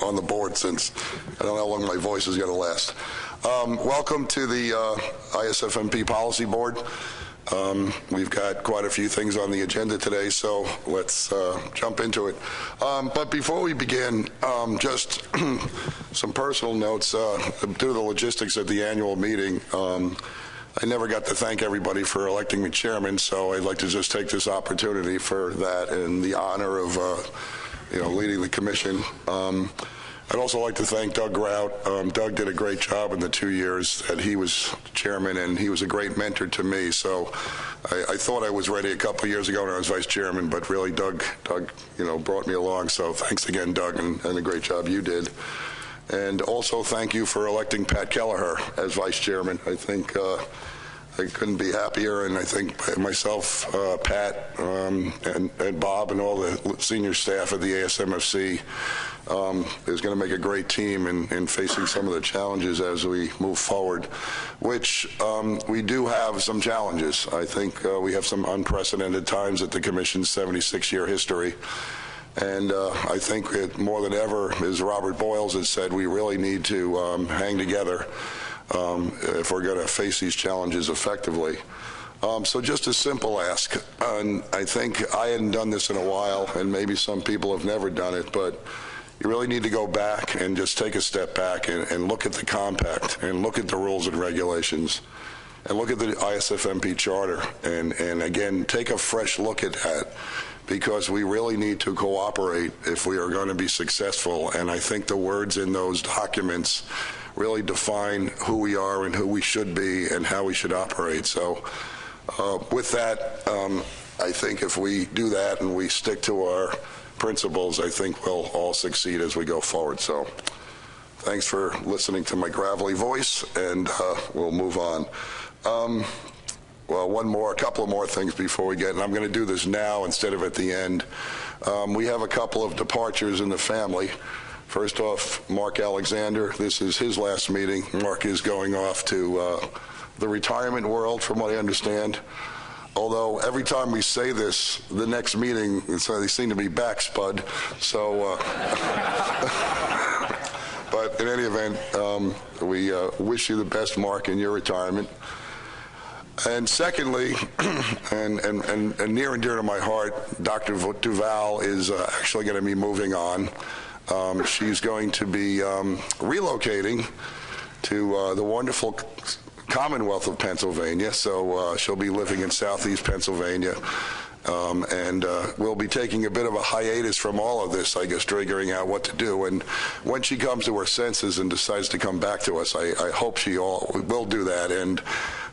on the board since I don't know how long my voice is going to last. Welcome to the ISFMP Policy Board. We've got quite a few things on the agenda today, so let's jump into it. But before we begin, just some personal notes. Due to the logistics of the annual meeting, I never got to thank everybody for electing me chairman, so I'd like to just take this opportunity for that and the honor of leading the commission. I'd also like to thank Doug Grout. Doug did a great job in the 2 years that he was chairman, and he was a great mentor to me. So I thought I was ready a couple of years ago when I was vice chairman, but really Doug brought me along. So thanks again, Doug, and a great job you did. And also thank you for electing Pat Kelleher as vice chairman. I think I couldn't be happier, and I think myself, Pat, and Bob, and all the senior staff of the ASMFC is going to make a great team in facing some of the challenges as we move forward, which we do have some challenges. I think we have some unprecedented times at the Commission's 76-year history. And I think more than ever, as Robert Boyles has said, we really need to hang together if we're going to face these challenges effectively. So just a simple ask, and I think I hadn't done this in a while, and maybe some people have never done it, but you really need to go back and just take a step back and look at the compact and look at the rules and regulations and look at the ISFMP charter and again, take a fresh look at that, because we really need to cooperate if we are going to be successful. And I think the words in those documents really define who we are and who we should be and how we should operate. So with that, I think if we do that and we stick to our principles, I think we'll all succeed as we go forward. So thanks for listening to my gravelly voice, and we'll move on. Well, a couple of more things before we get, and I'm going to do this now instead of at the end. We have a couple of departures in the family. First off, Mark Alexander. This is his last meeting. Mark is going off to the retirement world, from what I understand. Although every time we say this, the next meeting, they seem to be back, Spud. So, but in any event, we wish you the best, Mark, in your retirement. And secondly, and near and dear to my heart, Dr. Duval is actually going to be moving on. She's going to be relocating to the wonderful Commonwealth of Pennsylvania, so she'll be living in southeast Pennsylvania, and we'll be taking a bit of a hiatus from all of this, I guess, figuring out what to do. And when she comes to her senses and decides to come back to us, I hope she will do that, and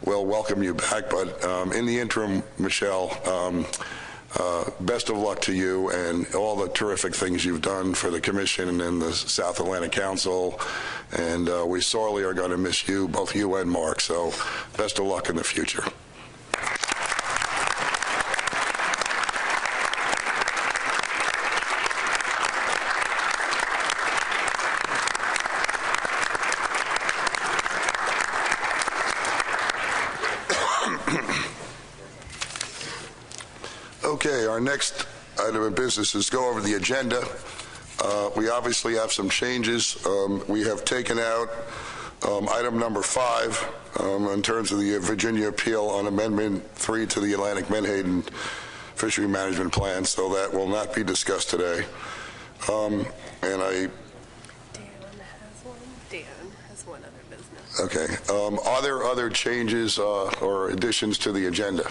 we'll welcome you back. But in the interim, Michelle, best of luck to you and all the terrific things you've done for the Commission and the South Atlantic Council. And we sorely are going to miss you, both you and Mark. So best of luck in the future. Okay, our next item of business is go over the agenda. We obviously have some changes. We have taken out item number 5 in terms of the Virginia appeal on Amendment 3 to the Atlantic Menhaden Fishery Management Plan, so that will not be discussed today. Dan has one other business. Okay. Are there other changes or additions to the agenda?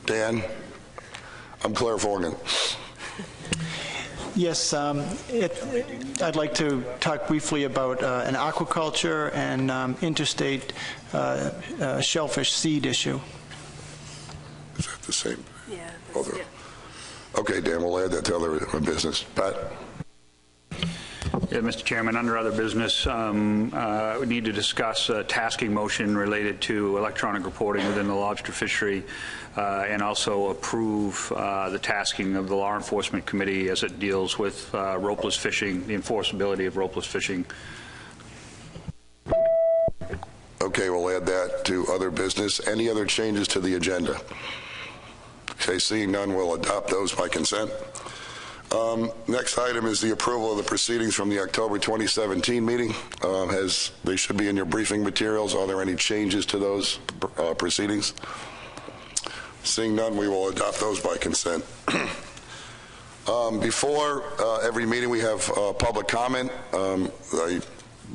Dan? I'm clairvoyant. Yes, I'd like to talk briefly about an aquaculture and interstate shellfish seed issue. Is that the same? Yeah. Okay, Dan, we'll add that to other business. Pat? Yeah, Mr. Chairman, under other business, we need to discuss a tasking motion related to electronic reporting within the lobster fishery, and also approve the tasking of the Law Enforcement Committee as it deals with ropeless fishing, the enforceability of ropeless fishing. Okay, we'll add that to other business. Any other changes to the agenda? Okay, seeing none, we'll adopt those by consent. Next item is the approval of the proceedings from the October 2017 meeting. They should be in your briefing materials. Are there any changes to those proceedings? Seeing none, we will adopt those by consent. Before every meeting, we have public comment. I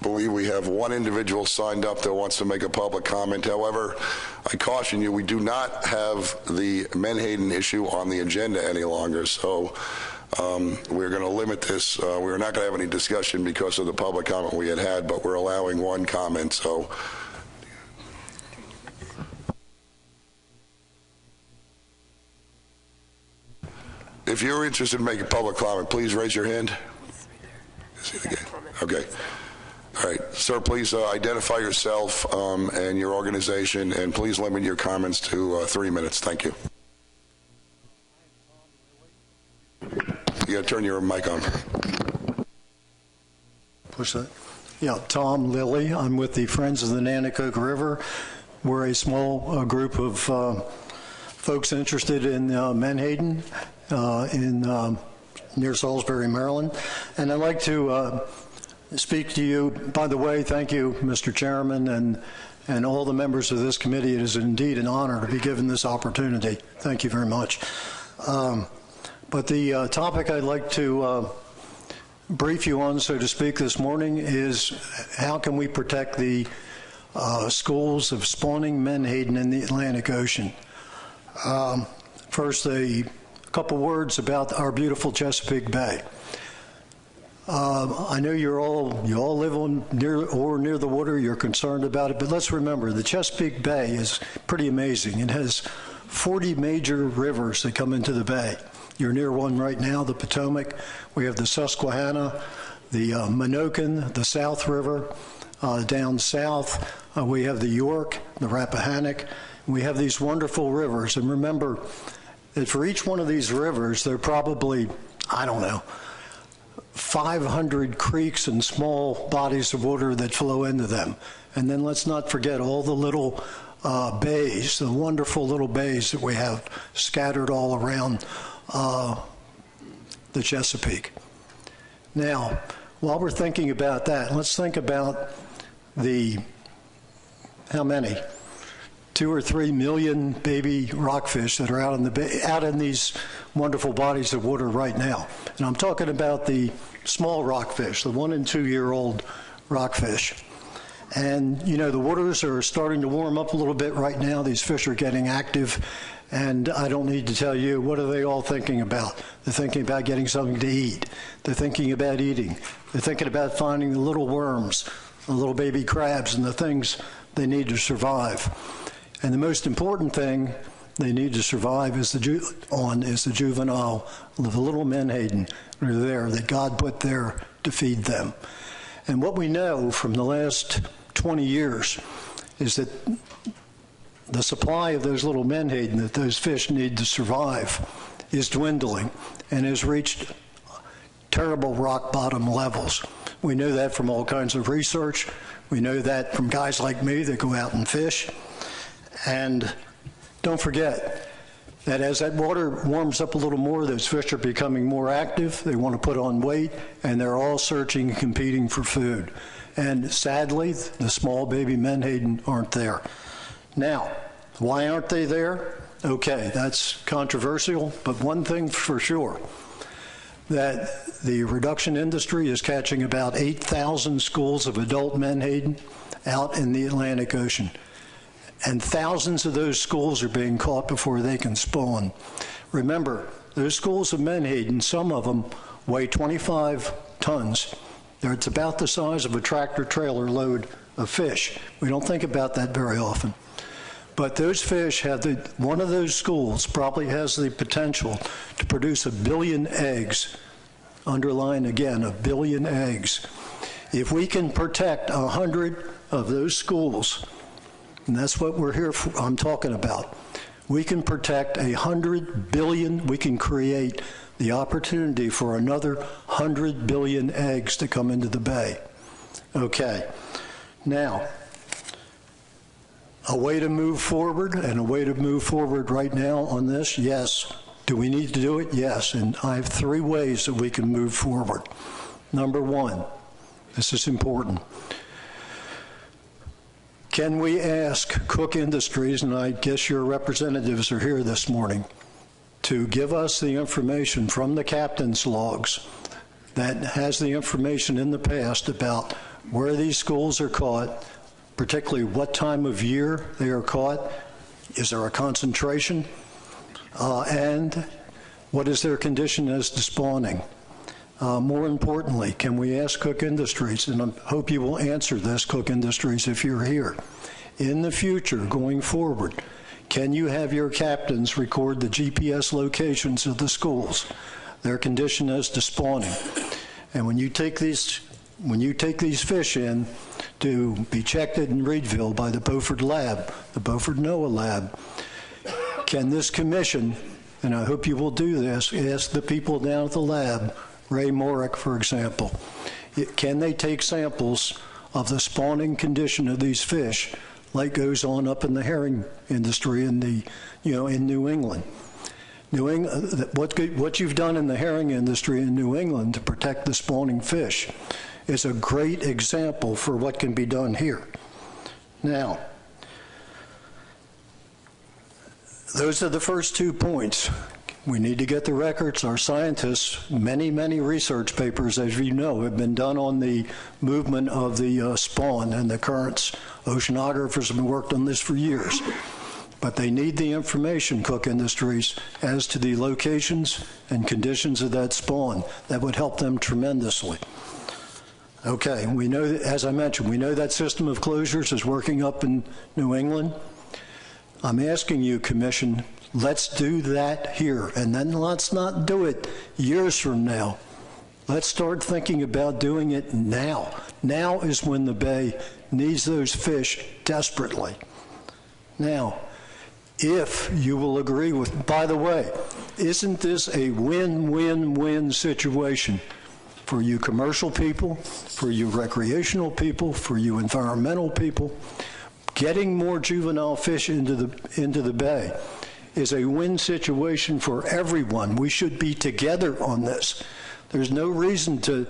believe we have one individual signed up that wants to make a public comment. However, I caution you, we do not have the Menhaden issue on the agenda any longer, so we're going to limit this. We're not going to have any discussion because of the public comment we had, but we're allowing one comment. So, if you're interested in making public comment, please raise your hand. Okay. All right. Sir, please identify yourself and your organization, and please limit your comments to 3 minutes. Thank you. You got to turn your mic on. Push that. Yeah, Tom Lilly. I'm with the Friends of the Nanticoke River. We're a small group of folks interested in Menhaden near Salisbury, Maryland. And I'd like to speak to you. By the way, thank you, Mr. Chairman, and all the members of this committee. It is indeed an honor to be given this opportunity. Thank you very much. But the topic I'd like to brief you on, so to speak, this morning is how can we protect the schools of spawning menhaden in the Atlantic Ocean. First, a couple words about our beautiful Chesapeake Bay. I know you all live near the water. You're concerned about it, but let's remember the Chesapeake Bay is pretty amazing. It has 40 major rivers that come into the bay. You're near one right now, the Potomac. We have the Susquehanna, the Minokan, the South River. Down south, we have the York, the Rappahannock. We have these wonderful rivers. And remember that for each one of these rivers, there are probably, 500 creeks and small bodies of water that flow into them. And then let's not forget all the little bays, the wonderful little bays that we have scattered all around the Chesapeake. Now, while we're thinking about that, let's think about how many? 2 or 3 million baby rockfish that are out in the bay, out in these wonderful bodies of water right now. And I'm talking about the small rockfish, the 1 and 2 year old rockfish. And the waters are starting to warm up a little bit right now. These fish are getting active. And I don't need to tell you, what are they all thinking about? They're thinking about getting something to eat. They're thinking about eating. They're thinking about finding the little worms, the little baby crabs, and the things they need to survive. And the most important thing they need to survive is the juvenile, the little menhaden that are there, that God put there to feed them. And what we know from the last 20 years is that the supply of those little menhaden that those fish need to survive is dwindling and has reached terrible rock bottom levels. We know that from all kinds of research. We know that from guys like me that go out and fish. And don't forget that as that water warms up a little more, those fish are becoming more active. They want to put on weight, and they're all searching and competing for food. And sadly, the small baby menhaden aren't there. Now, why aren't they there? Okay, that's controversial, but one thing for sure, that the reduction industry is catching about 8,000 schools of adult menhaden out in the Atlantic Ocean. And thousands of those schools are being caught before they can spawn. Remember, those schools of menhaden, some of them weigh 25 tons. It's about the size of a tractor trailer load of fish. We don't think about that very often. But those fish have one of those schools probably has the potential to produce 1 billion eggs. Underline again, 1 billion eggs. If we can protect 100 of those schools, and that's what we're here for, I'm talking about. We can protect 100 billion, we can create the opportunity for another 100 billion eggs to come into the bay. Okay, now, a way to move forward, and a way to move forward right now on this, yes, Do we need to do it? Yes, and I have 3 ways that we can move forward. Number 1, this is important. Can we ask Cook Industries, and I guess your representatives are here this morning, to give us the information from the captain's logs that has the information in the past about where these schools are caught, particularly what time of year they are caught, is there a concentration, and what is their condition as to spawning. More importantly, can we ask Cook Industries, and I hope you will answer this, Cook Industries, if you're here, in the future, going forward, can you have your captains record the GPS locations of the schools, their condition as to spawning? And when you take these fish in to be checked in Reedville by the Beaufort Lab, the Beaufort NOAA Lab, can this commission, and I hope you will do this, ask the people down at the lab, Ray Morick, for example, can they take samples of the spawning condition of these fish, like goes on up in the herring industry in New England? What you've done in the herring industry in New England to protect the spawning fish is a great example for what can be done here. Now, those are the first 2 points. We need to get the records. Our scientists, many research papers, as you know, have been done on the movement of the spawn and the currents. Oceanographers have been worked on this for years. But they need the information, Cook Industries, as to the locations and conditions of that spawn. That would help them tremendously. Okay, we know, as I mentioned, we know that system of closures is working up in New England. I'm asking you, Commission, let's do that here, and then let's not do it years from now. Let's start thinking about doing it now. Now is when the Bay needs those fish desperately. Now, if you will agree with, by the way, isn't this a win-win-win situation for you commercial people, for you recreational people, for you environmental people? Getting more juvenile fish into the Bay is a win situation for everyone. We should be together on this. There's no reason to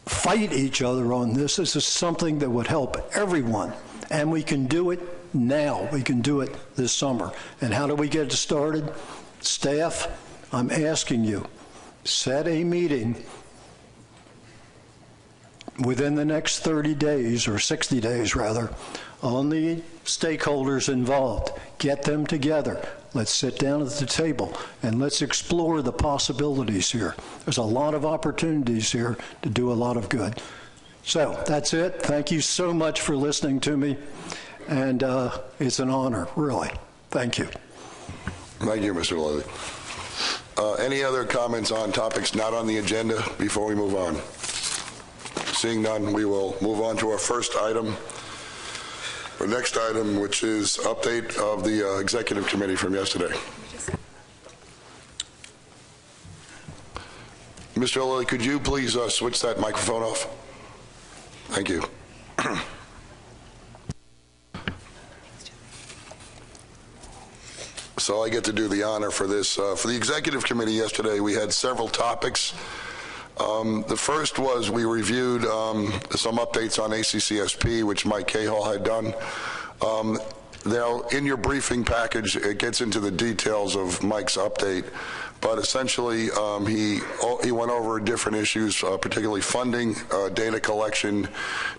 fight each other on this. This is something that would help everyone, and we can do it now. We can do it this summer. And how do we get it started? Staff, I'm asking you, set a meeting within the next 30 days, or 60 days rather, on the stakeholders involved. Get them together. Let's sit down at the table and let's explore the possibilities here. There's a lot of opportunities here to do a lot of good. So that's it. Thank you so much for listening to me. And it's an honor, really. Thank you. Thank you, Mr. Levy. Any other comments on topics not on the agenda before we move on? Seeing none, we will move on to our first item. Our next item, which is update of the executive committee from yesterday. Mr. Lilly, could you please switch that microphone off? Thank you. So I get to do the honor for this. For the executive committee yesterday, we had several topics. The first was we reviewed some updates on ACCSP, which Mike Cahill had done. Now, in your briefing package, it gets into the details of Mike's update, but essentially he went over different issues, particularly funding, data collection,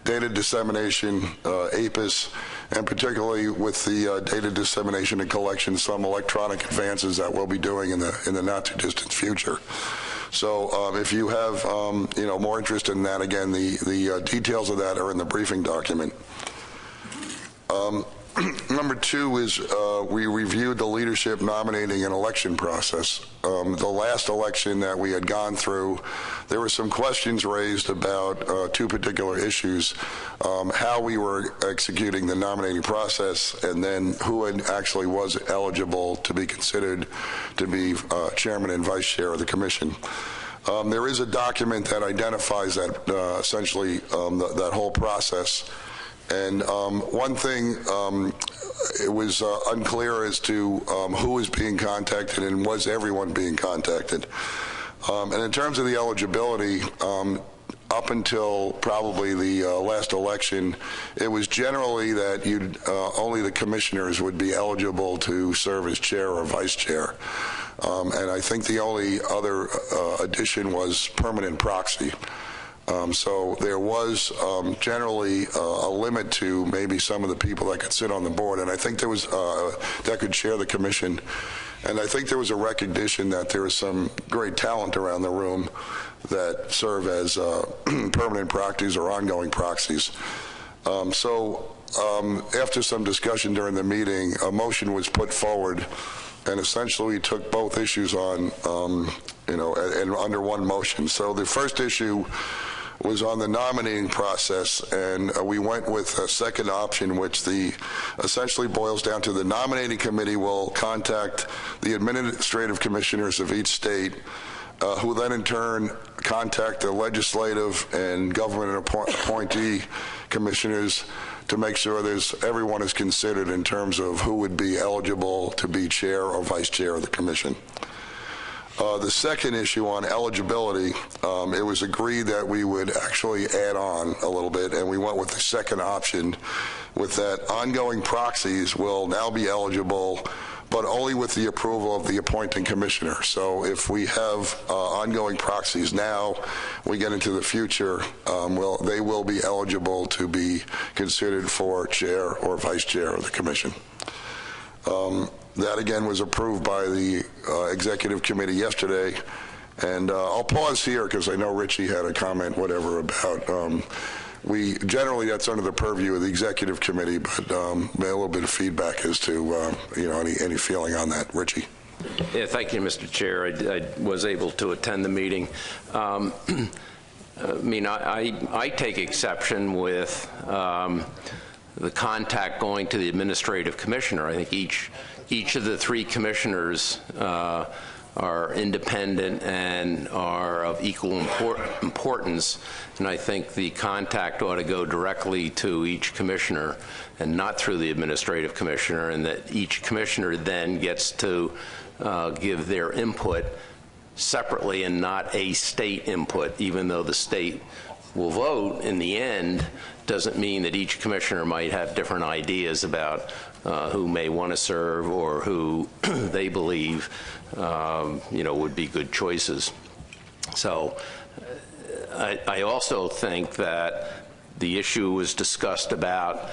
data dissemination, APIS, and particularly with the data dissemination and collection, some electronic advances that we'll be doing in the not-too-distant future. So if you have more interest in that, again, the details of that are in the briefing document. Number two is we reviewed the leadership nominating and election process. The last election that we had gone through, there were some questions raised about two particular issues, how we were executing the nominating process, and then who actually was eligible to be considered to be chairman and vice chair of the commission. There is a document that identifies that essentially that whole process. And one thing, it was unclear as to who was being contacted and was everyone being contacted. And in terms of the eligibility, up until probably the last election, it was generally that only the commissioners would be eligible to serve as chair or vice chair. And I think the only other addition was permanent proxy. So there was generally a limit to maybe some of the people that could sit on the board, and I think there was that could chair the commission. And I think there was a recognition that there is some great talent around the room that serve as permanent proxies or ongoing proxies. After some discussion during the meeting, a motion was put forward, and essentially we took both issues on, and under one motion. So the first issue was on the nominating process, and we went with a second option, which essentially boils down to the nominating committee will contact the administrative commissioners of each state, who then in turn contact the legislative and government appointee commissioners to make sure everyone is considered in terms of who would be eligible to be chair or vice chair of the commission. The second issue on eligibility, it was agreed that we would actually add on a little bit, and we went with the second option, with that ongoing proxies will now be eligible, but only with the approval of the appointing commissioner. So if we have ongoing proxies now, we get into the future, they will be eligible to be considered for chair or vice chair of the commission. That again was approved by the executive committee yesterday, and I'll pause here because I know Richie had a comment, whatever, about generally that's under the purview of the executive committee, but a little bit of feedback as to any feeling on that, Richie. Yeah, thank you, Mr. Chair. I was able to attend the meeting. I take exception with the contact going to the administrative commissioner. I think each of the three commissioners are independent and are of equal importance, and I think the contact ought to go directly to each commissioner and not through the administrative commissioner, and that each commissioner then gets to give their input separately and not a state input, even though the state will vote in the end. Doesn't mean that each commissioner might have different ideas about who may want to serve or who they believe would be good choices. So I also think that the issue was discussed about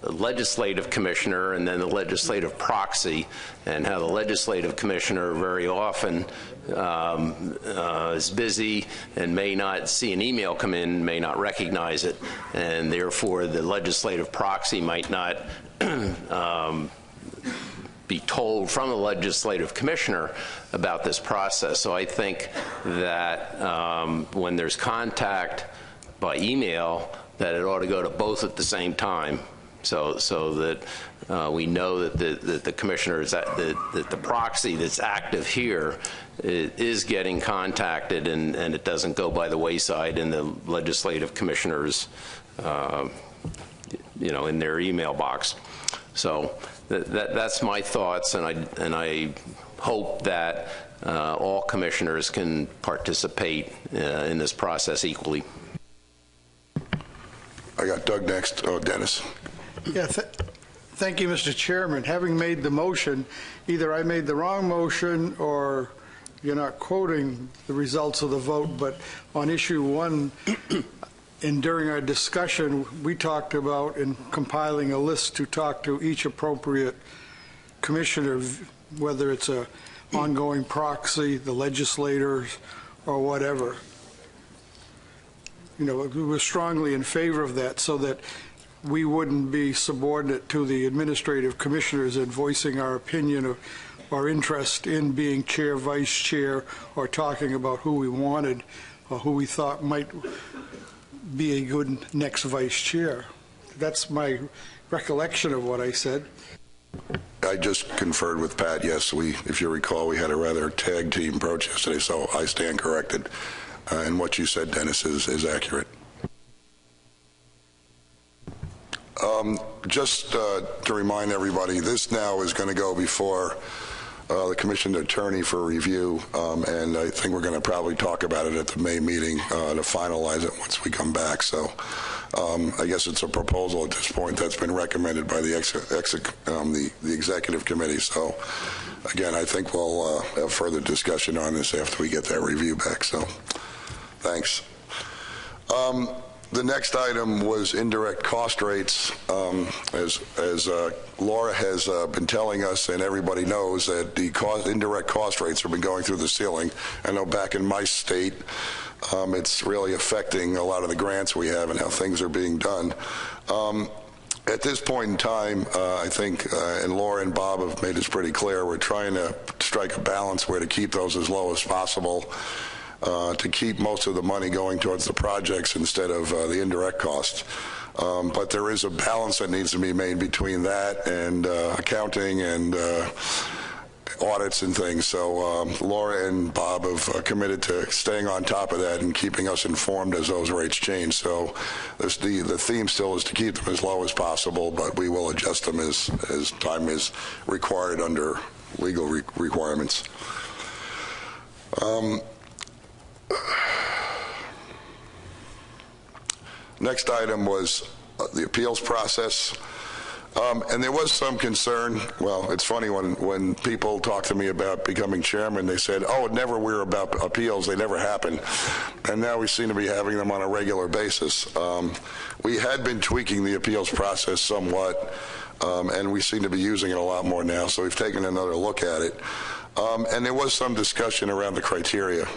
legislative commissioner and then the legislative proxy, and how the legislative commissioner very often is busy and may not see an email come in, may not recognize it, and therefore the legislative proxy might not be told from the legislative commissioner about this process. So I think that when there's contact by email, that it ought to go to both at the same time, so that we know that the commissioner that the proxy that's active here is getting contacted, and it doesn't go by the wayside in the legislative commissioners, in their email box. So that's my thoughts, and I hope that all commissioners can participate in this process equally. I got Doug next. Oh, Dennis. Yeah, thank you, Mr. Chairman. Having made the motion, either I made the wrong motion or you're not quoting the results of the vote, but on issue 1, and during our discussion, we talked about in compiling a list to talk to each appropriate commissioner, whether it's a ongoing proxy, the legislators, or whatever. We were strongly in favor of that, so that we wouldn't be subordinate to the administrative commissioners in voicing our opinion of our interest in being chair, vice chair, or talking about who we wanted or who we thought might be a good next vice chair. That's my recollection of what I said. I just conferred with Pat. Yes, if you recall, we had a rather tag team approach yesterday, so I stand corrected. And what you said, Dennis, is accurate. Just to remind everybody, this now is going to go before the commissioned attorney for review, and I think we're going to probably talk about it at the May meeting to finalize it once we come back. So I guess it's a proposal at this point that's been recommended by the executive committee. So again, I think we'll have further discussion on this after we get that review back. So thanks. The next item was indirect cost rates. As Laura has been telling us, and everybody knows, that the indirect cost rates have been going through the ceiling. I know back in my state, it's really affecting a lot of the grants we have and how things are being done. At this point in time, I think, and Laura and Bob have made this pretty clear, we're trying to strike a balance where to keep those as low as possible, to keep most of the money going towards the projects instead of the indirect costs. But there is a balance that needs to be made between that and accounting and audits and things. So Laura and Bob have committed to staying on top of that and keeping us informed as those rates change. So the theme still is to keep them as low as possible, but we will adjust them as time is required under legal requirements. Next item was the appeals process. And there was some concern. Well, it's funny when people talk to me about becoming chairman, they said, oh, never we're about appeals. They never happen. And now we seem to be having them on a regular basis. We had been tweaking the appeals process somewhat, and we seem to be using it a lot more now. So we've taken another look at it. And there was some discussion around the criteria.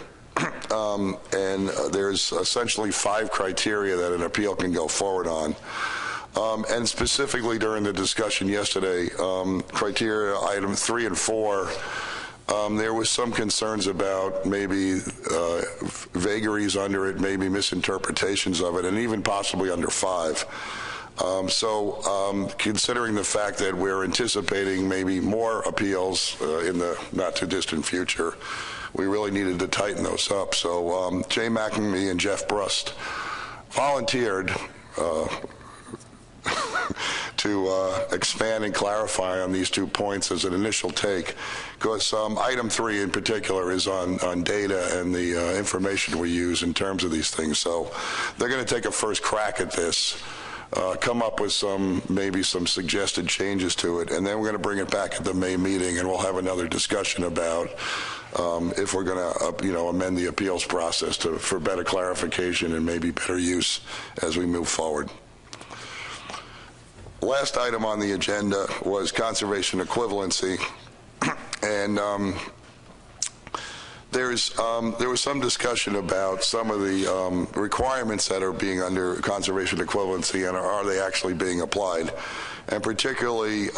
And there's essentially 5 criteria that an appeal can go forward on. And specifically during the discussion yesterday, criteria item 3 and 4, there was some concerns about maybe vagaries under it, maybe misinterpretations of it, and even possibly under 5. So considering the fact that we're anticipating maybe more appeals in the not too distant future, we really needed to tighten those up. So Jay McNamee and Jeff Brust volunteered to expand and clarify on these 2 points as an initial take, because item 3 in particular is on data and the information we use in terms of these things. So they're going to take a first crack at this, come up with maybe some suggested changes to it, and then we're going to bring it back at the May meeting, and we'll have another discussion about if we're going to amend the appeals process for better clarification and maybe better use as we move forward. Last item on the agenda was conservation equivalency, and there was some discussion about some of the requirements that are being under conservation equivalency, and are they actually being applied? And particularly,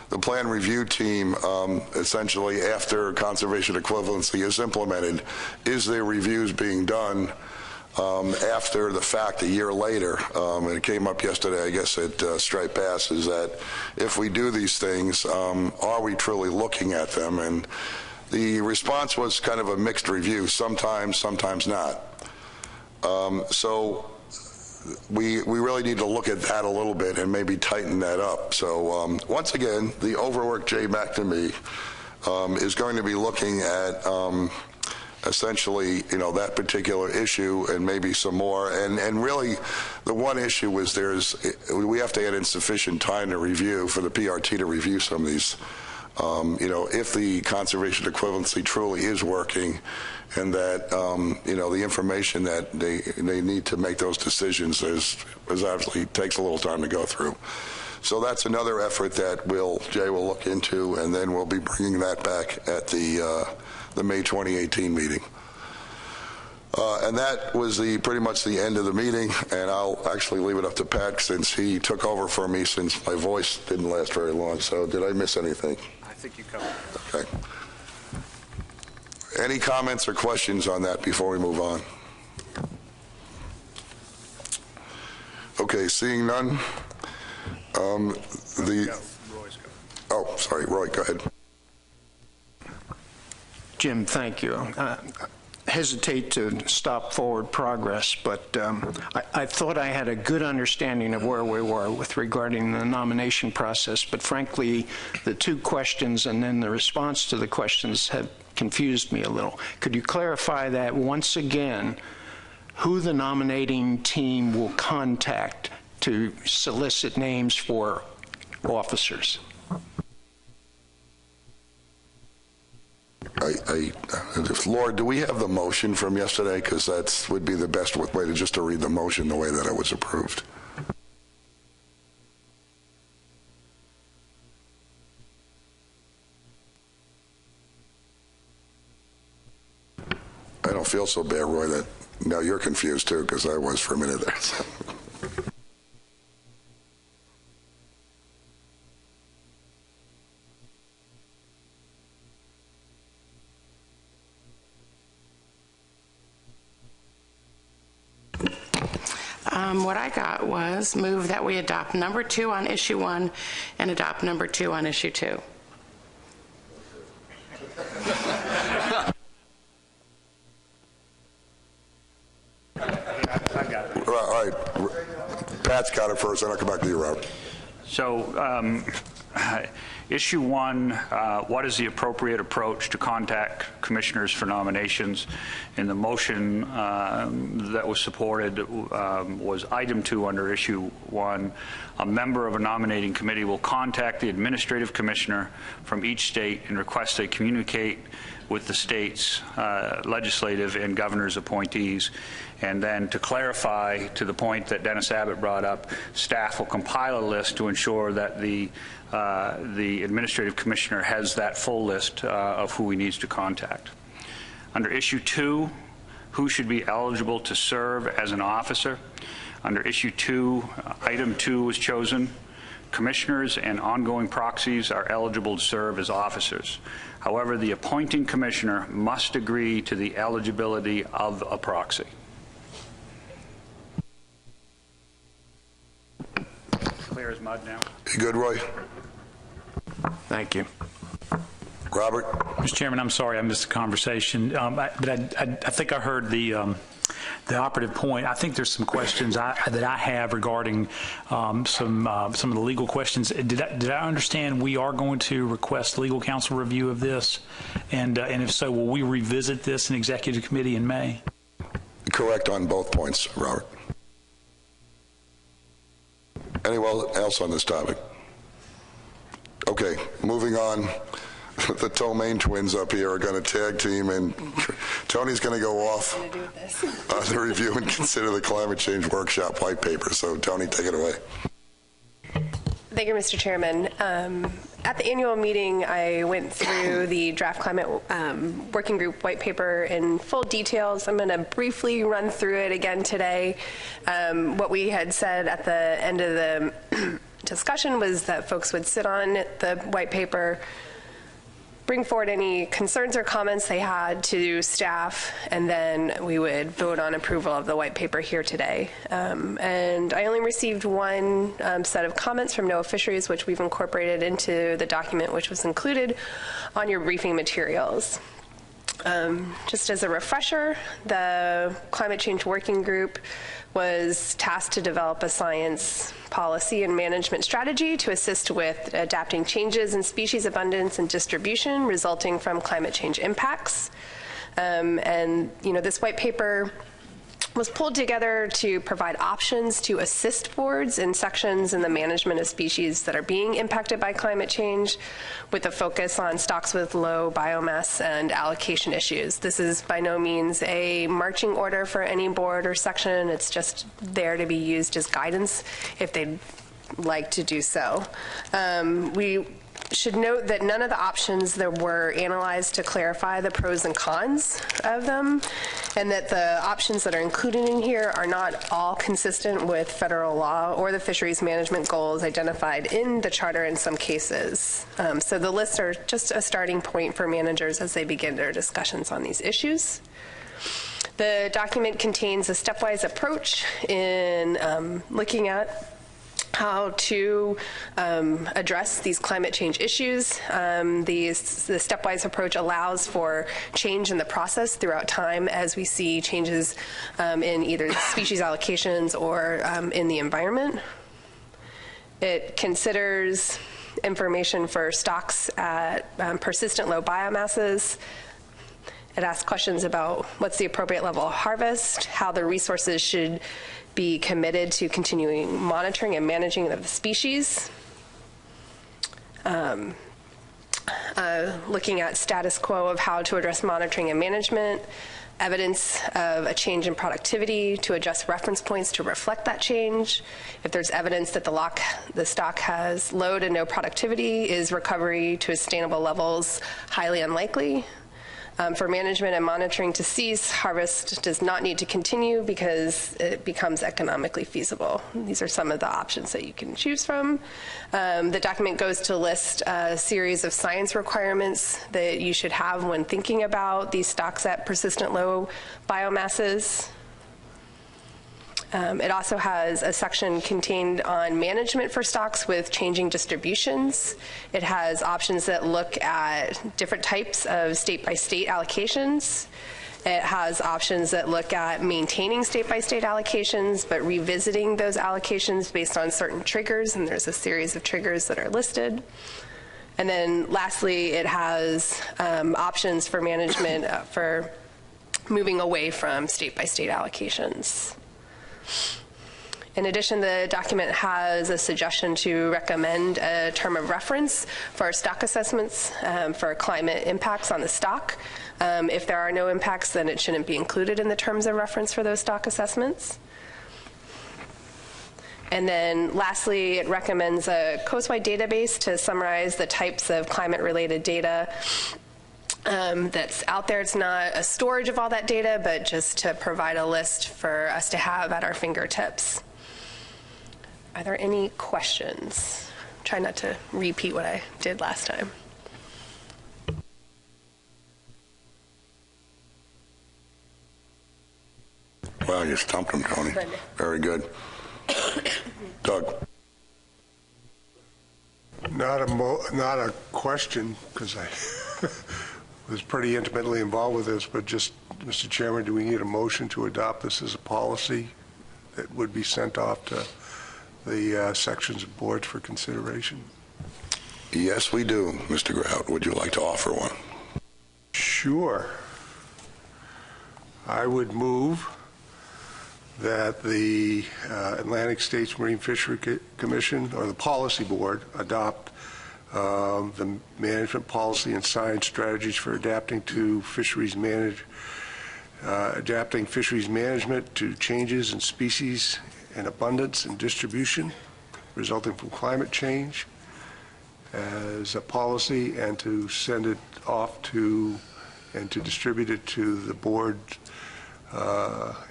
the plan review team, essentially after conservation equivalency is implemented, is there reviews being done after the fact a year later? And it came up yesterday, I guess, at Stripe Bass, is that if we do these things, are we truly looking at them? And the response was kind of a mixed review, sometimes not. So we really need to look at that a little bit and maybe tighten that up. So once again, the overworked Jay McNamee is going to be looking at essentially, that particular issue and maybe some more. And really, the one issue was we have to add in sufficient time to review for the PRT to review some of these. If the conservation equivalency truly is working, and that the information that they need to make those decisions is obviously takes a little time to go through. So that's another effort that Jay will look into, and then we'll be bringing that back at the May 2018 meeting. And that was pretty much the end of the meeting, and I'll actually leave it up to Pat since he took over for me since my voice didn't last very long. So did I miss anything? I think you covered it. Okay. Any comments or questions on that before we move on? Okay, seeing none. Oh, sorry, Roy, go ahead. Jim, thank you. hesitate to stop forward progress, but I thought I had a good understanding of where we were with regarding the nomination process, but frankly, the two questions and then the response to the questions have confused me a little. Could you clarify that once again, who the nominating team will contact to solicit names for officers? Laura, do we have the motion from yesterday? Because that would be the best way to read the motion the way that it was approved. I don't feel so bad, Roy, that now you're confused too, because I was for a minute there. So. What I got was move that we adopt number 2 on issue 1 and adopt number 2 on issue 2. All right. Pat's got it first, and I'll come back to you, Robert. So, issue 1, what is the appropriate approach to contact commissioners for nominations? And the motion that was supported was item 2 under issue 1. A member of a nominating committee will contact the administrative commissioner from each state and request they communicate with the state's legislative and governor's appointees. And then to clarify, to the point that Dennis Abbott brought up, staff will compile a list to ensure that the administrative commissioner has that full list of who he needs to contact. Under issue 2, who should be eligible to serve as an officer? Under issue 2, item 2 was chosen. Commissioners and ongoing proxies are eligible to serve as officers. However, the appointing commissioner must agree to the eligibility of a proxy. Clear as mud now. You good, Roy? Thank you. Robert? Mr. Chairman, I'm sorry I missed the conversation, but I think I heard the operative point. I think there's some questions that I have regarding some of the legal questions. Did I understand we are going to request legal counsel review of this? And if so, will we revisit this in executive committee in May? Correct on both points, Robert. Anyone else on this topic? Okay, moving on. The Tomaine twins up here are going to tag team, and Tony's going to go off on the review and consider the climate change workshop white paper. So, Tony, take it away. Thank you, Mr. Chairman. At the annual meeting, I went through the draft climate working group white paper in full details. I'm going to briefly run through it again today. What we had said at the end of the discussion was that folks would sit on the white paper, bring forward any concerns or comments they had to staff, and then we would vote on approval of the white paper here today. And I only received one set of comments from NOAA Fisheries, which we've incorporated into the document, which was included on your briefing materials. Just as a refresher, the Climate Change Working Group was tasked to develop a science policy and management strategy to assist with adapting changes in species abundance and distribution resulting from climate change impacts. And this white paper was pulled together to provide options to assist boards in sections in the management of species that are being impacted by climate change, with a focus on stocks with low biomass and allocation issues. This is by no means a marching order for any board or section. It's just there to be used as guidance if they'd like to do so. We should note that none of the options that were analyzed to clarify the pros and cons of them, and that the options that are included in here are not all consistent with federal law or the fisheries management goals identified in the charter in some cases. So the lists are just a starting point for managers as they begin their discussions on these issues. The document contains a stepwise approach in looking at how to address these climate change issues. The stepwise approach allows for change in the process throughout time as we see changes in either species allocations or in the environment. It considers information for stocks at persistent low biomasses. It asks questions about what's the appropriate level of harvest, how the resources should be committed to continuing monitoring and managing of the species. Looking at status quo of how to address monitoring and management, evidence of a change in productivity to adjust reference points to reflect that change. If there's evidence that the stock has low to no productivity, is recovery to sustainable levels highly unlikely? For management and monitoring to cease, harvest does not need to continue because it becomes economically feasible. These are some of the options that you can choose from. The document goes to list a series of science requirements that you should have when thinking about these stocks at persistent low biomasses. It also has a section contained on management for stocks with changing distributions. It has options that look at different types of state-by-state allocations. It has options that look at maintaining state-by-state allocations, but revisiting those allocations based on certain triggers, and there's a series of triggers that are listed. And then lastly, it has options for management for moving away from state-by-state allocations. In addition, the document has a suggestion to recommend a term of reference for stock assessments for climate impacts on the stock. If there are no impacts, then it shouldn't be included in the terms of reference for those stock assessments. And then lastly, it recommends a coastwide database to summarize the types of climate-related data that's out there. It's not a storage of all that data, but just to provide a list for us to have at our fingertips. Are there any questions? Try not to repeat what I did last time. Wow, you stumped him, Tony. Very good. Doug. Not a question, because I was pretty intimately involved with this, but just, Mr. Chairman, do we need a motion to adopt this as a policy that would be sent off to the sections of boards for consideration? Yes, we do, Mr. Grout. Would you like to offer one? Sure. I would move that the Atlantic States Marine Fishery Commission, or the Policy Board, adopt the management policy and science strategies for adapting fisheries management to changes in species and abundance and distribution resulting from climate change as a policy, and to send it off to and to distribute it to the board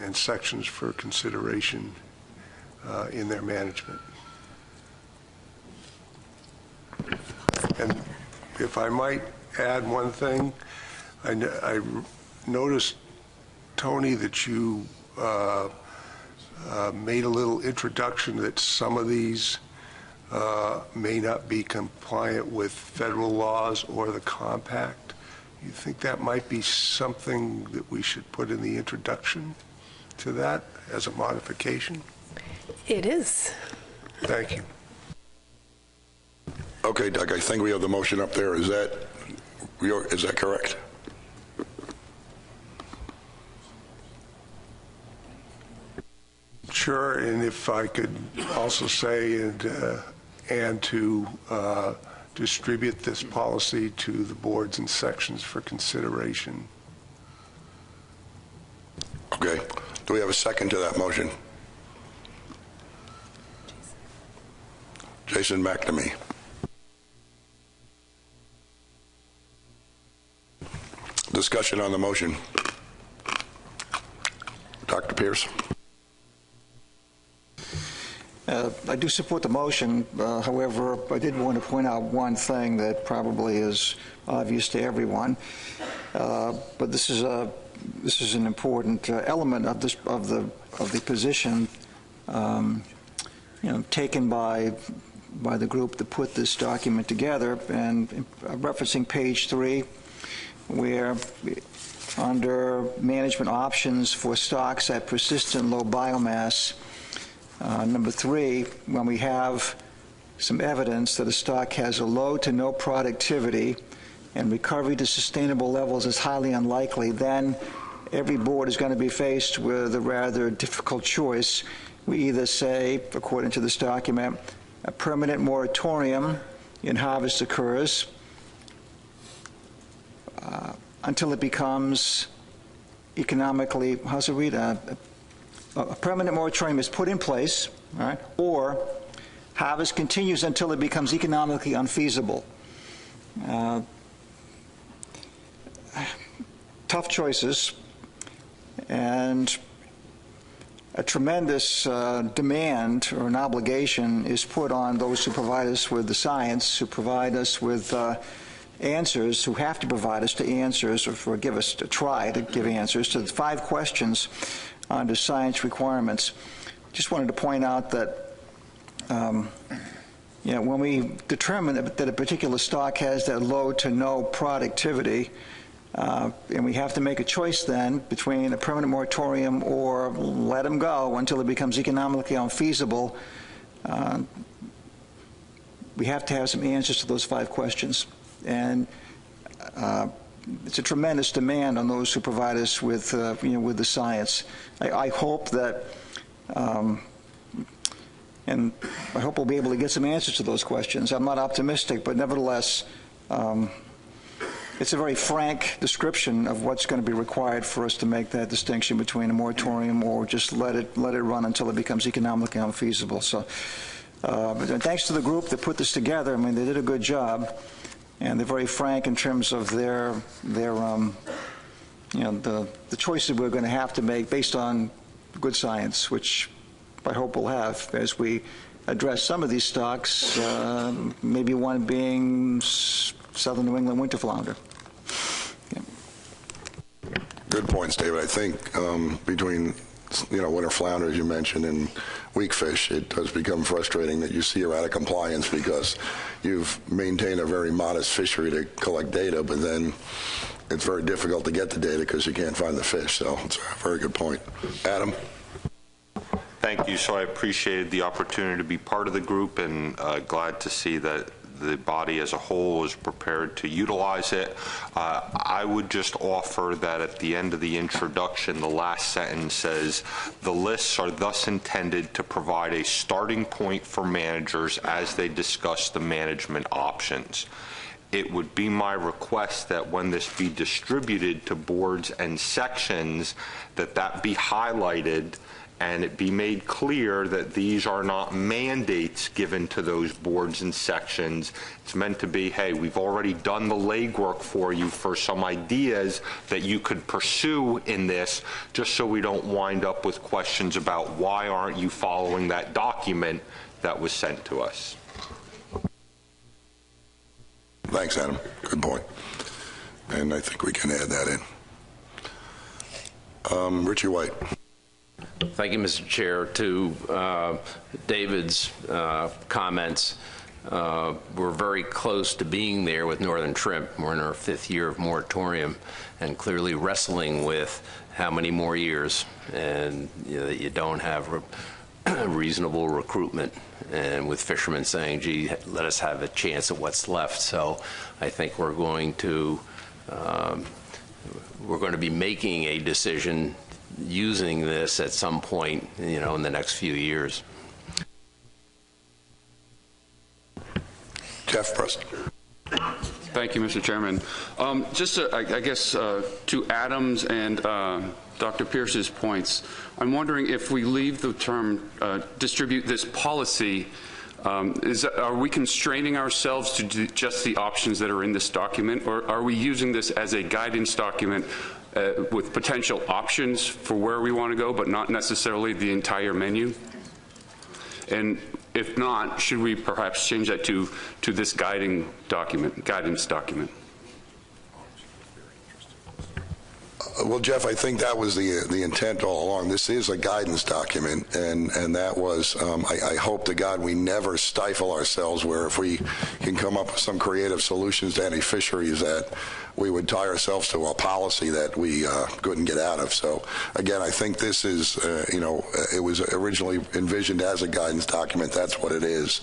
and sections for consideration in their management. And if I might add one thing, I noticed, Tony, that you made a little introduction that some of these may not be compliant with federal laws or the compact. You think that might be something that we should put in the introduction to that as a modification? It is. Thank you. Okay, Doug, I think we have the motion up there. Is that correct? Sure, and if I could also say, and to distribute this policy to the boards and sections for consideration. Okay. Do we have a second to that motion? Jason McNamee. Discussion on the motion. Dr. Pierce. I do support the motion. However, I did want to point out one thing that probably is obvious to everyone. But this is an important element of the position taken by the group that put this document together, and referencing page 3, where under management options for stocks at persistent low biomass, number 3, when we have some evidence that a stock has a low to no productivity and recovery to sustainable levels is highly unlikely, then every board is going to be faced with a rather difficult choice. We either say, according to this document, a permanent moratorium in harvest occurs until it becomes economically, how's it read? A permanent moratorium is put in place, all right, or harvest continues until it becomes economically unfeasible. Tough choices, and a tremendous demand or an obligation is put on those who provide us with the science, who provide us with answers, who have to provide us the answers, or give us to try to give answers to the 5 questions under science requirements. Just wanted to point out that when we determine that a particular stock has that low to no productivity, and we have to make a choice then between a permanent moratorium or let them go until it becomes economically unfeasible, we have to have some answers to those 5 questions. And it's a tremendous demand on those who provide us with, with the science. I hope that, and I hope we'll be able to get some answers to those questions. I'm not optimistic, but nevertheless, it's a very frank description of what's going to be required for us to make that distinction between a moratorium or just let it run until it becomes economically unfeasible. So, but thanks to the group that put this together. I mean, they did a good job, and they're very frank in terms of their the choices we're going to have to make based on good science, which I hope we'll have as we address some of these stocks. Maybe one being Southern New England winter flounder. Good points, David. I think between winter flounder, as you mentioned, and weak fish, it does become frustrating that you see you're out of compliance because you've maintained a very modest fishery to collect data, but then it's very difficult to get the data because you can't find the fish. So it's a very good point. Adam? Thank you. So I appreciated the opportunity to be part of the group, and glad to see that the body as a whole is prepared to utilize it. I would just offer that at the end of the introduction, the last sentence says, the lists are thus intended to provide a starting point for managers as they discuss the management options. It would be my request that when this be distributed to boards and sections, that be highlighted and it be made clear that these are not mandates given to those boards and sections. It's meant to be, hey, we've already done the legwork for you for some ideas that you could pursue in this, just so we don't wind up with questions about why aren't you following that document that was sent to us. Thanks, Adam. Good point. And I think we can add that in. Richie White. Thank you, Mr. Chair. To David's comments, we're very close to being there with Northern Shrimp. We're in our 5th year of moratorium and clearly wrestling with how many more years, and that you don't have reasonable recruitment, and with fishermen saying, gee, let us have a chance at what's left. So I think we're going to be making a decision using this at some point, in the next few years. Jeff Preston. Thank you, Mr. Chairman. I guess to Adams and Dr. Pierce's points, I'm wondering if we leave the term distribute this policy, are we constraining ourselves to just the options that are in this document, or are we using this as a guidance document with potential options for where we want to go, but not necessarily the entire menu? And if not, should we perhaps change that to this guidance document? Well, Jeff, I think that was the intent all along. This is a guidance document, and that was, I hope to God we never stifle ourselves where if we can come up with some creative solutions to any fisheries that we would tie ourselves to a policy that we couldn't get out of. So, again, I think this is, it was originally envisioned as a guidance document. That's what it is.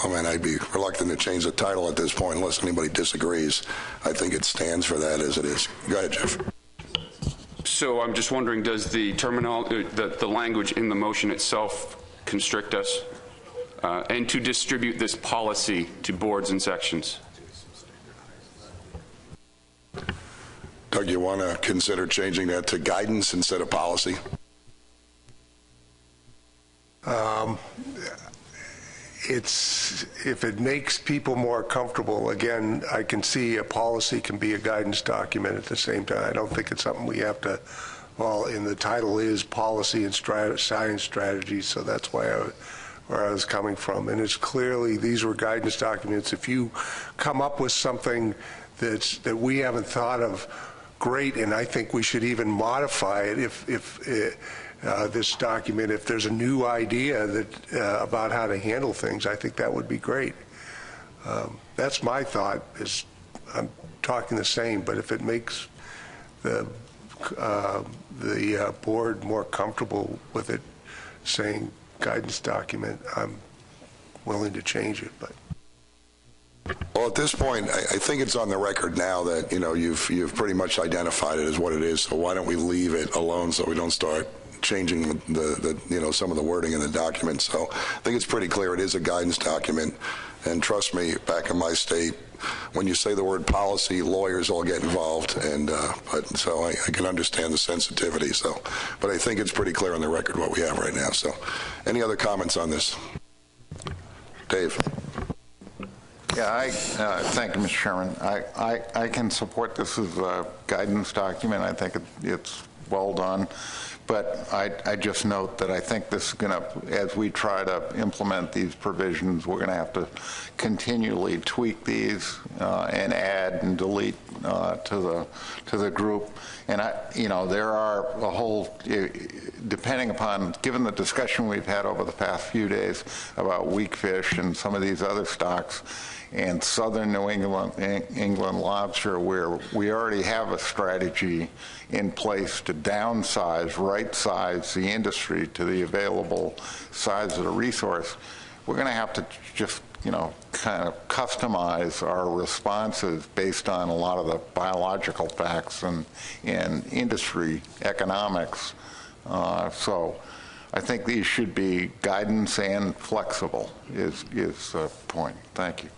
And I'd be reluctant to change the title at this point unless anybody disagrees. I think it stands for that as it is. Go ahead, Jeff. So I'm just wondering, does the the language in the motion itself constrict us? And to distribute this policy to boards and sections? Doug, you want to consider changing that to guidance instead of policy? If it makes people more comfortable, again, I can see a policy can be a guidance document at the same time. I don't think it's something we have to, well, in the title is policy and science strategy, so that's where I was coming from. And it's clearly, these were guidance documents. If you come up with something that we haven't thought of, great, and I think we should even modify it if this document, if there's a new idea that about how to handle things, I think that would be great. That's my thought. I'm talking the same, but if it makes the board more comfortable with it saying guidance document, I'm willing to change it. But well, at this point, I think it's on the record now that you've pretty much identified it as what it is. So why don't we leave it alone so we don't start changing the some of the wording in the document. So I think it's pretty clear it is a guidance document. And trust me, back in my state, when you say the word policy, lawyers all get involved. And but so I can understand the sensitivity. So, but I think it's pretty clear on the record what we have right now. So, any other comments on this? Dave. Yeah, thank you, Mr. Chairman. I can support this as a guidance document. I think it's well done. But I just note that I think this is going to, as we try to implement these provisions, we're going to have to continually tweak these and add and delete to the group. And there are a whole, depending upon, given the discussion we've had over the past few days about weak fish and some of these other stocks, and southern New England lobster, where we already have a strategy in place to downsize, right-size the industry to the available size of the resource, we're going to have to just, kind of customize our responses based on a lot of the biological facts and industry economics. So I think these should be guidance and flexible is the point. Thank you.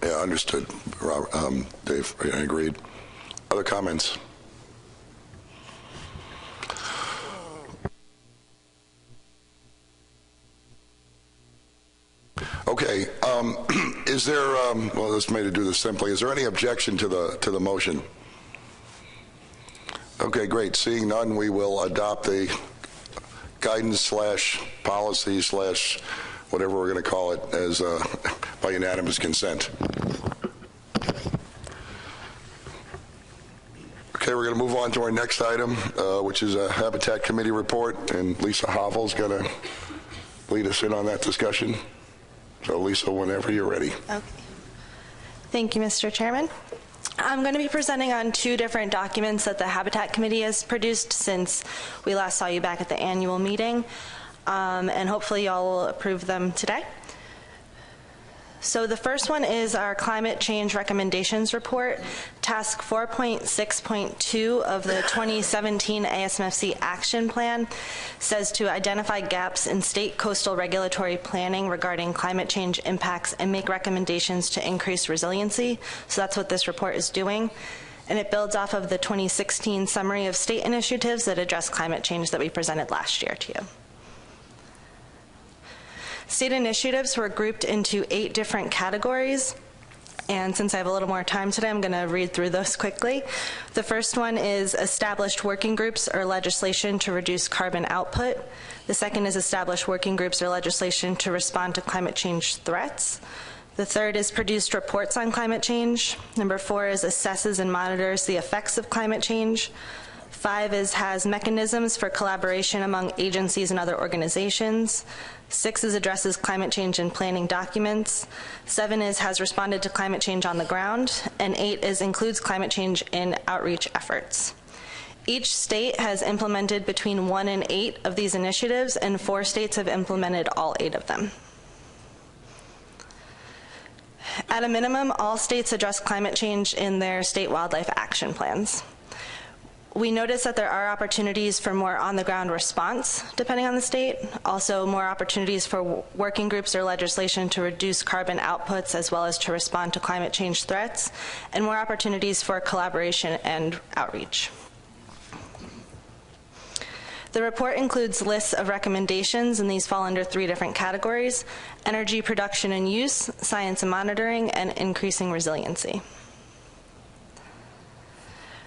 Yeah, understood, Robert, Dave. I agreed. Other comments? Okay. Is there? Well, let's maybe do this simply. Is there any objection to the motion? Okay, great. Seeing none, we will adopt the guidance / policy / whatever we're going to call it as by unanimous consent. Okay, we're going to move on to our next item, which is a Habitat Committee report, and Lisa Havel's going to lead us in on that discussion. So, Lisa, whenever you're ready. Okay. Thank you, Mr. Chairman. I'm going to be presenting on two different documents that the Habitat Committee has produced since we last saw you back at the annual meeting, and hopefully y'all will approve them today. So the first one is our Climate Change Recommendations Report. Task 4.6.2 of the 2017 ASFMP Action Plan says to identify gaps in state coastal regulatory planning regarding climate change impacts and make recommendations to increase resiliency. So that's what this report is doing. And it builds off of the 2016 summary of state initiatives that address climate change that we presented last year to you. State initiatives were grouped into 8 different categories, and since I have a little more time today, I'm going to read through those quickly. The first one is established working groups or legislation to reduce carbon output. The second is established working groups or legislation to respond to climate change threats. The third is produced reports on climate change. Number 4 is assesses and monitors the effects of climate change. 5 is has mechanisms for collaboration among agencies and other organizations. 6 is addresses climate change in planning documents. 7 is has responded to climate change on the ground. And 8 is includes climate change in outreach efforts. Each state has implemented between 1 and 8 of these initiatives, and 4 states have implemented all 8 of them. At a minimum, all states address climate change in their state wildlife action plans. We notice that there are opportunities for more on-the-ground response, depending on the state. Also, more opportunities for working groups or legislation to reduce carbon outputs as well as to respond to climate change threats, and more opportunities for collaboration and outreach. The report includes lists of recommendations, and these fall under 3 different categories: energy production and use, science and monitoring, and increasing resiliency.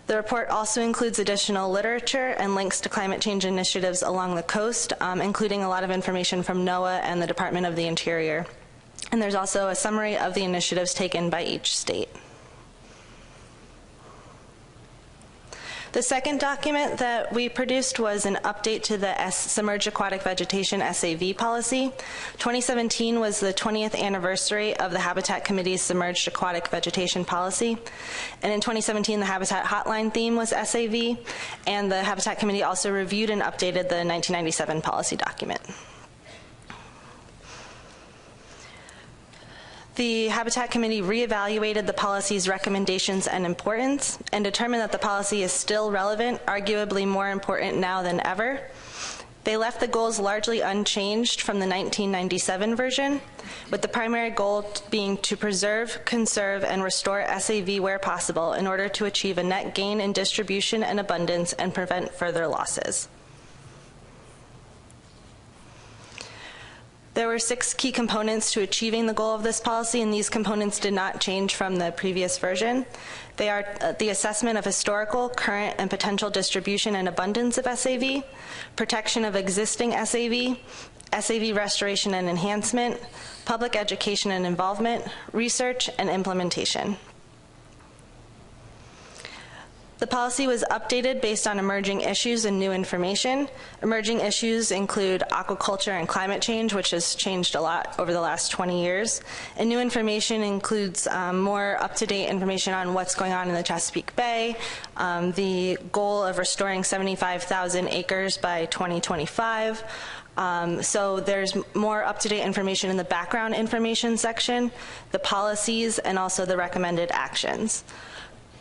The report also includes additional literature and links to climate change initiatives along the coast, including a lot of information from NOAA and the Department of the Interior. And there's also a summary of the initiatives taken by each state. The second document that we produced was an update to the Submerged Aquatic Vegetation SAV policy. 2017 was the 20th anniversary of the Habitat Committee's Submerged Aquatic Vegetation policy. And in 2017, the Habitat Hotline theme was SAV, and the Habitat Committee also reviewed and updated the 1997 policy document. The Habitat Committee reevaluated the policy's recommendations and importance and determined that the policy is still relevant, arguably more important now than ever. They left the goals largely unchanged from the 1997 version, with the primary goal being to preserve, conserve, and restore SAV where possible in order to achieve a net gain in distribution and abundance and prevent further losses. There were 6 key components to achieving the goal of this policy, and these components did not change from the previous version. They are the assessment of historical, current, and potential distribution and abundance of SAV, protection of existing SAV, SAV restoration and enhancement, public education and involvement, research, and implementation. The policy was updated based on emerging issues and new information. Emerging issues include aquaculture and climate change, which has changed a lot over the last 20 years. And new information includes more up-to-date information on what's going on in the Chesapeake Bay, the goal of restoring 75,000 acres by 2025. So there's more up-to-date information in the background information section, the policies, and also the recommended actions.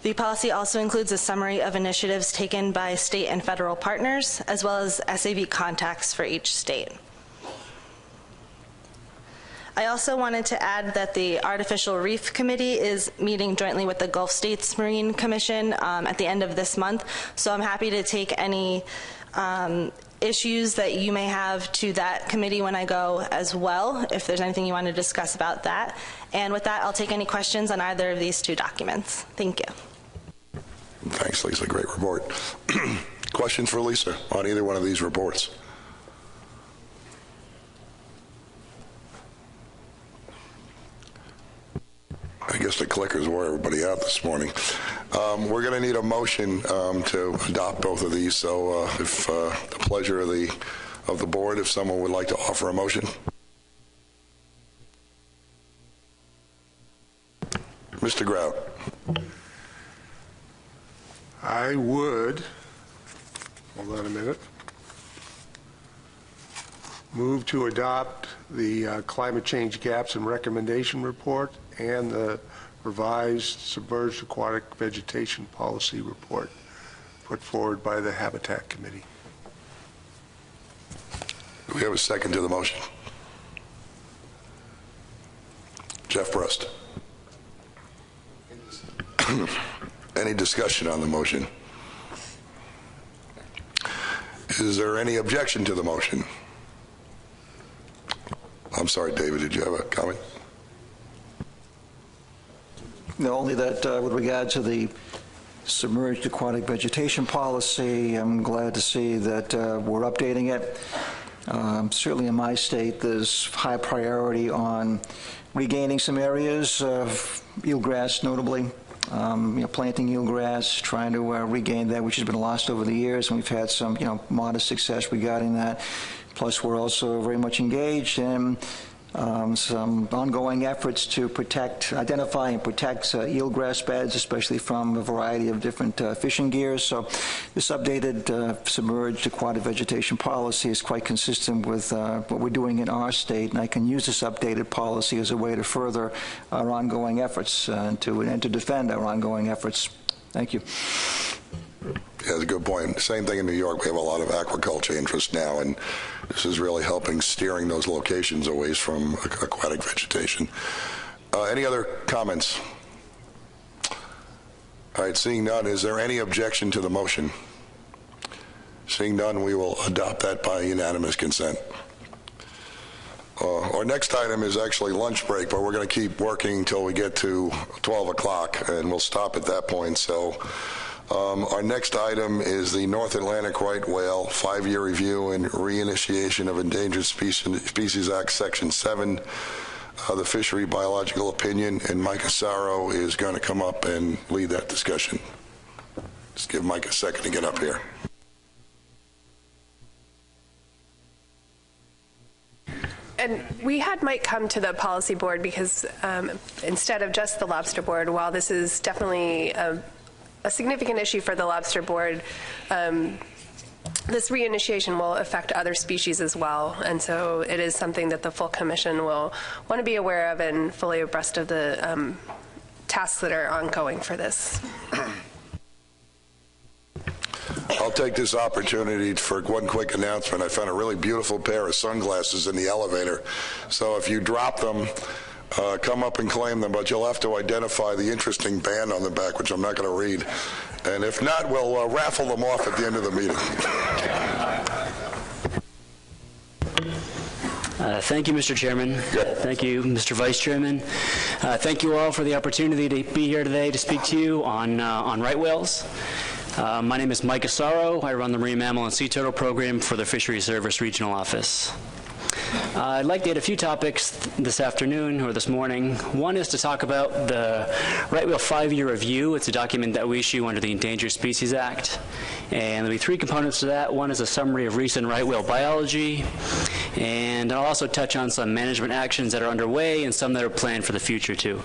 The policy also includes a summary of initiatives taken by state and federal partners, as well as SAV contacts for each state. I also wanted to add that the Artificial Reef Committee is meeting jointly with the Gulf States Marine Commission at the end of this month, so I'm happy to take any issues that you may have to that committee when I go as well, if there's anything you want to discuss about that. And with that, I'll take any questions on either of these 2 documents. Thank you. Thanks, Lisa. Great report. Questions for Lisa on either one of these reports? I guess the clickers wore everybody out this morning. We're going to need a motion to adopt both of these. So, if the pleasure of the board, if someone would like to offer a motion, Mr. Grout. I would, hold on a minute, move to adopt the Climate Change Gaps and Recommendation Report and the revised Submerged Aquatic Vegetation Policy Report put forward by the Habitat Committee. Do we have a second to the motion? Jeff Brust. Any discussion on the motion? Is there any objection to the motion? I'm sorry, David, did you have a comment? No, only that with regard to the Submerged Aquatic Vegetation Policy, I'm glad to see that we're updating it. Certainly in my state, there's high priority on regaining some areas of eelgrass, notably. Planting eelgrass, trying to regain that which has been lost over the years, and we've had some, modest success regarding that. Plus, we're also very much engaged in some ongoing efforts to identify and protect eelgrass beds, especially from a variety of different fishing gears. So this updated submerged aquatic vegetation policy is quite consistent with what we're doing in our state, and I can use this updated policy as a way to further our ongoing efforts and to defend our ongoing efforts. Thank you. Yeah, that's a good point. Same thing in New York. We have a lot of aquaculture interest now, and this is really helping steering those locations away from aquatic vegetation. Any other comments? All right, seeing none, is there any objection to the motion? Seeing none, we will adopt that by unanimous consent. Our next item is actually lunch break, but we're going to keep working until we get to 12 o'clock, and we'll stop at that point. So our next item is the North Atlantic Right Whale 5-year review and reinitiation of Endangered Species Act, Section 7, the fishery biological opinion, and Mike Asaro is going to come up and lead that discussion. Just give Mike a second to get up here. And we had Mike come to the policy board because instead of just the lobster board, while this is definitely a significant issue for the lobster board, this reinitiation will affect other species as well, and so it is something that the full commission will want to be aware of and fully abreast of the tasks that are ongoing for this. I'll take this opportunity for one quick announcement. I found a really beautiful pair of sunglasses in the elevator, so if you drop them, come up and claim them, but you'll have to identify the interesting band on the back, which I'm not going to read. And if not, we'll raffle them off at the end of the meeting. Thank you, Mr. Chairman. Thank you, Mr. Vice Chairman. Thank you all for the opportunity to be here today to speak to you on right whales. My name is Mike Asaro. I run the Marine Mammal and Sea Turtle Program for the Fisheries Service Regional Office. I'd like to add a few topics this afternoon or this morning. One is to talk about the Right Whale 5-year review. It's a document that we issue under the Endangered Species Act. And there'll be 3 components to that. One is a summary of recent right whale biology. And I'll also touch on some management actions that are underway and some that are planned for the future too.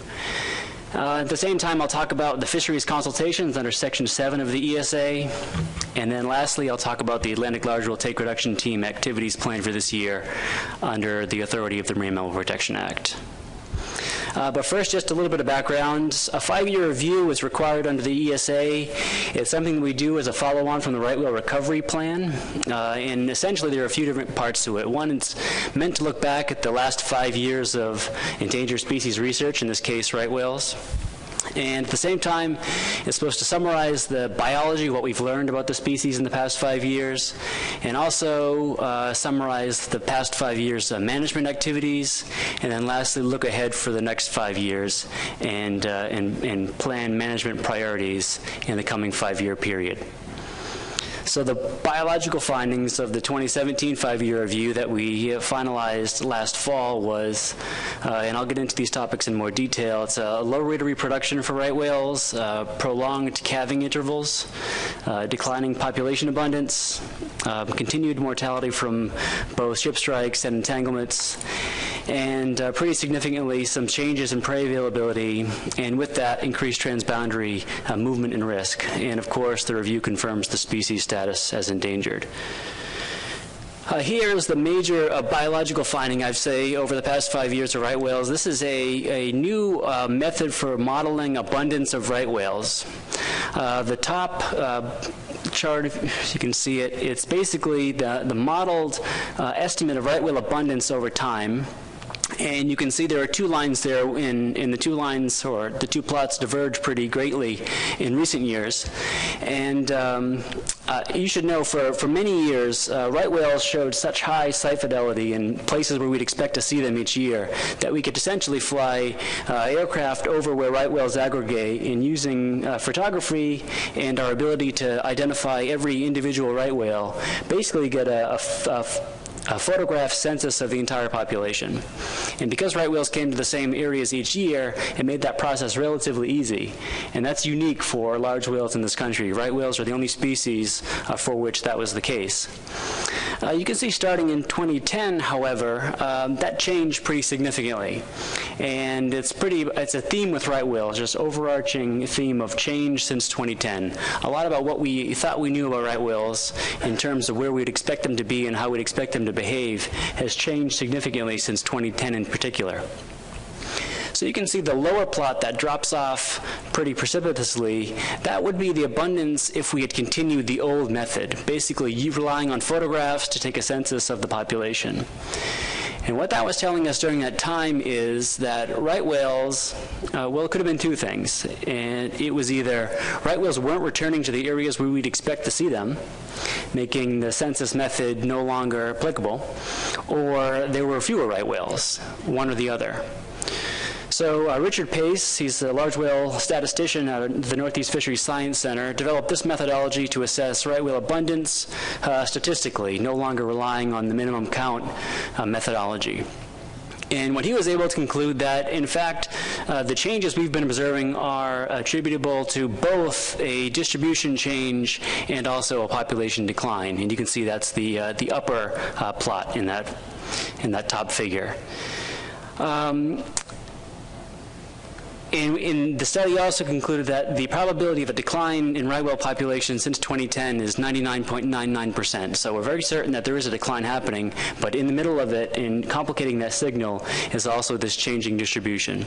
At the same time, I'll talk about the fisheries consultations under Section 7 of the ESA. And then lastly, I'll talk about the Atlantic Large Whale Take Reduction Team activities planned for this year under the authority of the Marine Mammal Protection Act. But first, just a little bit of background. A 5-year review is required under the ESA. It's something we do as a follow-on from the Right Whale Recovery Plan. And essentially, there are a few different parts to it. One, it's meant to look back at the last 5 years of endangered species research, in this case, right whales. And at the same time, it's supposed to summarize the biology, what we've learned about the species in the past 5 years, and also summarize the past 5 years' management activities, and then lastly, look ahead for the next 5 years and plan management priorities in the coming 5-year period. So the biological findings of the 2017 5-year review that we finalized last fall was, and I'll get into these topics in more detail, it's a low rate of reproduction for right whales, prolonged calving intervals, declining population abundance, continued mortality from both ship strikes and entanglements, and pretty significantly some changes in prey availability, and with that increased transboundary movement and risk. And of course, the review confirms the species status as endangered. Here is the major biological finding, I'd say, over the past 5 years of right whales. This is a new method for modeling abundance of right whales. The top chart, if you can see it, it's basically the modeled estimate of right whale abundance over time. And you can see there are 2 lines there, in the 2 lines, or the 2 plots diverge pretty greatly in recent years. And You should know for many years, right whales showed such high sight fidelity in places where we'd expect to see them each year that we could essentially fly aircraft over where right whales aggregate, and using photography and our ability to identify every individual right whale, basically get a photograph census of the entire population. And because right whales came to the same areas each year, it made that process relatively easy. And that's unique for large whales in this country. Right whales are the only species for which that was the case. You can see starting in 2010, however, that changed pretty significantly. And it's a theme with right whales, just overarching theme of change since 2010. A lot about what we thought we knew about right whales in terms of where we'd expect them to be and how we'd expect them to behave has changed significantly since 2010 in particular. So you can see the lower plot that drops off pretty precipitously. That would be the abundance if we had continued the old method, basically relying on photographs to take a census of the population. And what that was telling us during that time is that right whales, well, it could have been two things. And it was either right whales weren't returning to the areas where we'd expect to see them, making the census method no longer applicable, or there were fewer right whales, one or the other. So Richard Pace, he's a large whale statistician out of the Northeast Fisheries Science Center, developed this methodology to assess right whale abundance statistically, no longer relying on the minimum count methodology. And when he was able to conclude that, in fact, the changes we've been observing are attributable to both a distribution change and also a population decline. And you can see that's the upper plot in that top figure. And the study also concluded that the probability of a decline in right whale population since 2010 is 99.99%. So we're very certain that there is a decline happening, but in the middle of it, and complicating that signal, is also this changing distribution.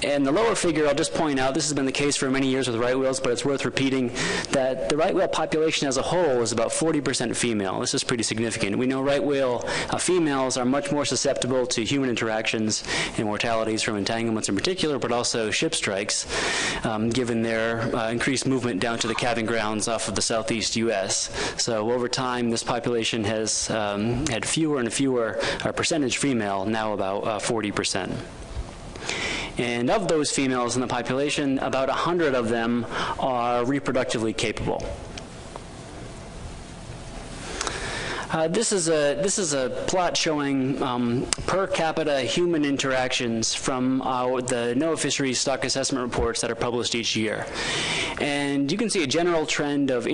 And the lower figure, I'll just point out, this has been the case for many years with right whales, but it's worth repeating that the right whale population as a whole is about 40% female. This is pretty significant. We know right whale females are much more susceptible to human interactions and mortalities from entanglements in particular, but also ship strikes, given their increased movement down to the calving grounds off of the southeast U.S. So over time, this population has had fewer and fewer percentage female, now about 40%. And of those females in the population, about 100 of them are reproductively capable. This is a plot showing per capita human interactions from the NOAA Fisheries Stock Assessment reports that are published each year. And you can see a general trend of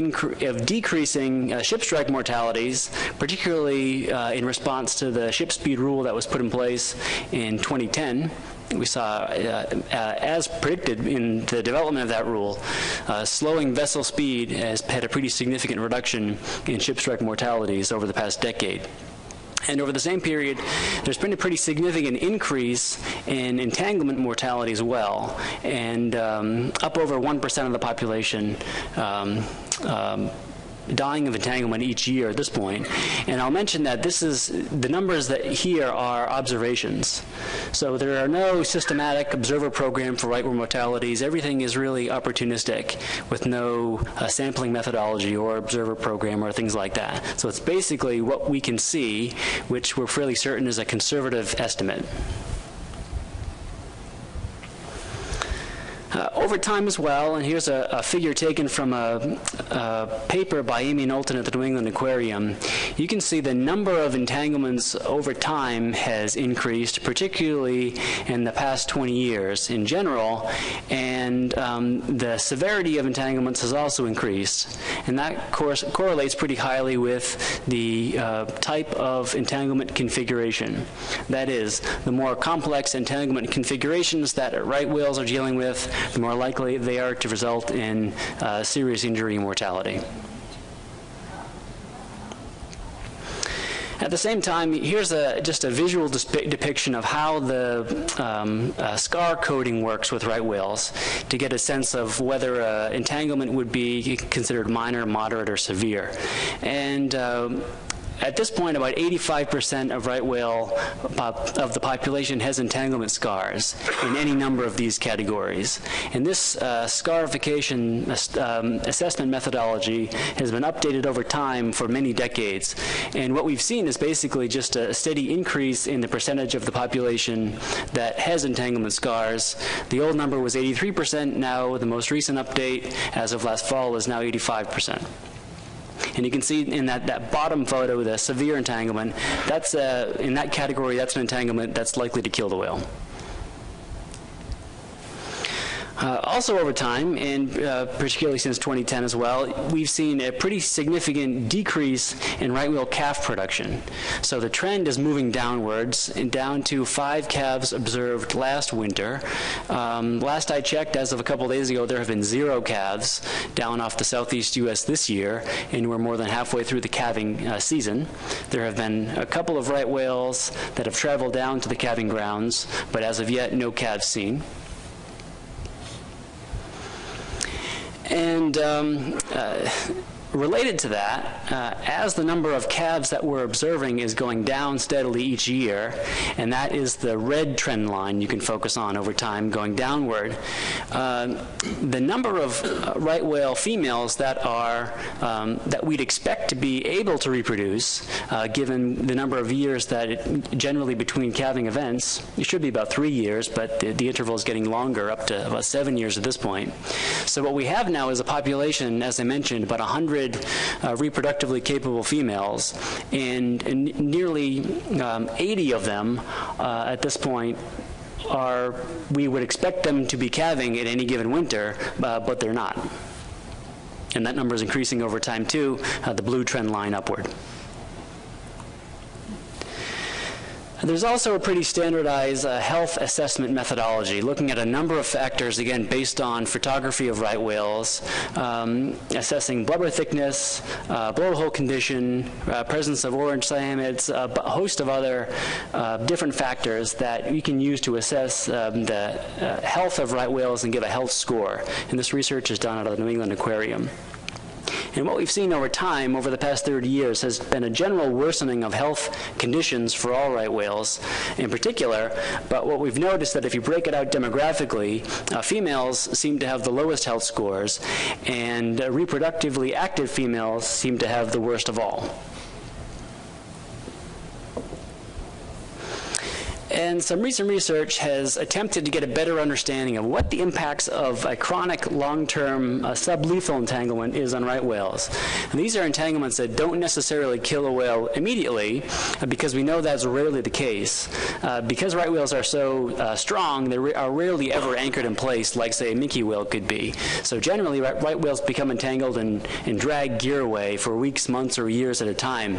decreasing ship strike mortalities, particularly in response to the ship speed rule that was put in place in 2010. We saw, as predicted in the development of that rule, slowing vessel speed has had a pretty significant reduction in ship strike mortalities over the past decade. And over the same period, there's been a pretty significant increase in entanglement mortality as well, and up over 1% of the population dying of entanglement each year at this point. And I'll mention that the numbers that here are observations. So there are no systematic observer program for right whale mortalities. Everything is really opportunistic with no sampling methodology or observer program or things like that. So it's basically what we can see, which we're fairly certain is a conservative estimate. Over time as well, and here's a figure taken from a paper by Amy Knowlton at the New England Aquarium, you can see the number of entanglements over time has increased, particularly in the past 20 years in general, and the severity of entanglements has also increased. And that correlates pretty highly with the type of entanglement configuration. That is, the more complex entanglement configurations that right whales are dealing with, the more likely they are to result in serious injury and mortality. At the same time, here's just a visual depiction of how the scar coding works with right whales to get a sense of whether entanglement would be considered minor, moderate, or severe. And At this point, about 85% of right whale of the population has entanglement scars in any number of these categories. And this scarification assessment methodology has been updated over time for many decades. And what we've seen is basically just a steady increase in the percentage of the population that has entanglement scars. The old number was 83%. Now the most recent update as of last fall is now 85%. And you can see in that bottom photo, the severe entanglement, that's in that category, that's an entanglement that's likely to kill the whale. Also over time, and particularly since 2010 as well, we've seen a pretty significant decrease in right whale calf production. So the trend is moving downwards, and down to 5 calves observed last winter. Last I checked, as of a couple days ago, there have been 0 calves down off the southeast U.S. this year, and we're more than halfway through the calving season. There have been a couple of right whales that have traveled down to the calving grounds, but as of yet, no calves seen. And related to that, as the number of calves that we're observing is going down steadily each year, and that is the red trend line you can focus on over time going downward, the number of right whale females that are that we'd expect to be able to reproduce, given the number of years that generally between calving events, it should be about 3 years, but the interval is getting longer, up to about 7 years at this point. So what we have now is a population, as I mentioned, about 100 reproductively capable females, and nearly 80 of them at this point we would expect them to be calving at any given winter, but they're not. And that number is increasing over time too, the blue trend line upward. There's also a pretty standardized health assessment methodology, looking at a number of factors, again, based on photography of right whales, assessing blubber thickness, blowhole condition, presence of orange cyanids, a host of other different factors that you can use to assess the health of right whales and give a health score. And this research is done out of the New England Aquarium. And what we've seen over time, over the past 30 years, has been a general worsening of health conditions for all right whales in particular. But what we've noticed that if you break it out demographically, females seem to have the lowest health scores, and reproductively active females seem to have the worst of all. And some recent research has attempted to get a better understanding of what the impacts of a chronic long-term sublethal entanglement is on right whales. And these are entanglements that don't necessarily kill a whale immediately, because we know that's rarely the case. Because right whales are so strong, they are rarely ever anchored in place like, say, a minke whale could be. So generally, right whales become entangled and drag gear away for weeks, months, or years at a time.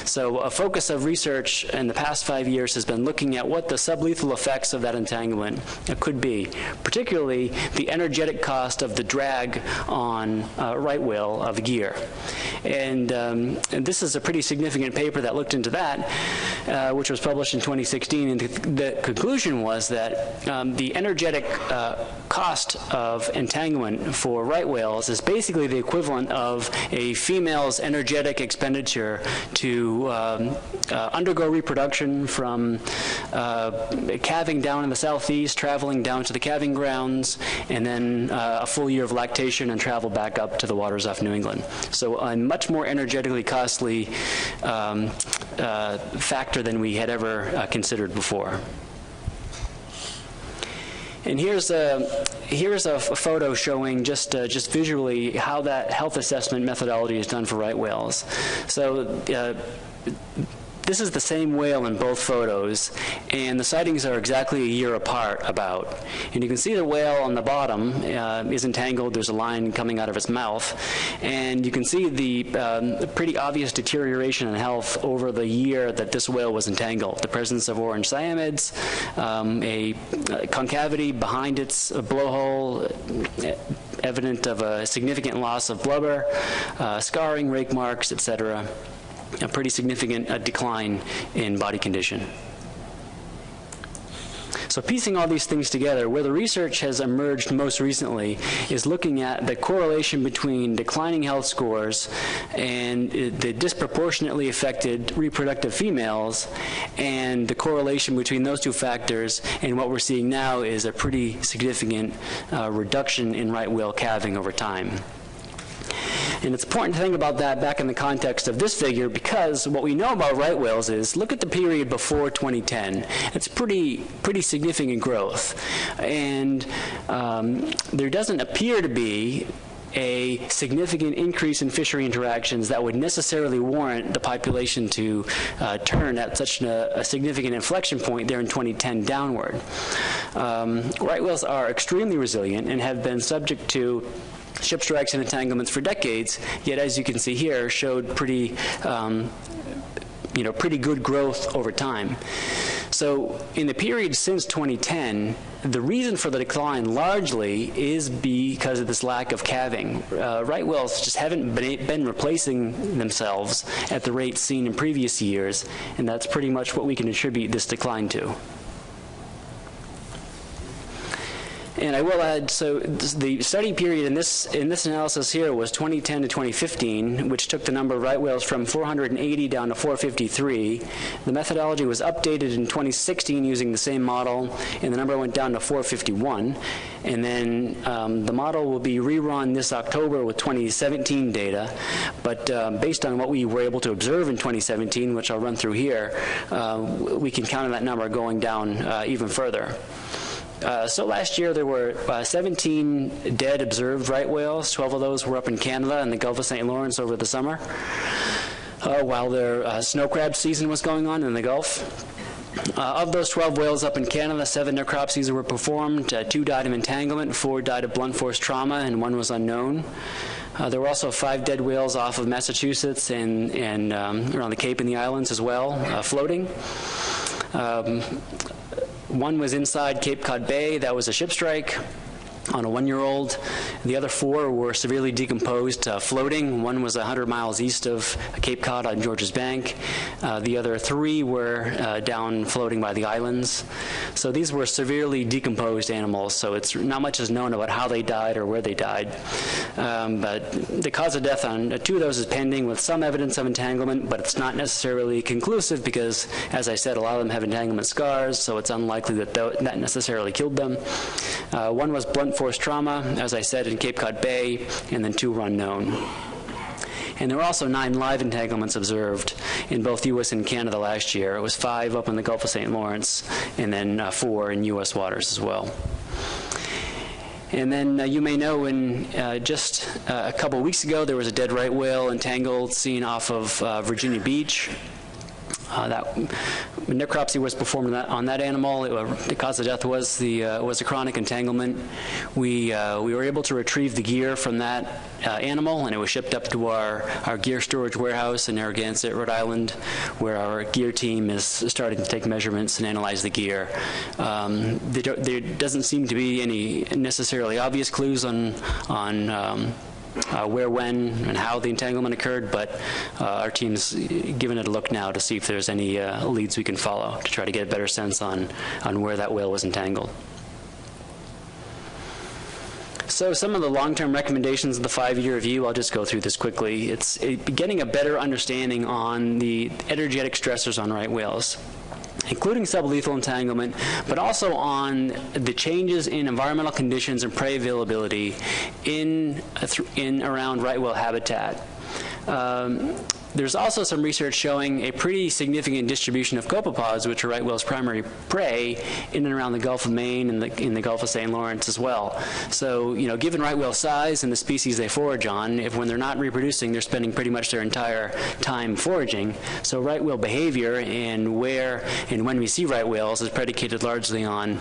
So a focus of research in the past 5 years has been looking at what the sublethal effects of that entanglement could be, particularly the energetic cost of the drag on right whale of gear. And this is a pretty significant paper that looked into that, which was published in 2016, and the conclusion was that the energetic cost of entanglement for right whales is basically the equivalent of a female's energetic expenditure to undergo reproduction from calving down in the southeast, traveling down to the calving grounds, and then a full year of lactation and travel back up to the waters off New England. So a much more energetically costly factor than we had ever considered before. And here's a photo showing just visually how that health assessment methodology is done for right whales. So this is the same whale in both photos, and the sightings are exactly a year apart about. And you can see the whale on the bottom is entangled. There's a line coming out of its mouth. And you can see the pretty obvious deterioration in health over the year that this whale was entangled. The presence of orange cyanids, a concavity behind its blowhole, evident of a significant loss of blubber, scarring, rake marks, etc. A pretty significant decline in body condition. So piecing all these things together, where the research has emerged most recently is looking at the correlation between declining health scores and the disproportionately affected reproductive females, and the correlation between those two factors and what we're seeing now is a pretty significant reduction in right whale calving over time. And it's important to think about that back in the context of this figure, because what we know about right whales is, look at the period before 2010. It's pretty significant growth. And there doesn't appear to be a significant increase in fishery interactions that would necessarily warrant the population to turn at such a significant inflection point there in 2010 downward. Right whales are extremely resilient and have been subject to ship strikes and entanglements for decades, yet as you can see here, showed pretty good growth over time. So in the period since 2010, the reason for the decline largely is because of this lack of calving. Right whales just haven't been replacing themselves at the rate seen in previous years, and that's pretty much what we can attribute this decline to. And I will add, so the study period in this analysis here was 2010 to 2015, which took the number of right whales from 480 down to 453. The methodology was updated in 2016 using the same model, and the number went down to 451. And then the model will be rerun this October with 2017 data. But based on what we were able to observe in 2017, which I'll run through here, we can count on that number going down even further. So last year there were 17 dead observed right whales. 12 of those were up in Canada and the Gulf of St. Lawrence over the summer, while their snow crab season was going on in the Gulf. Of those 12 whales up in Canada, 7 necropsies were performed. 2 died of entanglement, 4 died of blunt force trauma, and 1 was unknown. There were also 5 dead whales off of Massachusetts and around the Cape and the islands as well, floating. 1 was inside Cape Cod Bay. That was a ship strike on a 1-year-old. The other 4 were severely decomposed, floating. 1 was 100 miles east of Cape Cod on George's Bank. The other 3 were down floating by the islands. So these were severely decomposed animals, so it's not much is known about how they died or where they died. But the cause of death on 2 of those is pending with some evidence of entanglement, but it's not necessarily conclusive because, as I said, a lot of them have entanglement scars, so it's unlikely that that necessarily killed them. 1 was blunt force trauma, as I said, in Cape Cod Bay, and then 2 were unknown. And there were also 9 live entanglements observed in both U.S. and Canada last year. It was 5 up in the Gulf of St. Lawrence, and then 4 in U.S. waters as well. And then you may know just a couple of weeks ago, there was a dead right whale entangled seen off of Virginia Beach. That necropsy was performed on that animal. The cause of death was a chronic entanglement. We were able to retrieve the gear from that animal, and it was shipped up to our gear storage warehouse in Narragansett, Rhode Island, where our gear team is starting to take measurements and analyze the gear. There doesn't seem to be any necessarily obvious clues on where, when, and how the entanglement occurred, but our team's giving it a look now to see if there's any leads we can follow to try to get a better sense on where that whale was entangled. So some of the long-term recommendations of the 5-year review, I'll just go through this quickly. It's getting a better understanding on the energetic stressors on right whales, including sublethal entanglement, but also on the changes in environmental conditions and prey availability in around right whale habitat. There's also some research showing a pretty significant distribution of copepods, which are right whale's primary prey, in and around the Gulf of Maine and in the Gulf of St. Lawrence as well. So, given right whale size and the species they forage on, when they're not reproducing, they're spending pretty much their entire time foraging. So right whale behavior and where and when we see right whales is predicated largely on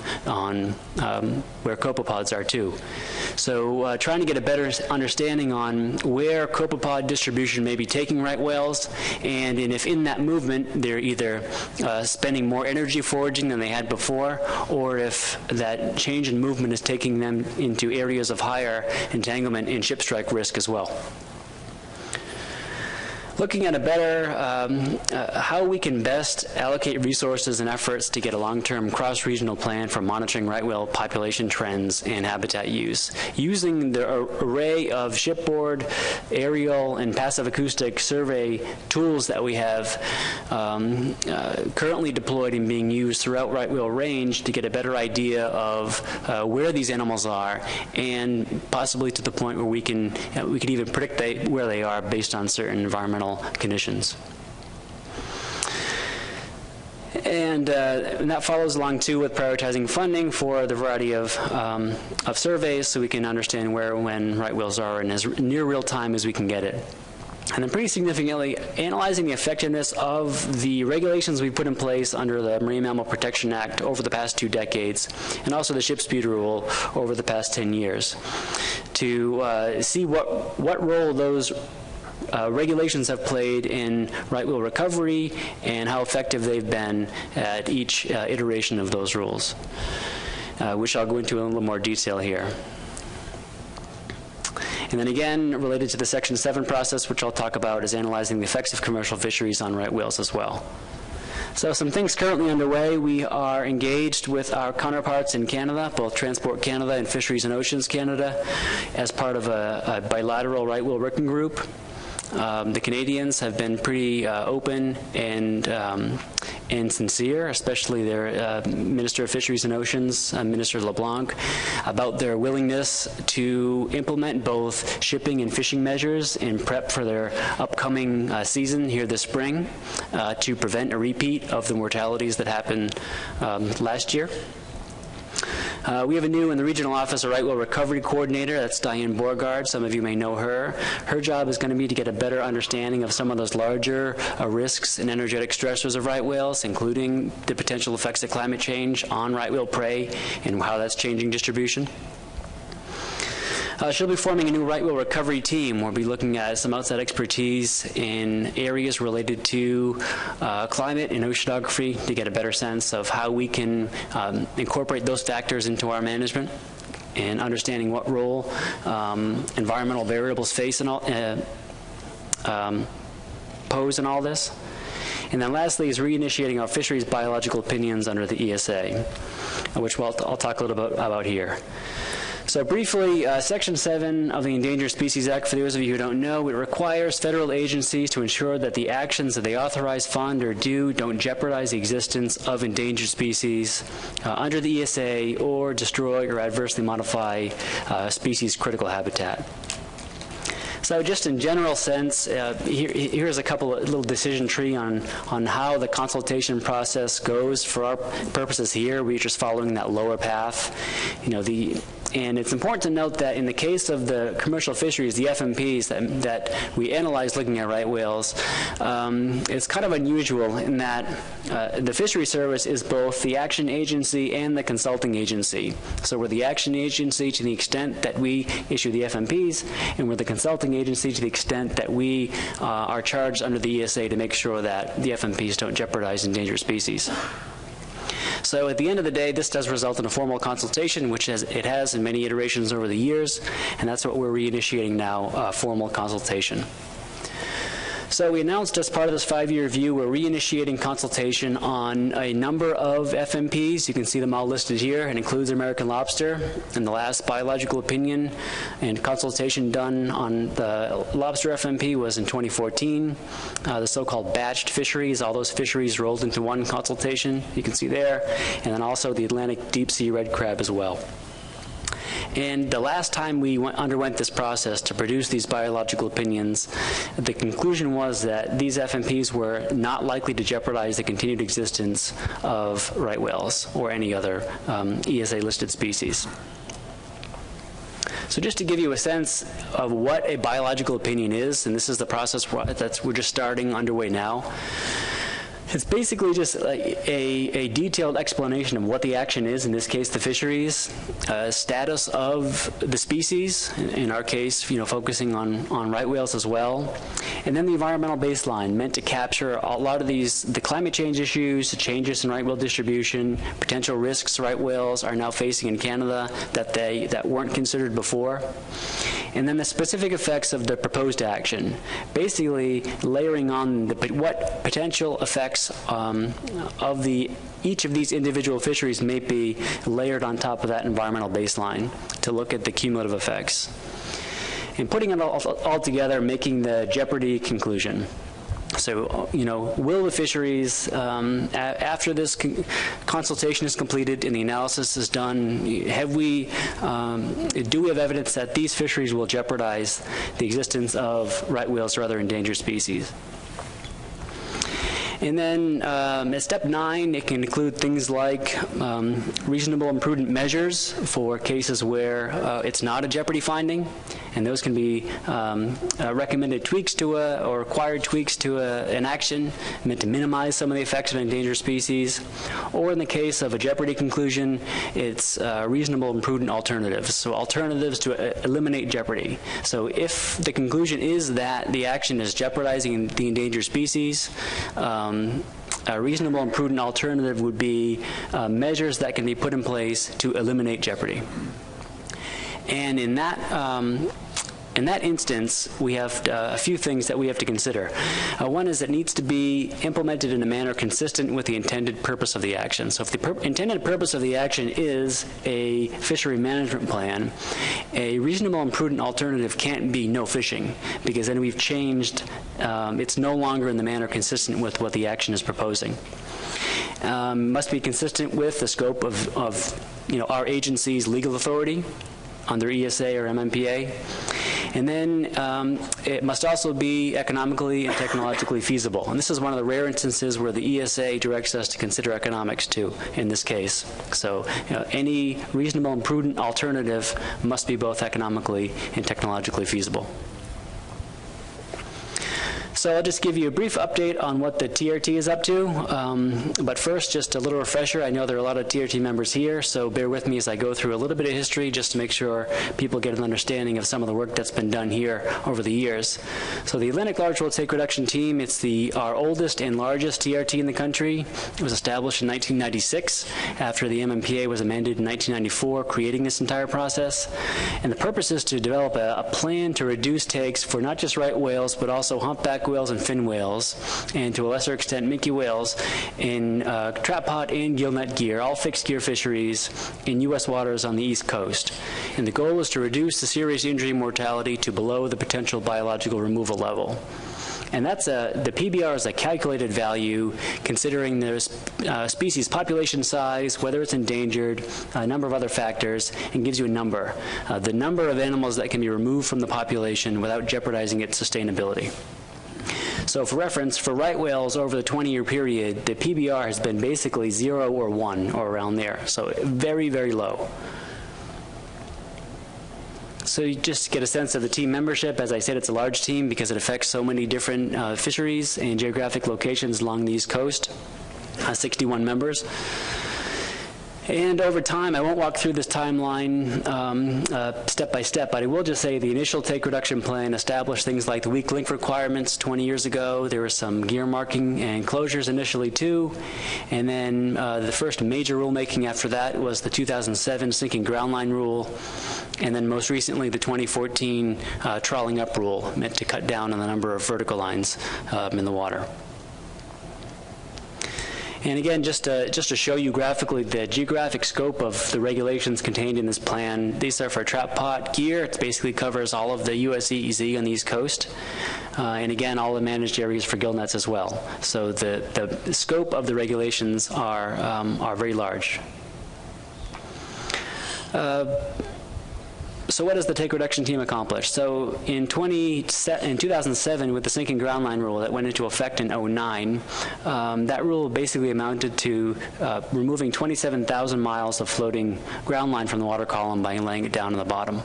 where copepods are too. So trying to get a better understanding on where copepod distribution may be taking right whales, and if in that movement they're either spending more energy foraging than they had before, or if that change in movement is taking them into areas of higher entanglement and ship strike risk as well. looking at a better, how we can best allocate resources and efforts to get a long-term cross-regional plan for monitoring right whale population trends and habitat use, using the array of shipboard, aerial, and passive acoustic survey tools that we have currently deployed and being used throughout right whale range to get a better idea of where these animals are, and possibly to the point where we could even predict where they are based on certain environmental conditions. And that follows along, too, with prioritizing funding for the variety of surveys so we can understand where and when right whales are in as near real time as we can get it. And then pretty significantly, analyzing the effectiveness of the regulations we put in place under the Marine Mammal Protection Act over the past 2 decades, and also the ship speed rule over the past 10 years, to see what role those regulations have played in right whale recovery and how effective they've been at each iteration of those rules, which I'll go into in a little more detail here. And then again, related to the Section 7 process, which I'll talk about, is analyzing the effects of commercial fisheries on right whales as well. So some things currently underway. We are engaged with our counterparts in Canada, both Transport Canada and Fisheries and Oceans Canada, as part of a bilateral right whale working group. The Canadians have been pretty open and sincere, especially their Minister of Fisheries and Oceans, Minister LeBlanc, about their willingness to implement both shipping and fishing measures in prep for their upcoming season here this spring to prevent a repeat of the mortalities that happened last year. We have in the regional office, a right whale recovery coordinator. That's Diane Borgard. Some of you may know her. Her job is going to be to get a better understanding of some of those larger risks and energetic stressors of right whales, including the potential effects of climate change on right whale prey and how that's changing distribution. She'll be forming a new right whale recovery team. We'll be looking at some outside expertise in areas related to climate and oceanography to get a better sense of how we can incorporate those factors into our management, and understanding what role environmental variables pose in all this. And then lastly is reinitiating our fisheries biological opinions under the ESA, which I'll talk a little bit about here. So briefly, Section 7 of the Endangered Species Act, for those of you who don't know, it requires federal agencies to ensure that the actions that they authorize, fund, or do don't jeopardize the existence of endangered species under the ESA or destroy or adversely modify species' critical habitat. So just in general sense, here's a couple of little decision tree on how the consultation process goes. For our purposes here, we're just following that lower path. And it's important to note that in the case of the commercial fisheries, the FMPs that we analyze looking at right whales, it's kind of unusual in that the Fisheries Service is both the action agency and the consulting agency. So we're the action agency to the extent that we issue the FMPs, and we're the consulting agency to the extent that we are charged under the ESA to make sure that the FMPs don't jeopardize endangered species. So at the end of the day, this does result in a formal consultation, which it has in many iterations over the years, and that's what we're reinitiating now, formal consultation. So we announced as part of this 5-year review, we're reinitiating consultation on a number of FMPs. You can see them all listed here. It includes American lobster, and the last biological opinion and consultation done on the lobster FMP was in 2014. The so-called batched fisheries, all those fisheries rolled into one consultation, you can see there, and then also the Atlantic deep sea red crab as well. And the last time we underwent this process to produce these biological opinions, the conclusion was that these FMPs were not likely to jeopardize the continued existence of right whales or any other ESA-listed species. So just to give you a sense of what a biological opinion is, and this is the process we're just starting underway now. It's basically just a detailed explanation of what the action is, in this case the fisheries, status of the species, in our case, focusing on right whales as well, and then the environmental baseline meant to capture a lot of the climate change issues, the changes in right whale distribution, potential risks right whales are now facing in Canada that weren't considered before, and then the specific effects of the proposed action, basically layering on what potential effects of each of these individual fisheries may be layered on top of that environmental baseline to look at the cumulative effects. And putting it all together, making the jeopardy conclusion. So, will the fisheries, after this consultation is completed and the analysis is done, do we have evidence that these fisheries will jeopardize the existence of right whales or other endangered species? And then at step 9, it can include things like reasonable and prudent measures for cases where it's not a jeopardy finding, and those can be recommended tweaks to or required tweaks to an action meant to minimize some of the effects of an endangered species. Or in the case of a jeopardy conclusion, it's reasonable and prudent alternatives. So alternatives to eliminate jeopardy. So if the conclusion is that the action is jeopardizing the endangered species, a reasonable and prudent alternative would be measures that can be put in place to eliminate jeopardy. And in that instance, we have a few things that we have to consider. One is it needs to be implemented in a manner consistent with the intended purpose of the action. So if the intended purpose of the action is a fishery management plan, a reasonable and prudent alternative can't be no fishing, because then we've changed, it's no longer in the manner consistent with what the action is proposing. Must be consistent with the scope of our agency's legal authority under ESA or MMPA. And then it must also be economically and technologically feasible. And this is one of the rare instances where the ESA directs us to consider economics too, in this case. So any reasonable and prudent alternative must be both economically and technologically feasible. So I'll just give you a brief update on what the TRT is up to. But first, just a little refresher. I know there are a lot of TRT members here, so bear with me as I go through a little bit of history just to make sure people get an understanding of some of the work that's been done here over the years. So the Atlantic Large World Take Reduction Team, it's our oldest and largest TRT in the country. It was established in 1996 after the MMPA was amended in 1994, creating this entire process. And the purpose is to develop a plan to reduce takes for not just right whales, but also humpback whales and fin whales, and to a lesser extent minke whales in trap pot and gillnet gear, all fixed gear fisheries in U.S. waters on the East Coast. And the goal is to reduce the serious injury mortality to below the potential biological removal level. And that's the PBR is a calculated value considering the species population size, whether it's endangered, a number of other factors, and gives you a number. The number of animals that can be removed from the population without jeopardizing its sustainability. So for reference, for right whales over the 20-year period, the PBR has been basically 0 or 1 or around there. So very, very low. So you just get a sense of the team membership. As I said, it's a large team because it affects so many different fisheries and geographic locations along the East Coast. 61 members. And over time, I won't walk through this timeline step by step, but I will just say the initial take reduction plan established things like the weak link requirements 20 years ago. There was some gear marking and closures initially too. And then the first major rulemaking after that was the 2007 sinking ground line rule. And then most recently, the 2014 trawling up rule meant to cut down on the number of vertical lines in the water. And again, just to show you graphically the geographic scope of the regulations contained in this plan, these are for trap pot gear. It basically covers all of the U.S. EEZ on the East Coast. And again, all the managed areas for gillnets as well. So the scope of the regulations are very large. So what does the take reduction team accomplish? So in 2007, with the sinking ground line rule that went into effect in 2009, that rule basically amounted to removing 27,000 miles of floating ground line from the water column by laying it down on the bottom.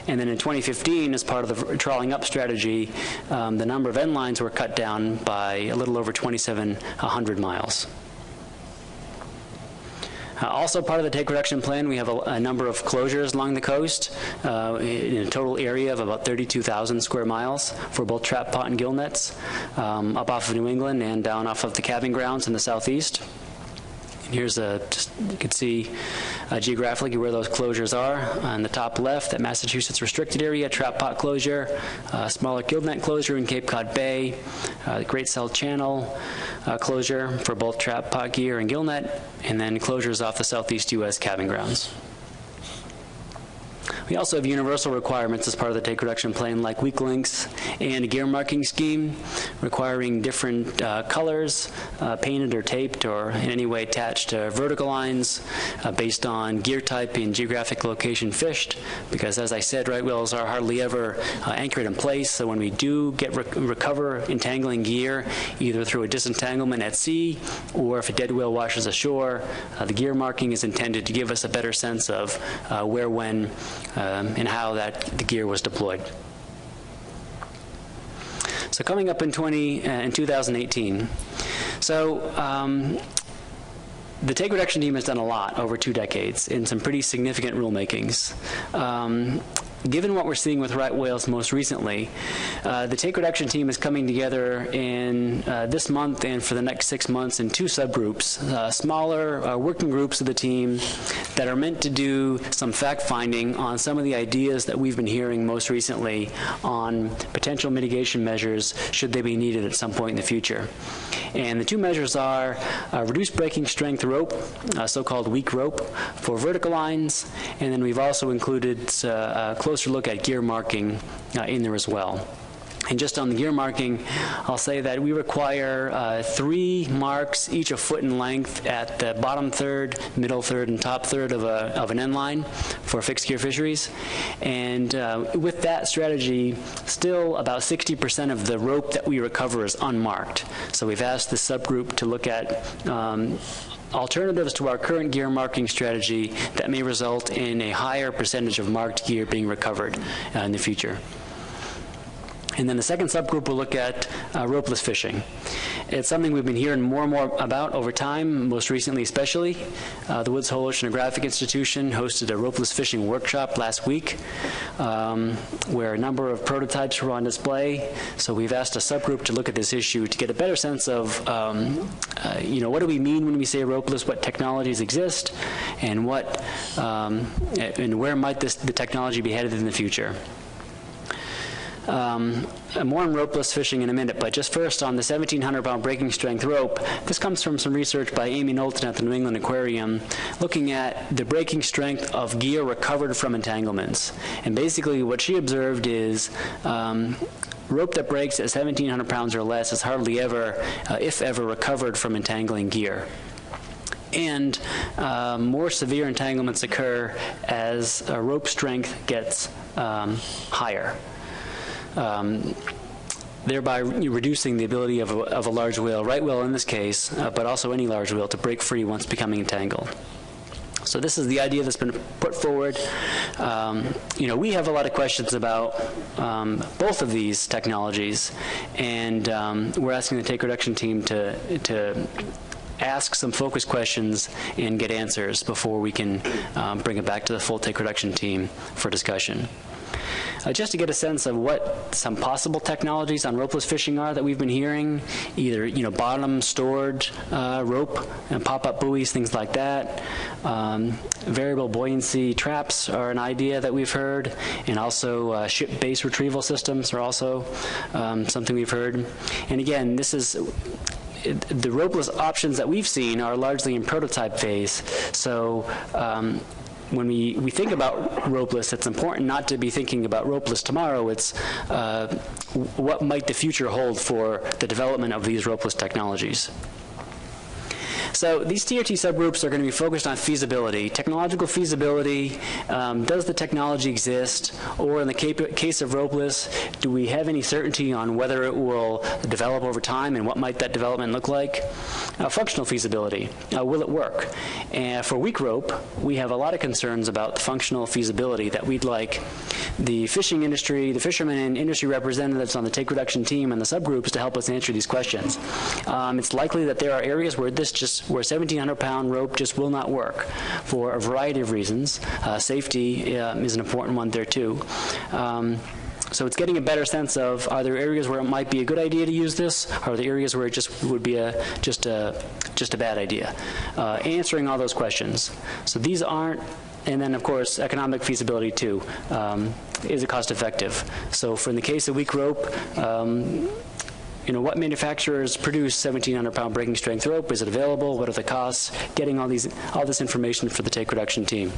And then in 2015, as part of the trawling up strategy, the number of end lines were cut down by a little over 2,700 miles. Also part of the take reduction plan, we have a number of closures along the coast in a total area of about 32,000 square miles for both trap pot and gill nets up off of New England and down off of the calving grounds in the southeast. And here's just you can see geographically where those closures are. On the top left, that Massachusetts restricted area, trap pot closure, smaller gill net closure in Cape Cod Bay, the Great Salt Channel closure for both trap pot gear and gill net, and then closures off the southeast U.S. calving grounds. We also have universal requirements as part of the take reduction plan, like weak links and a gear marking scheme requiring different colors, painted or taped or in any way attached to vertical lines based on gear type and geographic location fished, because as I said, right whales are hardly ever anchored in place, so when we do recover entangling gear, either through a disentanglement at sea or if a dead whale washes ashore, the gear marking is intended to give us a better sense of where, when, and how the gear was deployed. So coming up in 2018, so the take reduction team has done a lot over 2 decades in some pretty significant rulemakings. Given what we're seeing with right whales most recently, the take reduction team is coming together in this month and for the next 6 months in 2 subgroups, smaller working groups of the team that are meant to do some fact-finding on some of the ideas that we've been hearing most recently on potential mitigation measures should they be needed at some point in the future. And the 2 measures are reduced breaking strength rope, so-called weak rope, for vertical lines, and then we've also included closer look at gear marking in there as well. And just on the gear marking, I'll say that we require 3 marks, each a foot in length, at the bottom third, middle third, and top third of an end line for fixed gear fisheries. And with that strategy, still about 60% of the rope that we recover is unmarked. So we've asked this subgroup to look at alternatives to our current gear marking strategy that may result in a higher percentage of marked gear being recovered in the future. And then the second subgroup will look at ropeless fishing. It's something we've been hearing more and more about over time, most recently especially. The Woods Hole Oceanographic Institution hosted a ropeless fishing workshop last week where a number of prototypes were on display. So we've asked a subgroup to look at this issue to get a better sense of, what do we mean when we say ropeless, what technologies exist, and and where might the technology be headed in the future. More on ropeless fishing in a minute, but just first on the 1,700-pound breaking strength rope, this comes from some research by Amy Knowlton at the New England Aquarium, looking at the breaking strength of gear recovered from entanglements. And basically what she observed is rope that breaks at 1,700 pounds or less is hardly ever, if ever, recovered from entangling gear. And more severe entanglements occur as rope strength gets higher. Thereby reducing the ability of a large whale, right whale in this case, but also any large whale, to break free once becoming entangled. So this is the idea that's been put forward. We have a lot of questions about both of these technologies, and we're asking the take reduction team to ask some focused questions and get answers before we can bring it back to the full take reduction team for discussion. Just to get a sense of what some possible technologies on ropeless fishing are that we've been hearing, either bottom stored rope and pop-up buoys, things like that. Variable buoyancy traps are an idea that we've heard, and also ship base retrieval systems are also something we've heard. And again, this is the ropeless options that we've seen are largely in prototype phase. So when we think about ropeless, it's important not to be thinking about ropeless tomorrow. It's what might the future hold for the development of these ropeless technologies. So these TOT subgroups are going to be focused on feasibility, technological feasibility. Does the technology exist? Or in the case of ropeless, do we have any certainty on whether it will develop over time and what might that development look like? Functional feasibility. Will it work? And for weak rope, we have a lot of concerns about the functional feasibility that we'd like the fishing industry, the fishermen and industry representatives on the take reduction team and the subgroups to help us answer these questions. It's likely that there are areas where where 1,700-pound rope just will not work for a variety of reasons. Safety is an important one there too. So it's getting a better sense of, are there areas where it might be a good idea to use this? Or are there areas where it just would be just a bad idea? Answering all those questions. So these aren't, and then of course economic feasibility too. Is it cost effective? So in the case of weak rope, what manufacturers produce 1,700-pound breaking strength rope? Is it available? What are the costs? Getting all this information for the take reduction team.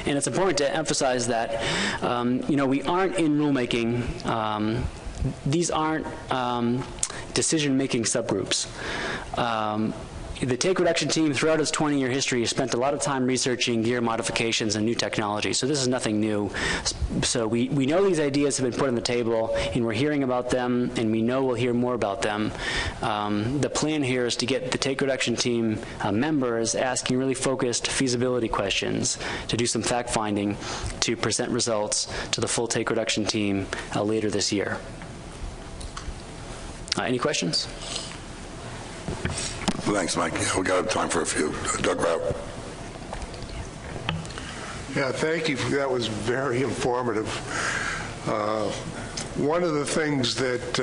And it's important to emphasize that, we aren't in rulemaking. These aren't decision-making subgroups. The take reduction team, throughout its 20-year history, has spent a lot of time researching gear modifications and new technology. So this is nothing new. So we know these ideas have been put on the table, and we're hearing about them, and we know we'll hear more about them. The plan here is to get the take reduction team members asking really focused feasibility questions, to do some fact-finding, to present results to the full take reduction team later this year. Any questions? Thanks, Mike. Yeah, we got time for a few. Doug Rauch. Yeah, thank you. That was very informative. One of the things that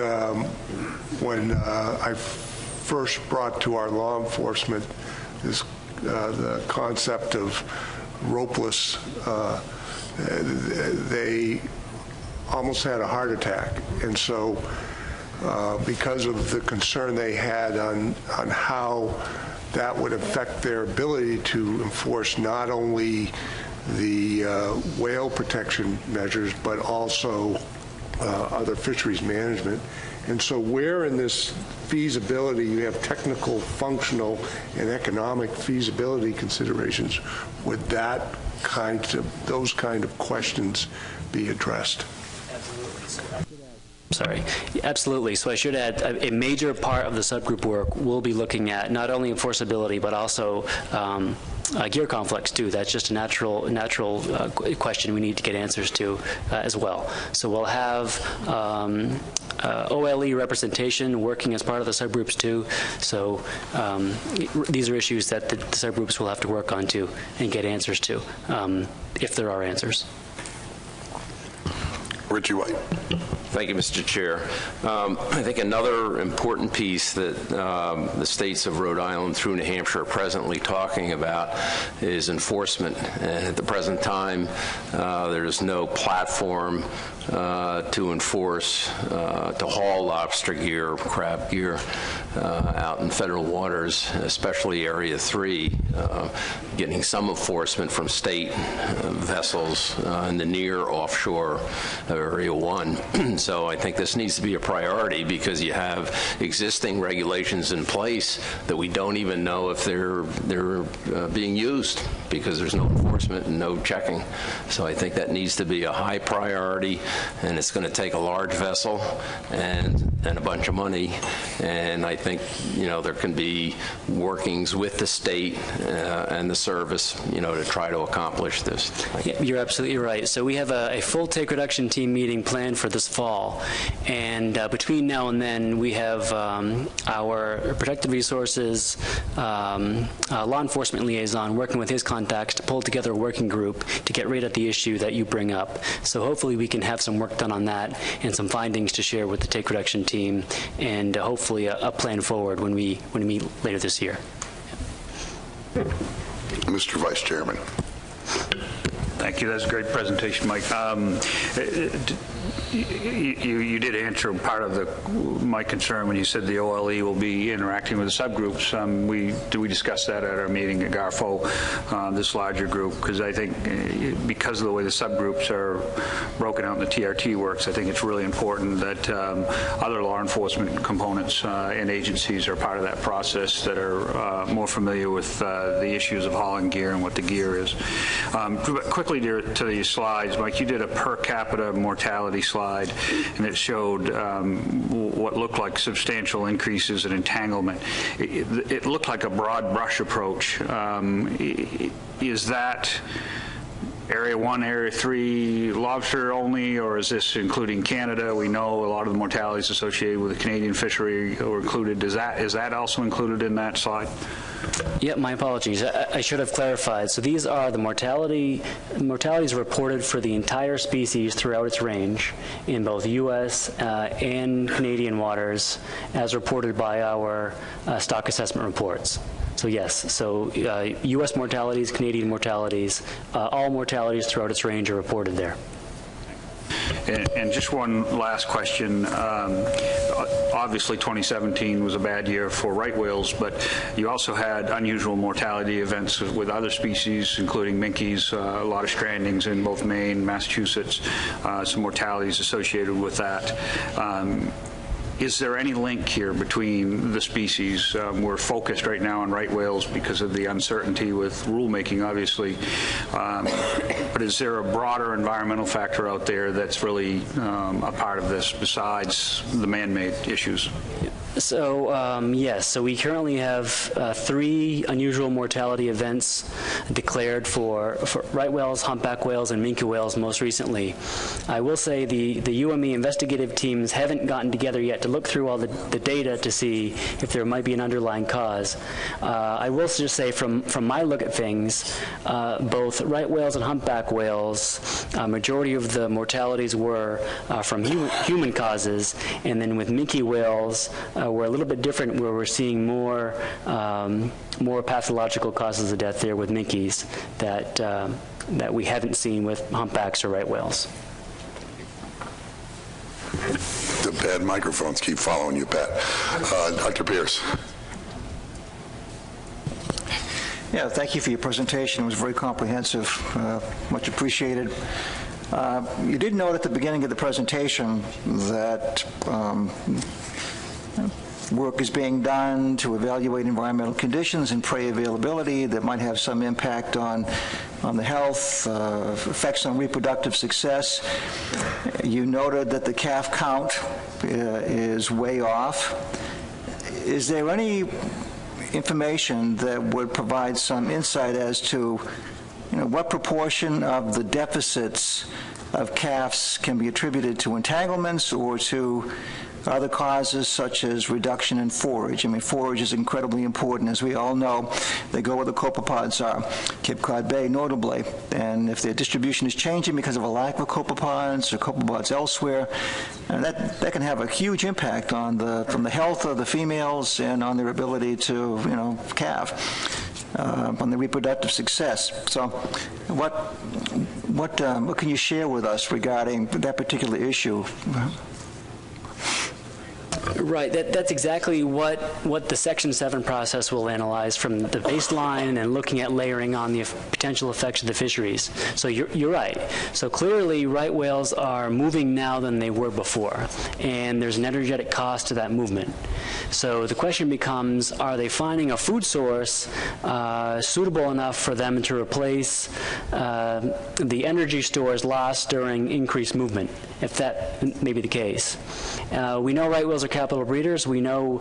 when I first brought to our law enforcement is the concept of ropeless, they almost had a heart attack. And so because of the concern they had on how that would affect their ability to enforce not only the whale protection measures, but also other fisheries management. And so where in this feasibility you have technical, functional, and economic feasibility considerations, would those kind of questions be addressed? Sorry. Absolutely. So I should add, a major part of the subgroup work will be looking at not only enforceability, but also gear conflicts too. That's just a natural question we need to get answers to as well. So we'll have OLE representation working as part of the subgroups too. So these are issues that the subgroups will have to work on too and get answers to, if there are answers. Richie White. Thank you, Mr. Chair. I think another important piece that the states of Rhode Island through New Hampshire are presently talking about is enforcement. And at the present time, there is no platform to enforce, to haul lobster gear, crab gear out in federal waters, especially Area 3, getting some enforcement from state vessels in the near offshore Area 1. So I think this needs to be a priority because you have existing regulations in place that we don't even know if they're being used because there's no enforcement and no checking. So I think that needs to be a high priority, and it's going to take a large vessel and a bunch of money. And I think, there can be workings with the state and the service, to try to accomplish this. Yeah, you're absolutely right. So we have a full take reduction team meeting planned for this fall. And between now and then, we have our protective resources law enforcement liaison working with his contacts to pull together a working group to get right at the issue that you bring up. So hopefully we can have some work done on that and some findings to share with the take reduction team, and hopefully a plan forward when we meet later this year. Mr. Vice Chairman. Thank you. That's a great presentation, Mike. You did answer part of my concern when you said the OLE will be interacting with the subgroups. We discussed that at our meeting at GARFO, this larger group, because I think because of the way the subgroups are broken out in the TRT works, I think it's really important that other law enforcement components and agencies are part of that process that are more familiar with the issues of hauling gear and what the gear is. Quickly to these slides, Mike, you did a per capita mortality slide, and it showed what looked like substantial increases in entanglement. It looked like a broad brush approach. Is that Area 1, Area 3 lobster only, or is this including Canada? We know a lot of the mortalities associated with the Canadian fishery were included. Is that also included in that slide? Yeah, my apologies. I should have clarified. So these are the mortalities reported for the entire species throughout its range in both U.S. And Canadian waters as reported by our stock assessment reports. So yes, so U.S. mortalities, Canadian mortalities, all mortalities throughout its range are reported there. And just one last question. Obviously, 2017 was a bad year for right whales, but you also had unusual mortality events with other species, including minkies, a lot of strandings in both Maine, Massachusetts, some mortalities associated with that. Is there any link here between the species? We're focused right now on right whales because of the uncertainty with rulemaking, obviously. But is there a broader environmental factor out there that's really a part of this besides the man-made issues? So, yes, so we currently have 3 unusual mortality events declared for right whales, humpback whales, and minke whales most recently. I will say the UME investigative teams haven't gotten together yet to look through all the data to see if there might be an underlying cause. I will just say from my look at things, both right whales and humpback whales, majority of the mortalities were from human causes, and then with minke whales, we're a little bit different, where we're seeing more pathological causes of death there with minkies that we haven't seen with humpbacks or right whales. The bad microphones keep following you, Pat. Dr. Pierce. Yeah, thank you for your presentation. It was very comprehensive. Much appreciated. You did note at the beginning of the presentation that work is being done to evaluate environmental conditions and prey availability that might have some impact on the health, effects on reproductive success. You noted that the calf count is way off. Is there any information that would provide some insight as to what proportion of the deficits of calves can be attributed to entanglements or to other causes such as reduction in forage? I mean, forage is incredibly important. As we all know, they go where the copepods are, Cape Cod Bay notably. And if their distribution is changing because of a lack of copepods or copepods elsewhere, and that can have a huge impact on from the health of the females and on their ability to, calve. On the reproductive success. So what can you share with us regarding that particular issue? Right, that's exactly what the Section 7 process will analyze, from the baseline and looking at layering on the potential effects of the fisheries. So you're right. So clearly right whales are moving now than they were before, and there's an energetic cost to that movement. So the question becomes, are they finding a food source suitable enough for them to replace the energy stores lost during increased movement, if that may be the case? We know right whales are capital breeders. We know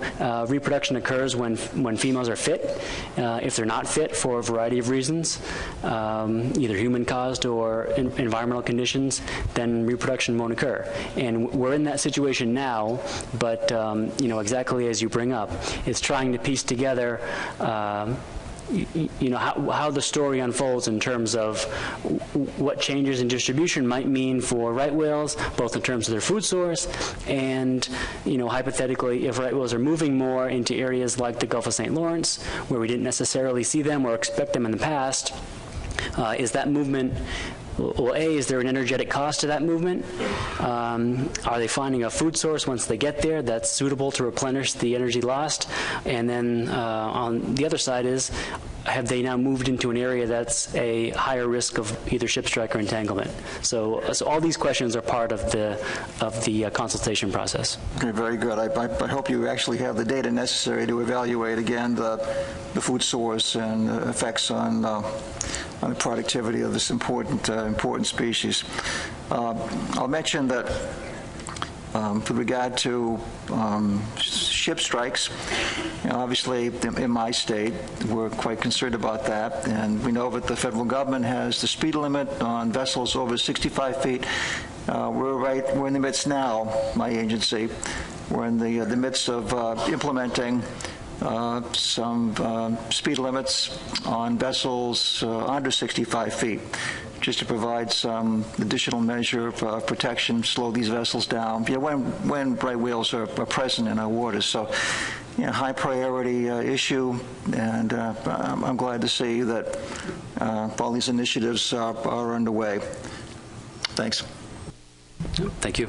reproduction occurs when females are fit. If they're not fit for a variety of reasons, either human-caused or environmental conditions, then reproduction won't occur. And we're in that situation now, but exactly as you bring up, it's trying to piece together how the story unfolds in terms of what changes in distribution might mean for right whales, both in terms of their food source and, hypothetically, if right whales are moving more into areas like the Gulf of St. Lawrence, where we didn't necessarily see them or expect them in the past, is that movement well, A, is there an energetic cost to that movement? Are they finding a food source once they get there that's suitable to replenish the energy lost? And then on the other side is, have they now moved into an area that's a higher risk of either ship strike or entanglement? So all these questions are part of the consultation process. Okay, very good. I hope you actually have the data necessary to evaluate again the food source and effects on the productivity of this important species. I'll mention that with regard to ship strikes, obviously in my state, we're quite concerned about that, and we know that the federal government has the speed limit on vessels over 65 feet. We're in the midst now, my agency, we're in the midst of implementing some speed limits on vessels under 65 feet, just to provide some additional measure of protection, slow these vessels down, when right whales are present in our waters. So, high priority issue, and I'm glad to see that all these initiatives are underway. Thanks. Thank you.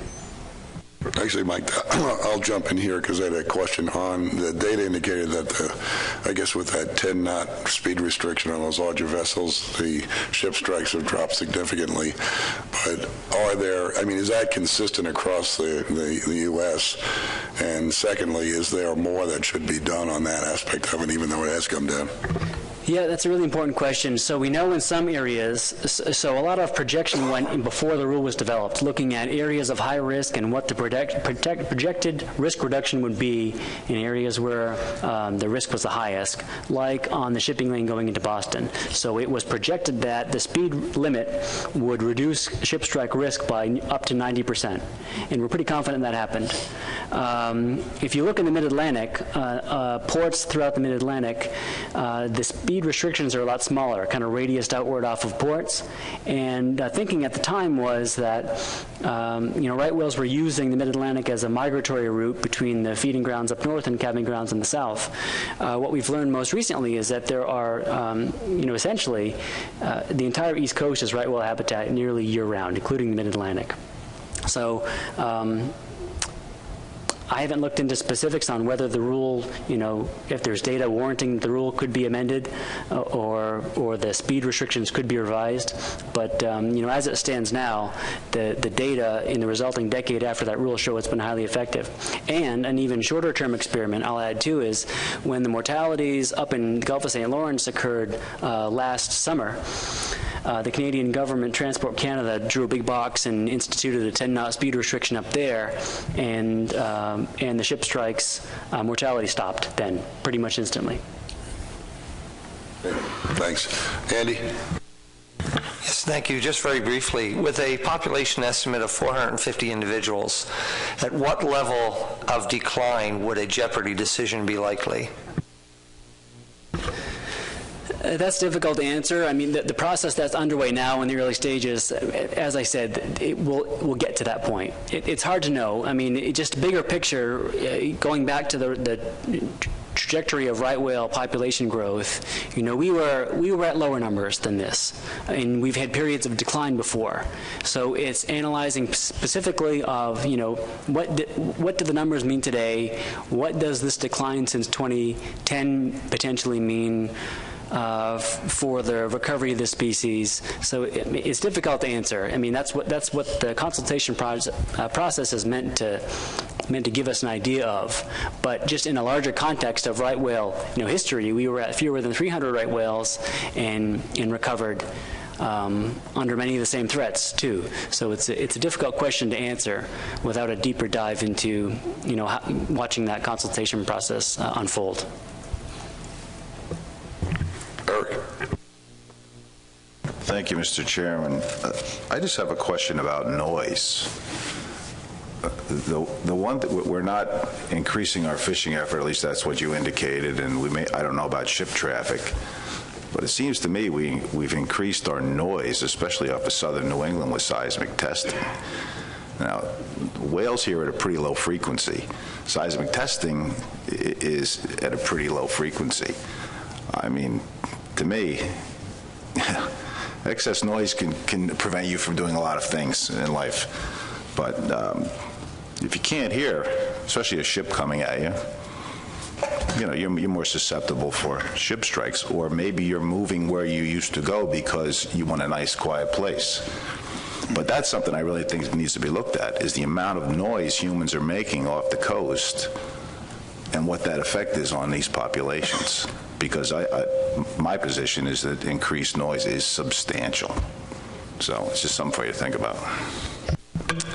Actually, Mike, I'll jump in here because I had a question on the data indicated that I guess with that 10-knot speed restriction on those larger vessels, the ship strikes have dropped significantly. But is that consistent across the U.S.? And secondly, is there more that should be done on that aspect of it, even though it has come down? Yeah, that's a really important question. So we know in some areas, so a lot of projection went in before the rule was developed, looking at areas of high risk and what the projected risk reduction would be in areas where the risk was the highest, like on the shipping lane going into Boston. So it was projected that the speed limit would reduce ship strike risk by up to 90%. And we're pretty confident that happened. If you look in the Mid-Atlantic, ports throughout the Mid-Atlantic, the speed restrictions are a lot smaller, kind of radiused outward off of ports. And thinking at the time was that, right whales were using the Mid-Atlantic as a migratory route between the feeding grounds up north and calving grounds in the south. What we've learned most recently is that there are, essentially, the entire East Coast is right whale habitat nearly year-round, including the Mid-Atlantic. So, I haven't looked into specifics on whether the rule, if there's data warranting the rule could be amended or the speed restrictions could be revised. But, as it stands now, the data in the resulting decade after that rule show it's been highly effective. And an even shorter term experiment I'll add too is when the mortalities up in the Gulf of St. Lawrence occurred last summer, the Canadian government, Transport Canada, drew a big box and instituted a 10-knot speed restriction up there, and the ship strikes mortality stopped then pretty much instantly. Thanks. Andy? Yes, thank you. Just very briefly, with a population estimate of 450 individuals, at what level of decline would a jeopardy decision be likely? That's difficult to answer. I mean, the process that's underway now in the early stages, as I said, we'll get to that point. It's hard to know. I mean, just bigger picture, going back to the trajectory of right whale population growth, we were at lower numbers than this, and we've had periods of decline before. So it's analyzing specifically of, what do the numbers mean today? What does this decline since 2010 potentially mean for the recovery of the species? So it's difficult to answer. I mean, that's what the consultation process is meant to give us an idea of. But just in a larger context of right whale, history, we were at fewer than 300 right whales and recovered under many of the same threats too. So it's a difficult question to answer without a deeper dive into watching that consultation process unfold. Thank you, Mr. Chairman. I just have a question about noise. The one that we're not increasing our fishing effort, at least that's what you indicated, and I don't know about ship traffic, but it seems to me we've increased our noise, especially off of southern New England with seismic testing. Now, whales here are at a pretty low frequency. Seismic testing is at a pretty low frequency. I mean, to me, excess noise can prevent you from doing a lot of things in life. But if you can't hear, especially a ship coming at you, you're more susceptible for ship strikes, or maybe you're moving where you used to go because you want a nice, quiet place. But that's something I really think needs to be looked at, is the amount of noise humans are making off the coast and what that effect is on these populations. Because my position is that increased noise is substantial. So it's just something for you to think about.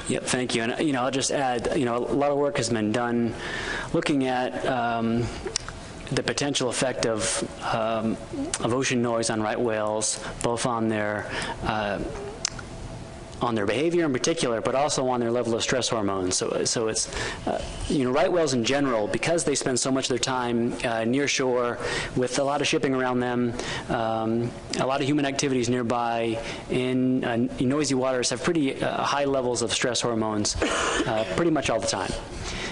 Yep, thank you. And, I'll just add, a lot of work has been done looking at the potential effect of ocean noise on right whales, both on their behavior in particular, but also on their level of stress hormones. So it's, right whales in general, because they spend so much of their time near shore with a lot of shipping around them, a lot of human activities nearby, in noisy waters, have pretty high levels of stress hormones pretty much all the time.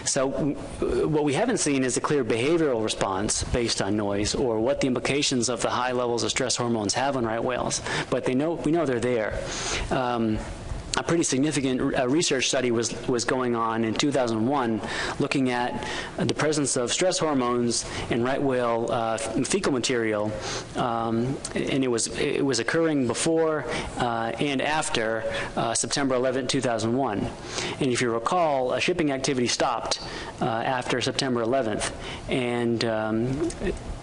So what we haven't seen is a clear behavioral response based on noise, or what the implications of the high levels of stress hormones have on right whales. But we know they're there. A pretty significant research study was going on in 2001, looking at the presence of stress hormones in right whale fecal material, and it was occurring before and after September 11, 2001. And if you recall, shipping activity stopped after September 11th, and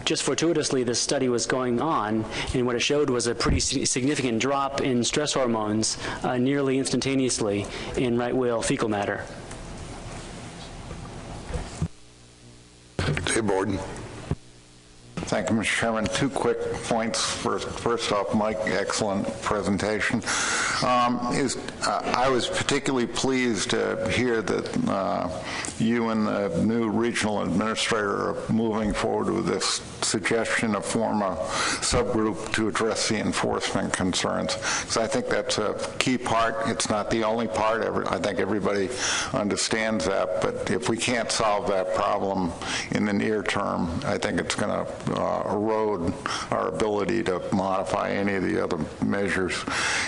just fortuitously, this study was going on, and what it showed was a pretty significant drop in stress hormones nearly instantaneously in right whale fecal matter. Dave Borden. Thank you, Mr. Chairman. Two quick points. First off, Mike, excellent presentation. I was particularly pleased to hear that you and the new regional administrator are moving forward with this suggestion to form a subgroup to address the enforcement concerns, because I think that's a key part. It's not the only part. I think everybody understands that, but if we can't solve that problem in the near term, I think it's going to erode our ability to modify any of the other measures.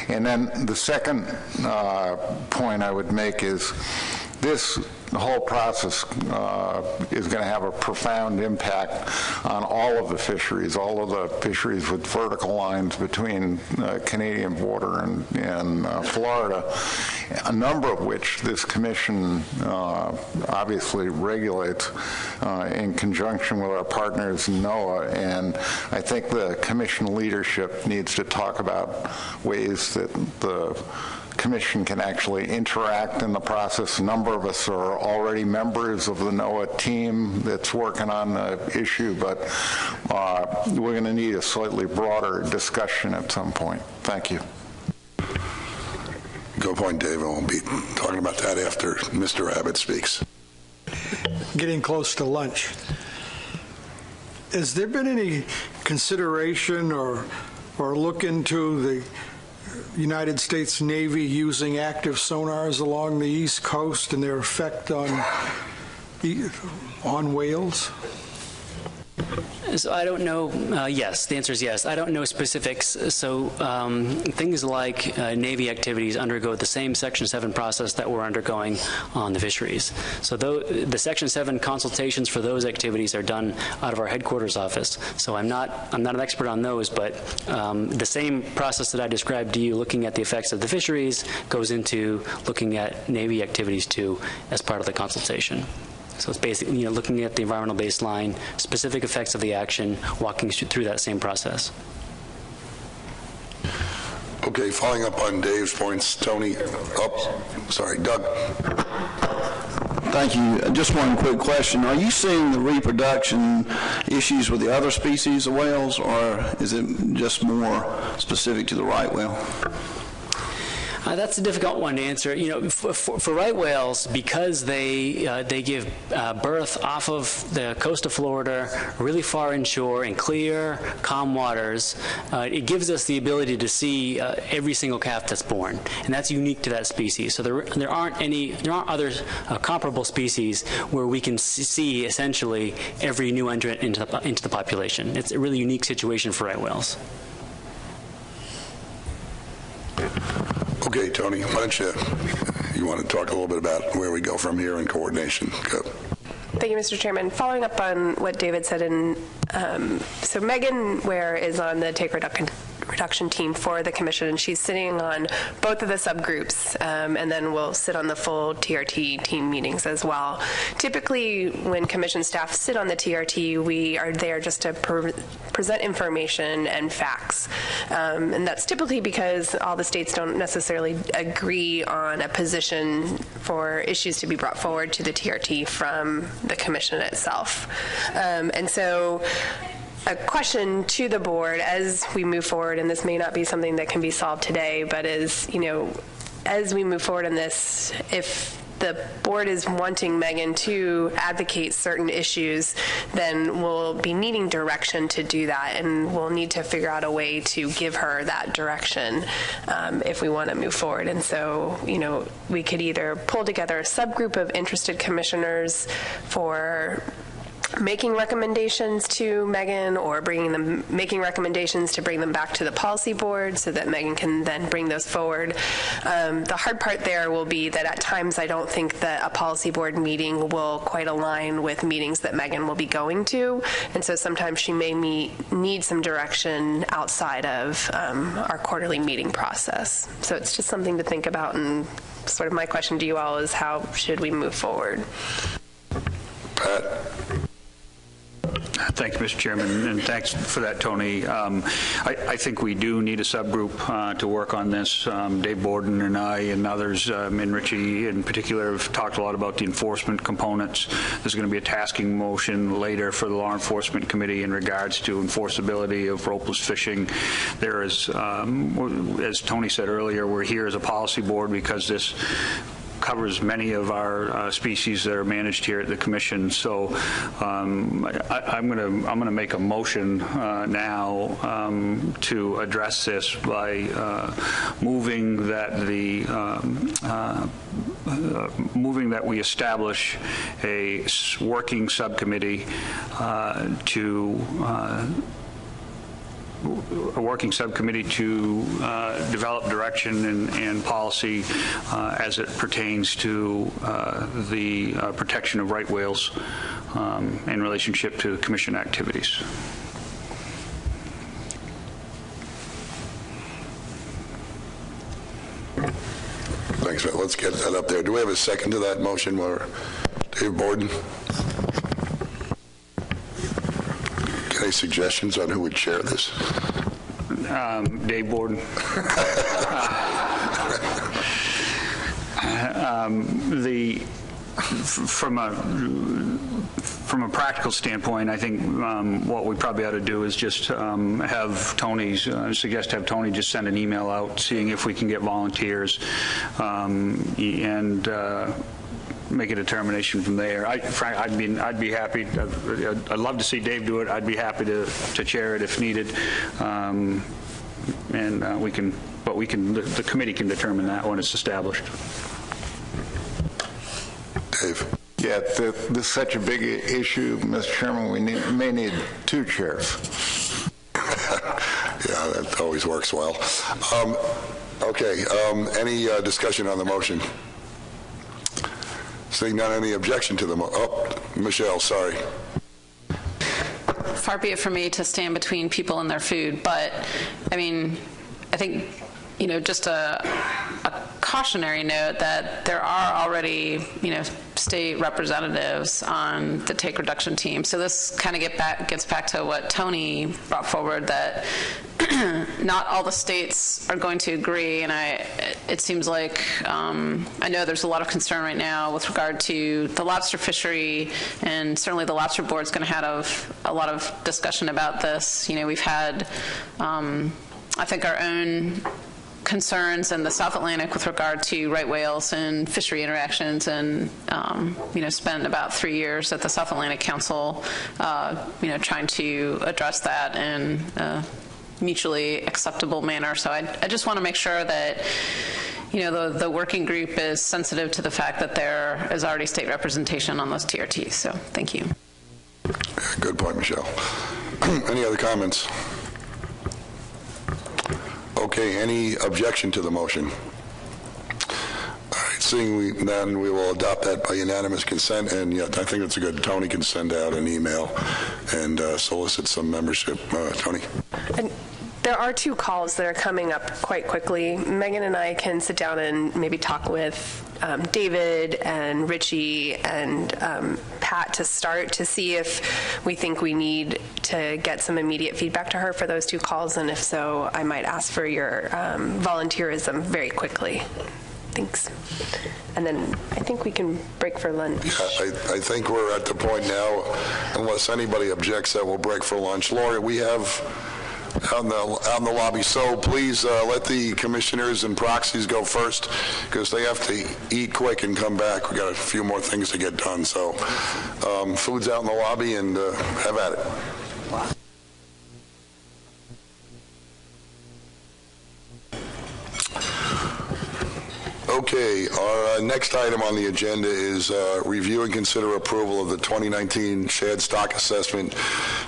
And then the second point I would make is this whole process is going to have a profound impact on all of the fisheries with vertical lines between Canadian border and Florida, a number of which this commission obviously regulates in conjunction with our partners in NOAA. And I think the commission leadership needs to talk about ways that the Commission can actually interact in the process. A number of us are already members of the NOAA team that's working on the issue, but we're going to need a slightly broader discussion at some point. Thank you. Good point, Dave. We'll be talking about that after Mr. Abbott speaks. Getting close to lunch. Has there been any consideration or look into the United States Navy using active sonars along the East Coast and their effect on whales? So I don't know. Yes, the answer is yes. I don't know specifics. So things like Navy activities undergo the same Section 7 process that we're undergoing on the fisheries. So the Section 7 consultations for those activities are done out of our headquarters office. So I'm not an expert on those, but the same process that I described to you, looking at the effects of the fisheries, goes into looking at Navy activities too as part of the consultation. So it's basically looking at the environmental baseline, specific effects of the action, walking through that same process. Okay, following up on Dave's points, Tony. Sorry, Doug. Thank you. Just one quick question. Are you seeing the reproduction issues with the other species of whales, or is it just more specific to the right whale? That's a difficult one to answer. For right whales, because they give birth off of the coast of Florida, really far inshore in clear, calm waters, it gives us the ability to see every single calf that's born, and that's unique to that species. So there aren't other comparable species where we can see essentially every new entrant into the population. It's a really unique situation for right whales. Okay, Tony, why don't you want to talk a little bit about where we go from here in coordination? Go. Thank you, Mr. Chairman. Following up on what David said, so Megan Ware is on the take reduction team for the commission, and she's sitting on both of the subgroups, and then we'll sit on the full TRT team meetings as well. Typically, when commission staff sit on the TRT, we are there just to present information and facts, and that's typically because all the states don't necessarily agree on a position for issues to be brought forward to the TRT from the commission itself. And so a question to the board as we move forward, and this may not be something that can be solved today, but as we move forward in this, if the board is wanting Megan to advocate certain issues, then we'll be needing direction to do that, and we'll need to figure out a way to give her that direction if we want to move forward. And so, we could either pull together a subgroup of interested commissioners for making recommendations to Megan, or making recommendations to bring them back to the policy board so that Megan can then bring those forward. The hard part there will be that at times I don't think that a policy board meeting will quite align with meetings that Megan will be going to, and so sometimes she may need some direction outside of our quarterly meeting process. So it's just something to think about, and sort of my question to you all is, how should we move forward? Pat? Thank you, Mr. Chairman, and thanks for that, Tony. I think we do need a subgroup to work on this. Dave Borden and I and others, and Richie in particular, have talked a lot about the enforcement components. There's going to be a tasking motion later for the Law Enforcement Committee in regards to enforceability of ropeless fishing. There is, as Tony said earlier, we're here as a policy board because this covers many of our species that are managed here at the commission. So I'm going to make a motion now to address this by moving that we establish a working subcommittee to develop direction and policy as it pertains to the protection of right whales in relationship to commission activities. Thanks, Matt. Let's get that up there. Do we have a second to that motion? Dave Borden? Any suggestions on who would chair this? Dave Borden. From a practical standpoint, I think what we probably ought to do is just have Tony just send an email out, seeing if we can get volunteers, and make a determination from there. I'd be happy. I'd love to see Dave do it. I'd be happy to chair it if needed, and the committee can determine that when it's established. Dave. Yeah, this is such a big issue, Mr. Chairman. We may need two chairs. Yeah, that always works well. Okay. Any discussion on the motion? Seeing none, any objection to the Michelle, sorry. Far be it from me to stand between people and their food, but I think, just a cautionary note that there are already, state representatives on the take reduction team. So this kind of gets back to what Tony brought forward, that not all the states are going to agree, and it seems like I know there's a lot of concern right now with regard to the lobster fishery, and certainly the lobster board is going to have a lot of discussion about this. We've had, I think, our own concerns in the South Atlantic with regard to right whales and fishery interactions, and spent about 3 years at the South Atlantic Council, trying to address that in a mutually acceptable manner. So I just want to make sure that the working group is sensitive to the fact that there is already state representation on those TRTs. So thank you. Good point, Michelle. Any other comments? Okay, any objection to the motion? Seeing none, we will adopt that by unanimous consent, and yeah, I think it's a good. Tony can send out an email and solicit some membership. Tony? And there are 2 calls that are coming up quite quickly. Megan and I can sit down and maybe talk with David and Richie and Pat to start to see if we think we need to get some immediate feedback to her for those 2 calls, and if so, I might ask for your volunteerism very quickly. Thanks. And then I think we can break for lunch. I think we're at the point now, unless anybody objects, that we'll break for lunch. Lori, we have out in the lobby, so please let the commissioners and proxies go first, because they have to eat quick and come back. We've got a few more things to get done. So food's out in the lobby, and have at it. Okay, our next item on the agenda is review and consider approval of the 2019 Shad Stock Assessment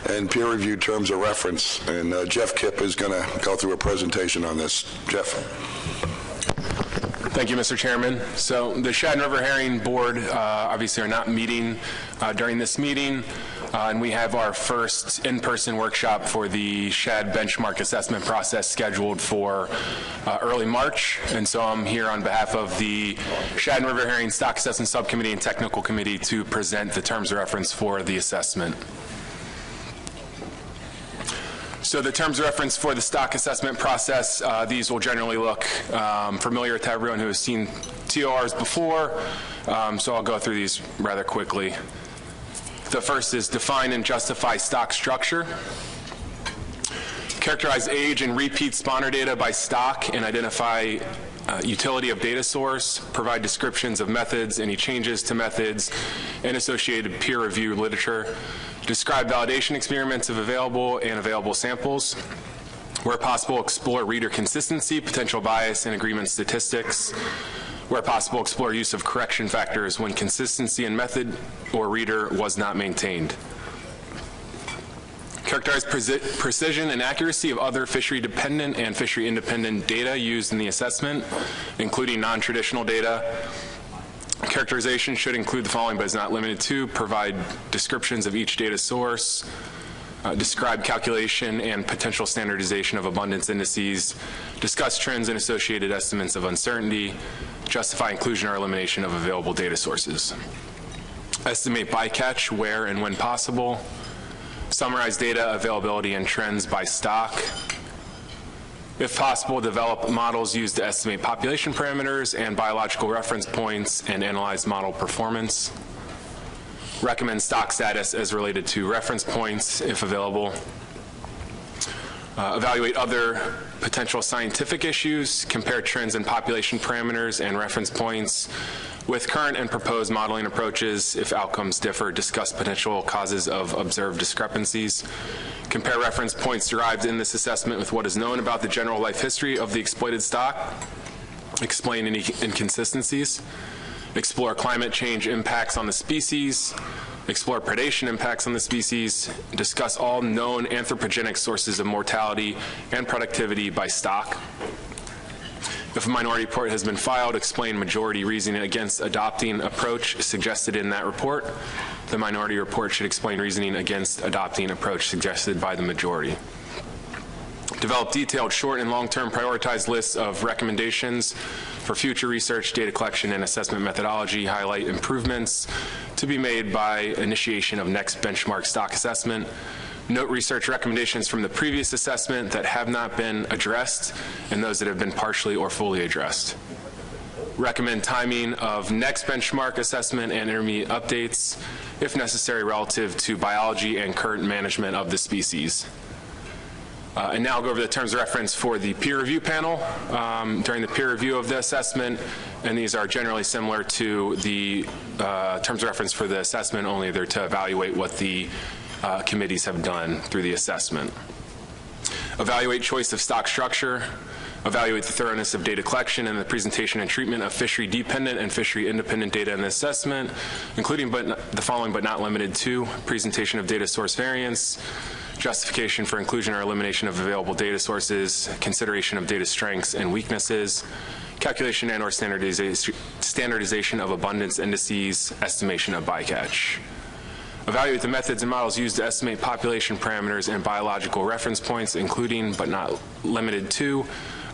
and peer-reviewed terms of reference. And Jeff Kipp is going to go through a presentation on this. Jeff. Thank you, Mr. Chairman. So the Shad and River Herring Board obviously are not meeting during this meeting. And we have our first in-person workshop for the Shad benchmark assessment process scheduled for early March. And so I'm here on behalf of the Shad and River Herring Stock Assessment Subcommittee and Technical Committee to present the terms of reference for the assessment. So the terms of reference for the stock assessment process, these will generally look familiar to everyone who has seen TORs before. So I'll go through these rather quickly. The first is define and justify stock structure. Characterize age and repeat spawner data by stock and identify utility of data source. Provide descriptions of methods, any changes to methods, and associated peer review literature. Describe validation experiments of available samples. Where possible, explore reader consistency, potential bias, and agreement statistics. Where possible, explore use of correction factors when consistency in method or reader was not maintained. Characterize precision and accuracy of other fishery-dependent and fishery-independent data used in the assessment, including non-traditional data. Characterization should include the following, but is not limited to: provide descriptions of each data source, describe calculation and potential standardization of abundance indices, discuss trends and associated estimates of uncertainty, justify inclusion or elimination of available data sources. Estimate bycatch where and when possible. Summarize data availability and trends by stock. If possible, develop models used to estimate population parameters and biological reference points and analyze model performance. Recommend stock status as related to reference points, if available. Evaluate other potential scientific issues, compare trends in population parameters and reference points with current and proposed modeling approaches. If outcomes differ, discuss potential causes of observed discrepancies. Compare reference points derived in this assessment with what is known about the general life history of the exploited stock. Explain any inconsistencies. Explore climate change impacts on the species. Explore predation impacts on the species. Discuss all known anthropogenic sources of mortality and productivity by stock. If a minority report has been filed, explain majority reasoning against adopting approach suggested in that report. The minority report should explain reasoning against adopting approach suggested by the majority. Develop detailed short and long-term prioritized lists of recommendations for future research, data collection, and assessment methodology. Highlight improvements to be made by initiation of next benchmark stock assessment. Note research recommendations from the previous assessment that have not been addressed and those that have been partially or fully addressed. Recommend timing of next benchmark assessment and intermediate updates, if necessary, relative to biology and current management of the species. And now I'll go over the terms of reference for the peer review panel during the peer review of the assessment, and these are generally similar to the terms of reference for the assessment, only they're to evaluate what the committees have done through the assessment. Evaluate choice of stock structure. Evaluate the thoroughness of data collection and the presentation and treatment of fishery-dependent and fishery-independent data in the assessment, including the following but not limited to: presentation of data source variance, justification for inclusion or elimination of available data sources, consideration of data strengths and weaknesses, calculation and or standardization of abundance indices, estimation of bycatch. Evaluate the methods and models used to estimate population parameters and biological reference points, including but not limited to.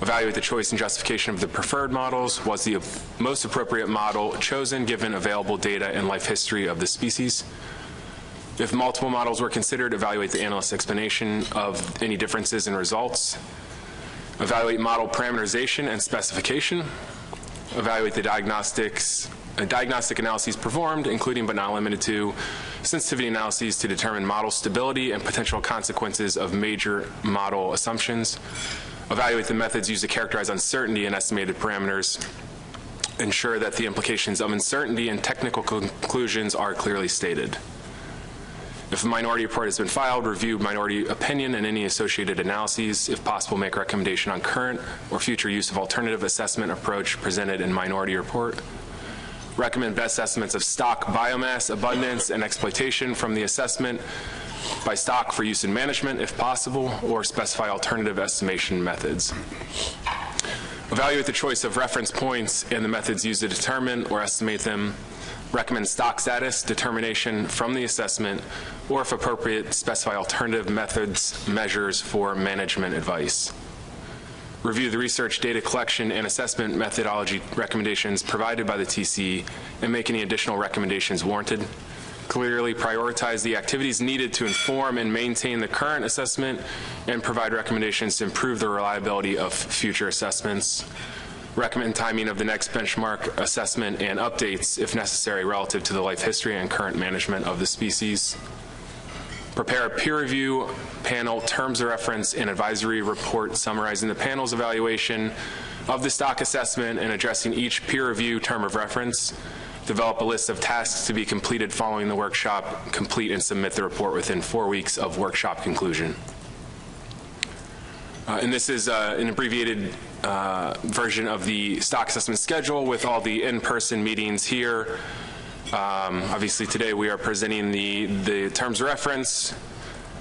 Evaluate the choice and justification of the preferred models. Was the most appropriate model chosen given available data and life history of the species? If multiple models were considered, evaluate the analyst's explanation of any differences in results. Evaluate model parameterization and specification. Evaluate the diagnostic analyses performed, including but not limited to sensitivity analyses to determine model stability and potential consequences of major model assumptions. Evaluate the methods used to characterize uncertainty in estimated parameters. Ensure that the implications of uncertainty and technical conclusions are clearly stated. If a minority report has been filed, review minority opinion and any associated analyses. If possible, make a recommendation on current or future use of alternative assessment approach presented in minority report. Recommend best estimates of stock biomass, abundance, and exploitation from the assessment by stock for use in management, if possible, or specify alternative estimation methods. Evaluate the choice of reference points and the methods used to determine or estimate them. Recommend stock status determination from the assessment, or if appropriate, specify alternative methods, measures for management advice. Review the research data collection and assessment methodology recommendations provided by the TC and make any additional recommendations warranted. Clearly prioritize the activities needed to inform and maintain the current assessment and provide recommendations to improve the reliability of future assessments. Recommend timing of the next benchmark assessment and updates, if necessary, relative to the life history and current management of the species. Prepare a peer review panel terms of reference and advisory report summarizing the panel's evaluation of the stock assessment and addressing each peer review term of reference. Develop a list of tasks to be completed following the workshop. Complete and submit the report within 4 weeks of workshop conclusion. And this is an abbreviated version of the stock assessment schedule with all the in-person meetings here. Obviously today we are presenting the terms of reference.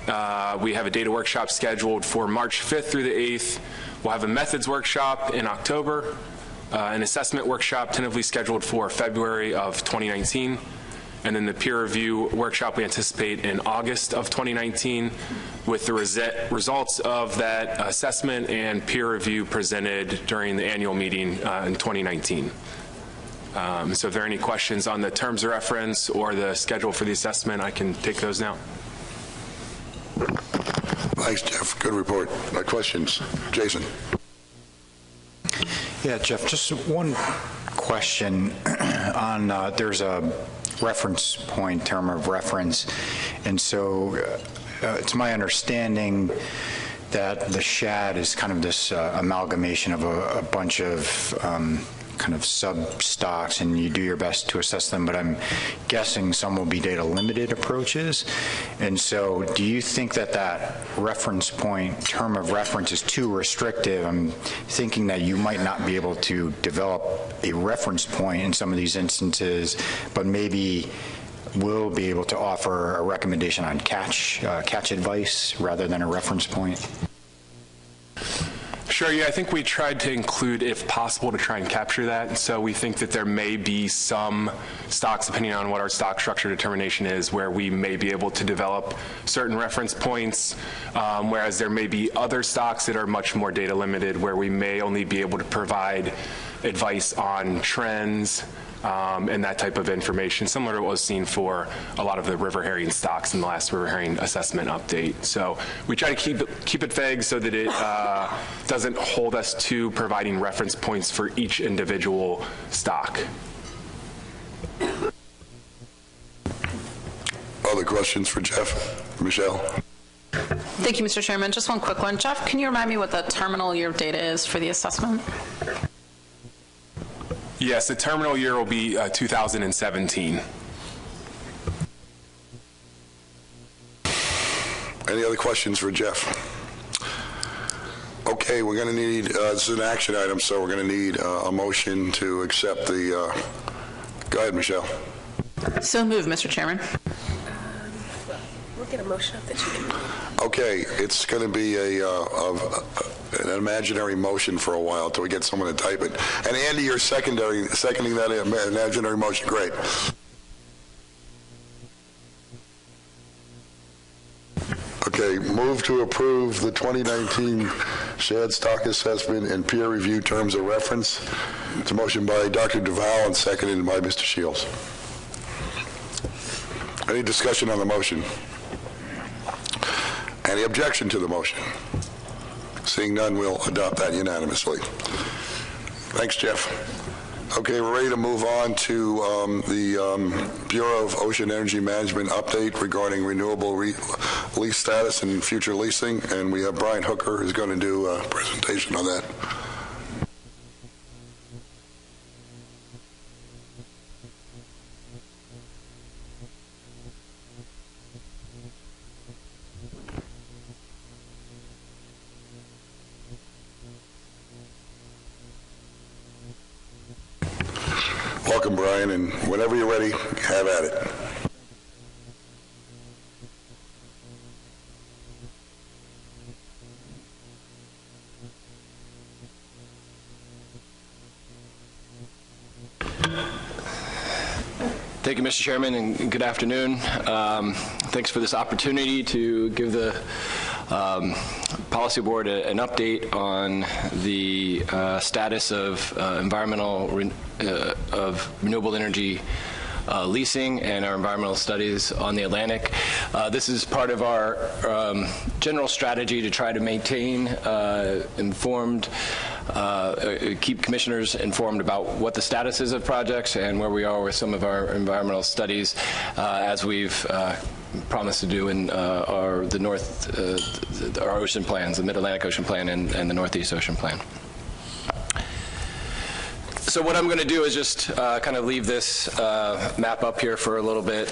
We have a data workshop scheduled for March 5th through the 8th. We'll have a methods workshop in October, an assessment workshop tentatively scheduled for February of 2019, and then the peer review workshop we anticipate in August of 2019 with the results of that assessment and peer review presented during the annual meeting in 2019. So if there are any questions on the terms of reference or the schedule for the assessment, I can take those now. Thanks, Jeff. Good report. Questions? Jason. Yeah, Jeff, just one question on, there's a reference point, term of reference, and so it's my understanding that the SHAD is kind of this amalgamation of a bunch of kind of sub-stocks, and you do your best to assess them, but I'm guessing some will be data-limited approaches. And so do you think that that reference point, term of reference, is too restrictive? I'm thinking that you might not be able to develop a reference point in some of these instances, but maybe will be able to offer a recommendation on catch advice rather than a reference point. Sure, yeah, I think we tried to include, if possible, to try and capture that. So we think that there may be some stocks, depending on what our stock structure determination is, where we may be able to develop certain reference points, whereas there may be other stocks that are much more data limited, where we may only be able to provide advice on trends, and that type of information, similar to what was seen for a lot of the river herring stocks in the last river herring assessment update. So we try to keep it vague so that it doesn't hold us to providing reference points for each individual stock. Other questions for Jeff? Michelle? Thank you, Mr. Chairman. Just one quick one. Jeff, can you remind me what the terminal year of data is for the assessment? Yes, the terminal year will be 2017. Any other questions for Jeff? Okay, we're going to need, this is an action item, so we're going to need a motion to accept the, go ahead, Michelle. So moved, Mr. Chairman. get a motion up that you can. Okay, it's going to be an imaginary motion for a while until we get someone to type it. And Andy, you're seconding that imaginary motion. Great. Okay, move to approve the 2019 shad stock assessment and peer review terms of reference. It's a motion by Dr. Duval and seconded by Mr. Shields. Any discussion on the motion? Any objection to the motion? Seeing none, we'll adopt that unanimously. Thanks, Jeff. Okay, we're ready to move on to the Bureau of Ocean Energy Management update regarding renewable lease status and future leasing, and we have Brian Hooker who's going to do a presentation on that. Welcome, Brian, and whenever you're ready, have at it. Thank you, Mr. Chairman, and good afternoon. Thanks for this opportunity to give the Policy Board an update on the status of renewable energy leasing and our environmental studies on the Atlantic. This is part of our general strategy to try to maintain keep commissioners informed about what the status is of projects and where we are with some of our environmental studies, as we've promised to do in our ocean plans, the Mid-Atlantic Ocean Plan and the Northeast Ocean Plan. So what I'm going to do is just kind of leave this map up here for a little bit.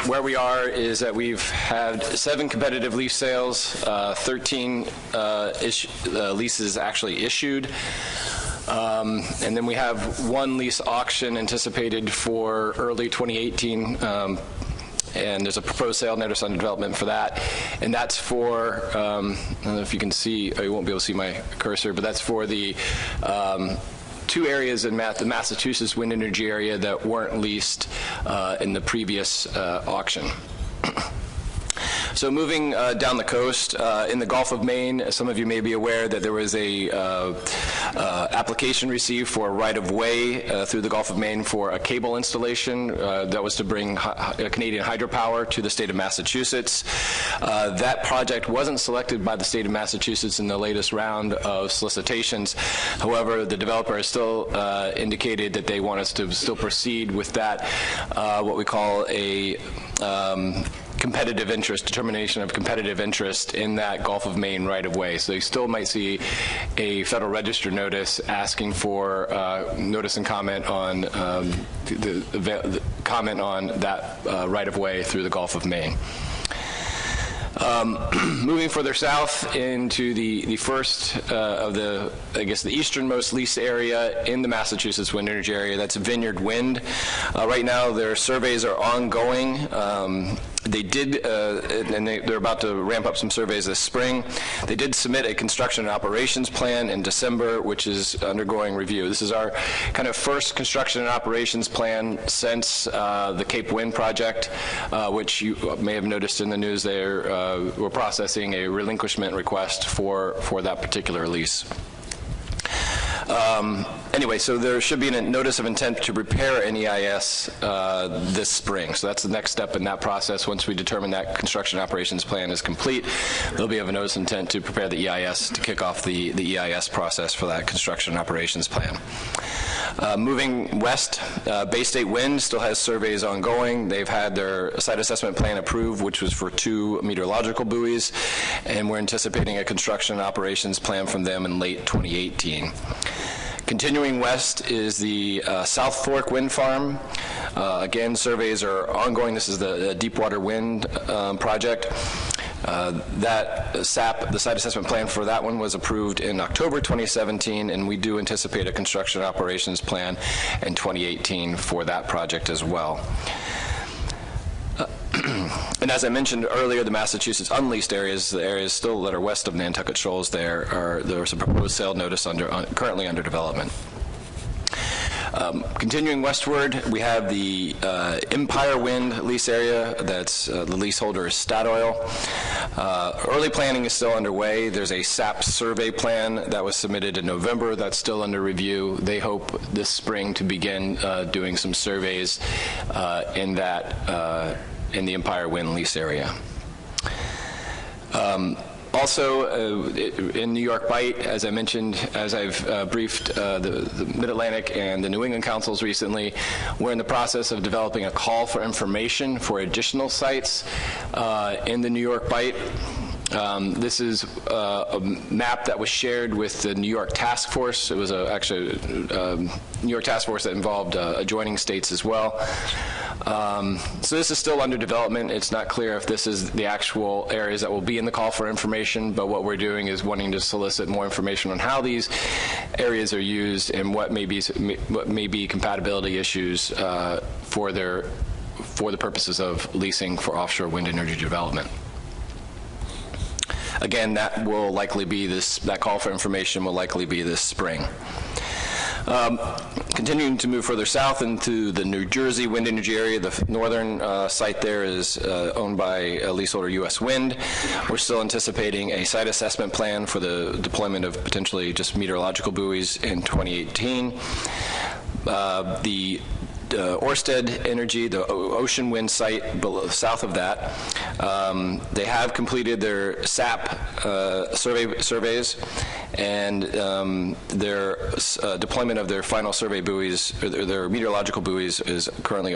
Where we are is that we've had 7 competitive lease sales, 13 leases actually issued, and then we have 1 lease auction anticipated for early 2018. And there's a proposed sale notice on development for that. And that's for, I don't know if you can see, or you won't be able to see my cursor, but that's for the 2 areas in the Massachusetts wind energy area that weren't leased in the previous auction. So moving down the coast, in the Gulf of Maine, some of you may be aware that there was a application received for a right-of-way through the Gulf of Maine for a cable installation that was to bring Canadian hydropower to the state of Massachusetts. That project wasn't selected by the state of Massachusetts in the latest round of solicitations. However, the developer has still indicated that they want us to still proceed with that, what we call a competitive interest, determination of competitive interest in that Gulf of Maine right-of-way. So you still might see a Federal Register notice asking for notice and comment on the comment on that right-of-way through the Gulf of Maine. Moving further south into the first of the, I guess, the easternmost lease area in the Massachusetts wind energy area, that's Vineyard Wind. Right now, their surveys are ongoing. They did, and they're about to ramp up some surveys this spring. They did submit a construction and operations plan in December, which is undergoing review. This is our kind of first construction and operations plan since the Cape Wind project, which you may have noticed in the news. We're processing a relinquishment request for that particular lease. Anyway, so there should be a notice of intent to prepare an EIS this spring. So that's the next step in that process. Once we determine that construction operations plan is complete, there'll be a notice of intent to prepare the EIS to kick off the EIS process for that construction operations plan. Moving west, Bay State Wind still has surveys ongoing. They've had their site assessment plan approved, which was for 2 meteorological buoys, and we're anticipating a construction and operations plan from them in late 2018. Continuing west is the South Fork Wind Farm. Again, surveys are ongoing. This is the Deepwater Wind project. That SAP, the site assessment plan for that one, was approved in October 2017, and we do anticipate a construction operations plan in 2018 for that project as well. And as I mentioned earlier, the Massachusetts unleased areas, the areas still that are west of Nantucket Shoals, there's a proposed sale notice currently under development. Continuing westward, we have the Empire Wind lease area. That's the leaseholder is Statoil. Early planning is still underway. There's a SAP survey plan that was submitted in November that's still under review. They hope this spring to begin doing some surveys in the Empire Wind lease area. Also, in New York Bight, as I mentioned, as I've briefed the Mid-Atlantic and the New England councils recently, we're in the process of developing a call for information for additional sites in the New York Bight. This is a map that was shared with the New York Task Force. It was actually a New York Task Force that involved adjoining states as well. So this is still under development. It's not clear if this is the actual areas that will be in the call for information, but what we're doing is wanting to solicit more information on how these areas are used and what may be compatibility issues for the purposes of leasing for offshore wind energy development. Again, that will likely be that call for information will likely be this spring. Continuing to move further south into the New Jersey wind energy area, the northern site there is owned by a leaseholder U.S. Wind. We're still anticipating a site assessment plan for the deployment of potentially just meteorological buoys in 2018. The Ørsted Energy, the ocean wind site south of that, they have completed their SAP surveys, and their deployment of their final survey buoys, or their meteorological buoys, is currently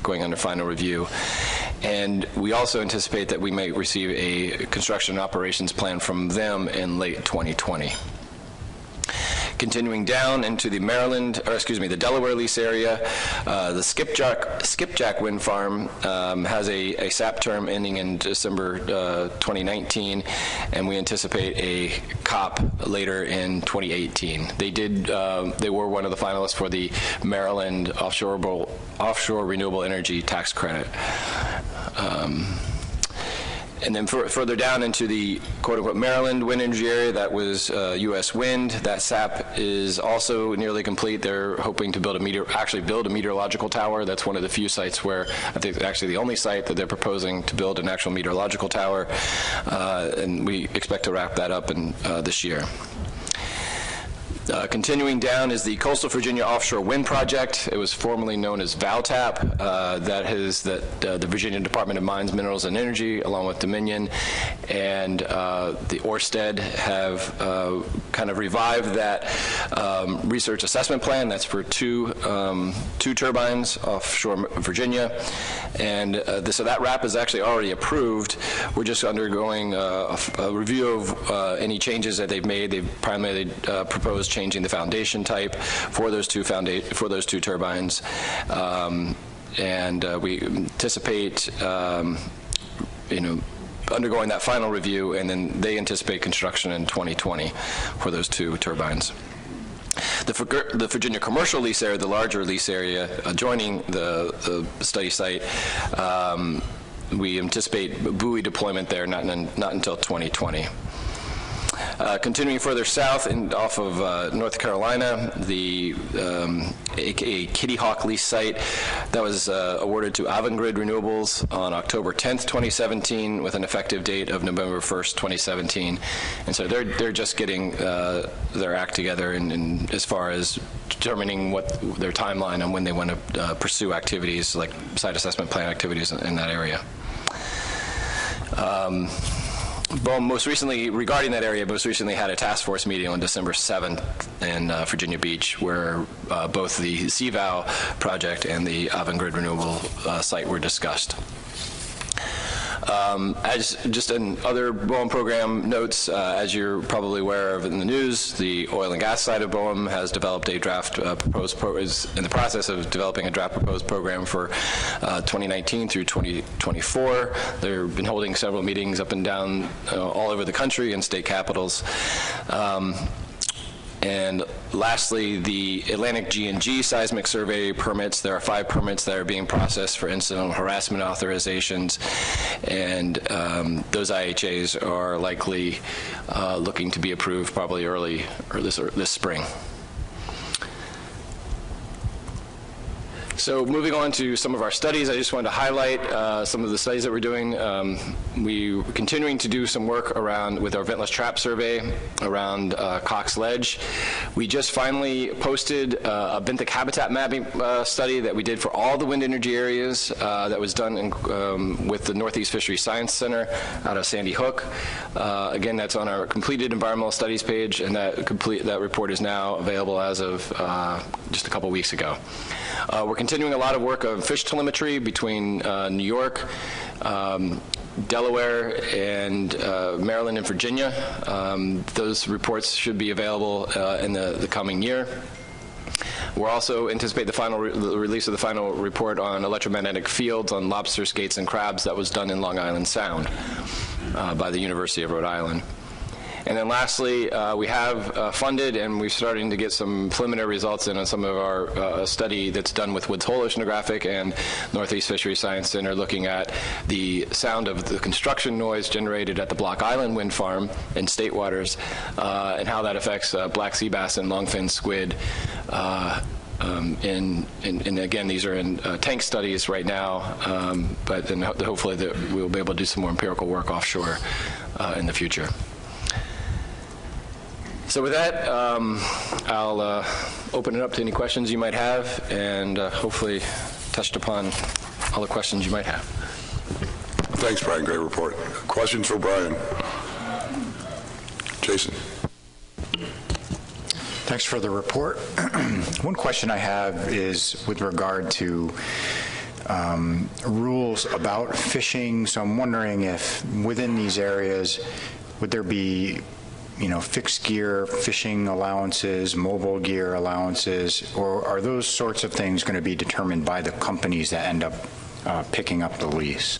going under final review. And we also anticipate that we may receive a construction and operations plan from them in late 2020. Continuing down into the the Delaware lease area, the Skipjack Wind Farm has a SAP term ending in December 2019, and we anticipate a COP later in 2018. They were one of the finalists for the Maryland Offshore Renewable Energy Tax Credit. And then further down into the quote-unquote Maryland wind energy area, that was U.S. Wind. That SAP is also nearly complete. They're hoping to build a meteorological tower. That's one of the few sites where, I think actually the only site that they're proposing to build an actual meteorological tower. And we expect to wrap that up this year. Continuing down is the Coastal Virginia Offshore Wind Project. It was formerly known as VALTAP. The Virginia Department of Mines, Minerals, and Energy, along with Dominion, and the Ørsted have kind of revived that research assessment plan. That's for two turbines offshore Virginia. And so that RAP is actually already approved. We're just undergoing a review of any changes that they've made. They've primarily proposed changing the foundation type for those two turbines, and we anticipate undergoing that final review, and then they anticipate construction in 2020 for those two turbines. The Virginia commercial lease area, the larger lease area adjoining the study site, we anticipate buoy deployment there not until 2020. Continuing further south and off of North Carolina, the aka Kitty Hawk lease site that was awarded to Avangrid Renewables on October 10th, 2017, with an effective date of November 1st, 2017. And so they're just getting their act together in as far as determining what their timeline on when they want to pursue activities like site assessment plan activities in that area. BOEM most recently had a task force meeting on December 7th in Virginia Beach, where both the CVOW project and the Avangrid Renewable site were discussed. As just in other BOEM program notes, as you're probably aware of in the news, the oil and gas side of BOEM has developed a draft is in the process of developing a draft proposed program for 2019 through 2024. They've been holding several meetings up and down all over the country in state capitals. And lastly, the Atlantic G&G seismic survey permits. There are 5 permits that are being processed for incidental harassment authorizations, and those IHAs are likely looking to be approved probably early or this spring. So moving on to some of our studies, I just wanted to highlight some of the studies that we're doing. We're continuing to do some work with our ventless trap survey around Cox Ledge. We just finally posted a benthic habitat mapping study that we did for all the wind energy areas that was done with the Northeast Fisheries Science Center out of Sandy Hook. Again, that's on our completed environmental studies page, and that report is now available as of just a couple weeks ago. We're continuing a lot of work on fish telemetry between New York, Delaware, and Maryland and Virginia. Those reports should be available in the coming year. We'll also anticipate the release of the final report on electromagnetic fields on lobster, skates, and crabs that was done in Long Island Sound by the University of Rhode Island. And then lastly, we have funded, and we're starting to get some preliminary results in on some of our study that's done with Woods Hole Oceanographic and Northeast Fisheries Science Center, looking at the sound of the construction noise generated at the Block Island wind farm in state waters, and how that affects black sea bass and longfin squid. And again, these are in tank studies right now, but then hopefully we'll be able to do some more empirical work offshore in the future. So with that, I'll open it up to any questions you might have, and hopefully touched upon all the questions you might have. Thanks, Brian. Great report. Questions for Brian? Jason. Thanks for the report. One question I have is with regard to rules about fishing. So I'm wondering if within these areas, would there be fixed gear fishing allowances, mobile gear allowances, or are those sorts of things going to be determined by the companies that end up picking up the lease?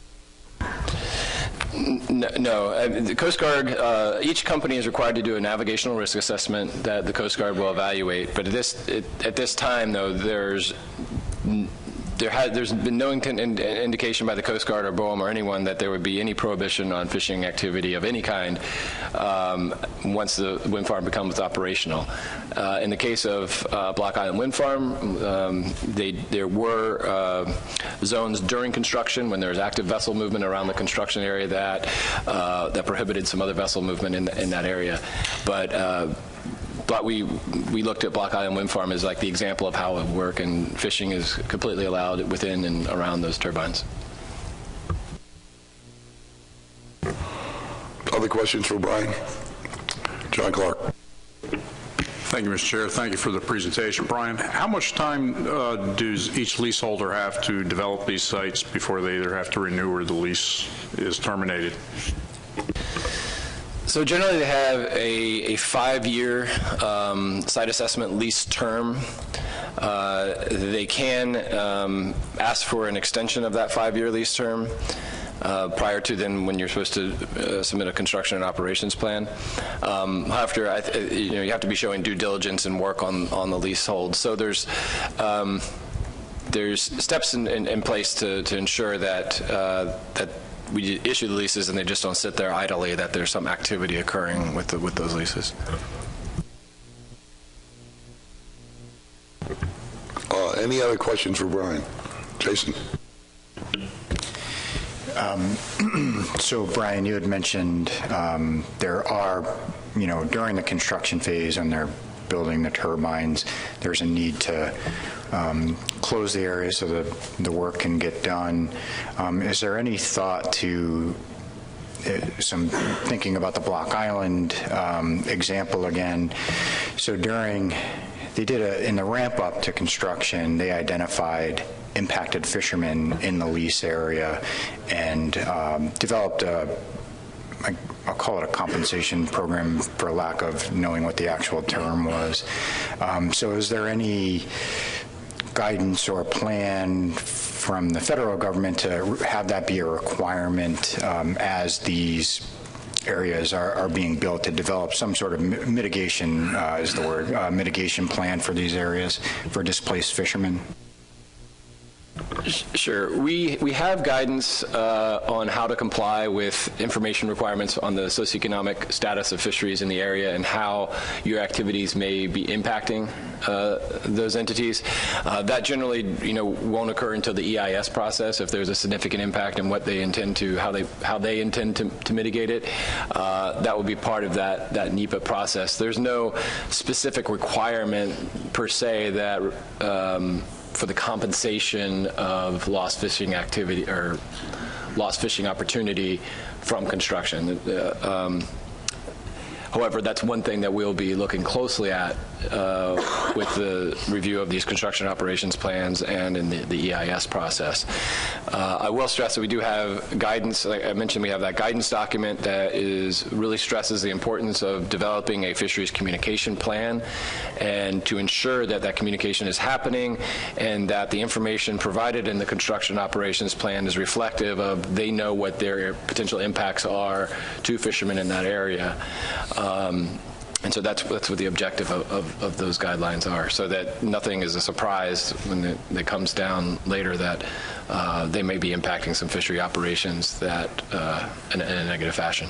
No. The Coast Guard, each company is required to do a navigational risk assessment that the Coast Guard will evaluate. But at this time, though, there's been no indication by the Coast Guard or BOEM or anyone that there would be any prohibition on fishing activity of any kind once the wind farm becomes operational. In the case of Block Island Wind Farm, there were zones during construction when there was active vessel movement around the construction area that prohibited some other vessel movement in that area. But we looked at Block Island Wind Farm as like the example of how it would work, and fishing is completely allowed within and around those turbines. Other questions for Brian? John Clark. Thank you, Mr. Chair. Thank you for the presentation. Brian, how much time does each leaseholder have to develop these sites before they either have to renew or the lease is terminated? So generally they have a 5-year site assessment lease term. They can ask for an extension of that 5-year lease term prior to then when you're supposed to submit a construction and operations plan. However, you have to be showing due diligence and work on the leasehold. So there's steps in place to ensure that we issue the leases and they just don't sit there idly, that there's some activity occurring with those leases. Any other questions for Brian? Jason. So Brian, you had mentioned there are, during the construction phase when they're building the turbines, there's a need to close the area so that the work can get done. Is there any thought to some thinking about the Block Island example again? So in the ramp up to construction, they identified impacted fishermen in the lease area and developed I'll call it a compensation program for lack of knowing what the actual term was. So is there any guidance or plan from the federal government to have that be a requirement as these areas are being built to develop some sort of mitigation, is the word, mitigation plan for these areas for displaced fishermen? Sure. We have guidance on how to comply with information requirements on the socioeconomic status of fisheries in the area and how your activities may be impacting those entities. That generally, won't occur until the EIS process if there's a significant impact and what they intend to, how they intend to mitigate it. That will be part of that NEPA process. There's no specific requirement per se that for the compensation of lost fishing activity or lost fishing opportunity from construction. However, that's one thing that we'll be looking closely at with the review of these construction operations plans and in the EIS process. I will stress that we do have guidance. Like I mentioned, we have that guidance document that really stresses the importance of developing a fisheries communication plan and to ensure that that communication is happening and that the information provided in the construction operations plan is reflective of they know what their potential impacts are to fishermen in that area. And so that's what the objective of those guidelines are, so that nothing is a surprise when it comes down later that they may be impacting some fishery operations that in a negative fashion.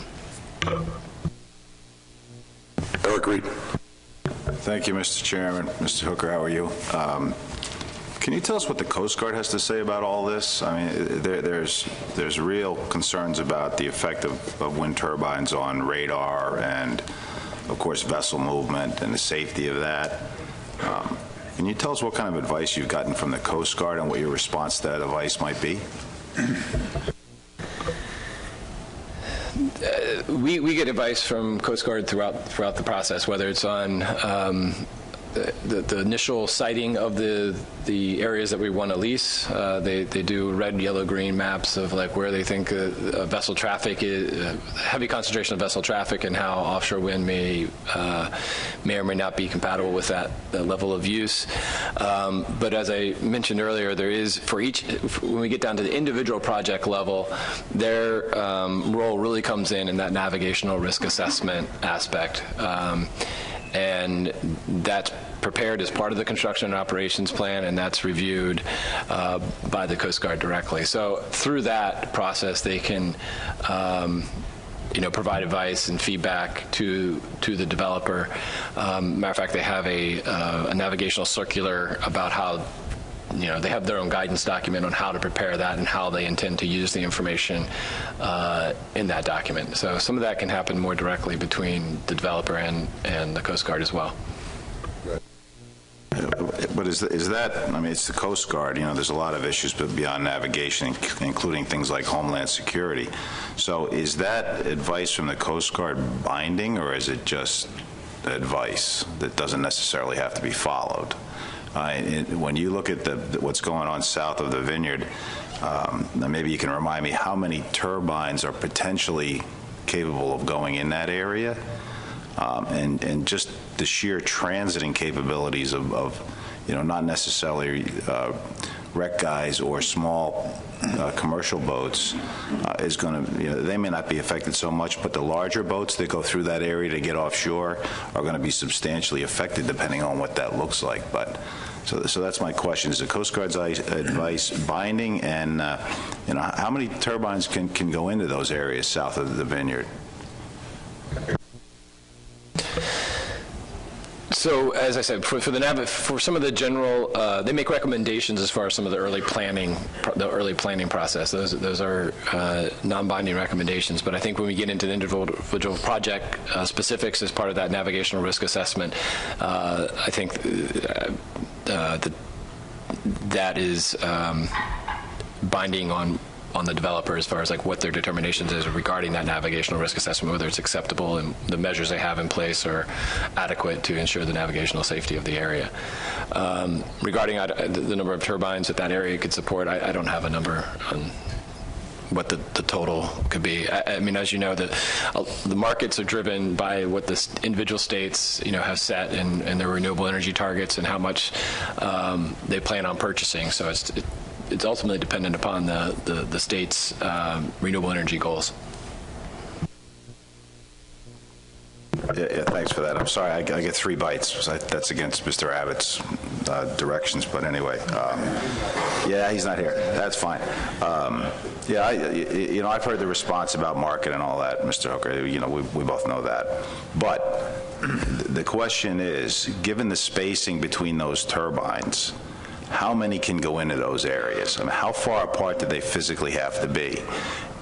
Eric Reed. Thank you, Mr. Chairman. Mr. Hooker, how are you? Can you tell us what the Coast Guard has to say about all this? I mean, there's real concerns about the effect of wind turbines on radar and, of course, vessel movement and the safety of that. Can you tell us what kind of advice you've gotten from the Coast Guard and what your response to that advice might be? We get advice from Coast Guard throughout the process, whether it's on the initial siting of the areas that we want to lease. They do red, yellow, green maps of like where they think vessel traffic is, heavy concentration of vessel traffic, and how offshore wind may or may not be compatible with that level of use. But as I mentioned earlier, there is when we get down to the individual project level, their role really comes in that navigational risk assessment aspect. And that's prepared as part of the construction and operations plan, and that's reviewed by the Coast Guard directly. So through that process, they can provide advice and feedback to the developer. Matter of fact, they have a navigational circular about how they have their own guidance document on how to prepare that and how they intend to use the information in that document. So some of that can happen more directly between the developer and the Coast Guard as well. But is that, I mean, it's the Coast Guard, there's a lot of issues beyond navigation, including things like homeland security. So is that advice from the Coast Guard binding, or is it just advice that doesn't necessarily have to be followed? When you look at what's going on south of the Vineyard, maybe you can remind me how many turbines are potentially capable of going in that area, and just the sheer transiting capabilities of not necessarily wreck guys or small commercial boats is going to, they may not be affected so much, but the larger boats that go through that area to get offshore are going to be substantially affected depending on what that looks like. But so that's my question. Is the Coast Guard's advice binding, and how many turbines can go into those areas south of the Vineyard? So, as I said, for some of the general, they make recommendations as far as some of the early planning process. Those are non-binding recommendations. But I think when we get into the individual project specifics as part of that navigational risk assessment, I think that is binding on the developer as far as like what their determinations is regarding that navigational risk assessment, whether it's acceptable and the measures they have in place are adequate to ensure the navigational safety of the area. Regarding the number of turbines that area could support, I don't have a number on what the total could be. I mean, as you know, the markets are driven by what the individual states, have set in their renewable energy targets and how much they plan on purchasing. So it's ultimately dependent upon the state's renewable energy goals. I'm sorry, I get 3 bites. That's against Mr. Abbott's directions, but anyway. Yeah, he's not here. That's fine. Yeah, I've heard the response about market and all that, Mr. Hooker. We both know that. But the question is, given the spacing between those turbines, how many can go into those areas? I mean, how far apart do they physically have to be?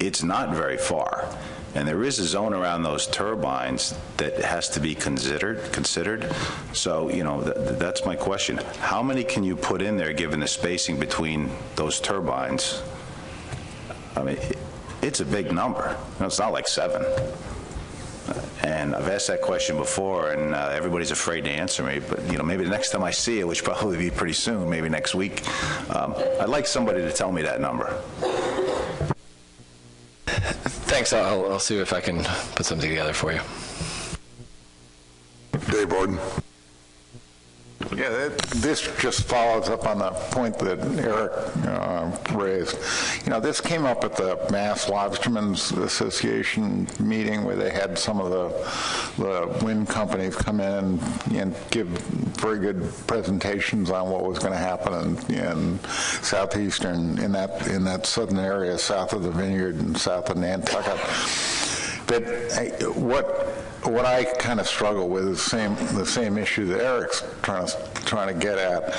It's not very far. And there is a zone around those turbines that has to be considered. So, that's my question. How many can you put in there given the spacing between those turbines? I mean, it's a big number. It's not like 7. And I've asked that question before, and everybody's afraid to answer me. But maybe the next time I see it, which will probably be pretty soon, maybe next week, I'd like somebody to tell me that number. Thanks. I'll see if I can put something together for you. Dave Borden. Yeah, this just follows up on the point that Eric raised. This came up at the Mass Lobstermen's Association meeting where they had some of the wind companies come in and give very good presentations on what was going to happen in southeastern, in that southern area south of the Vineyard and south of Nantucket. But what I kind of struggle with is the same issue that Eric's trying to get at.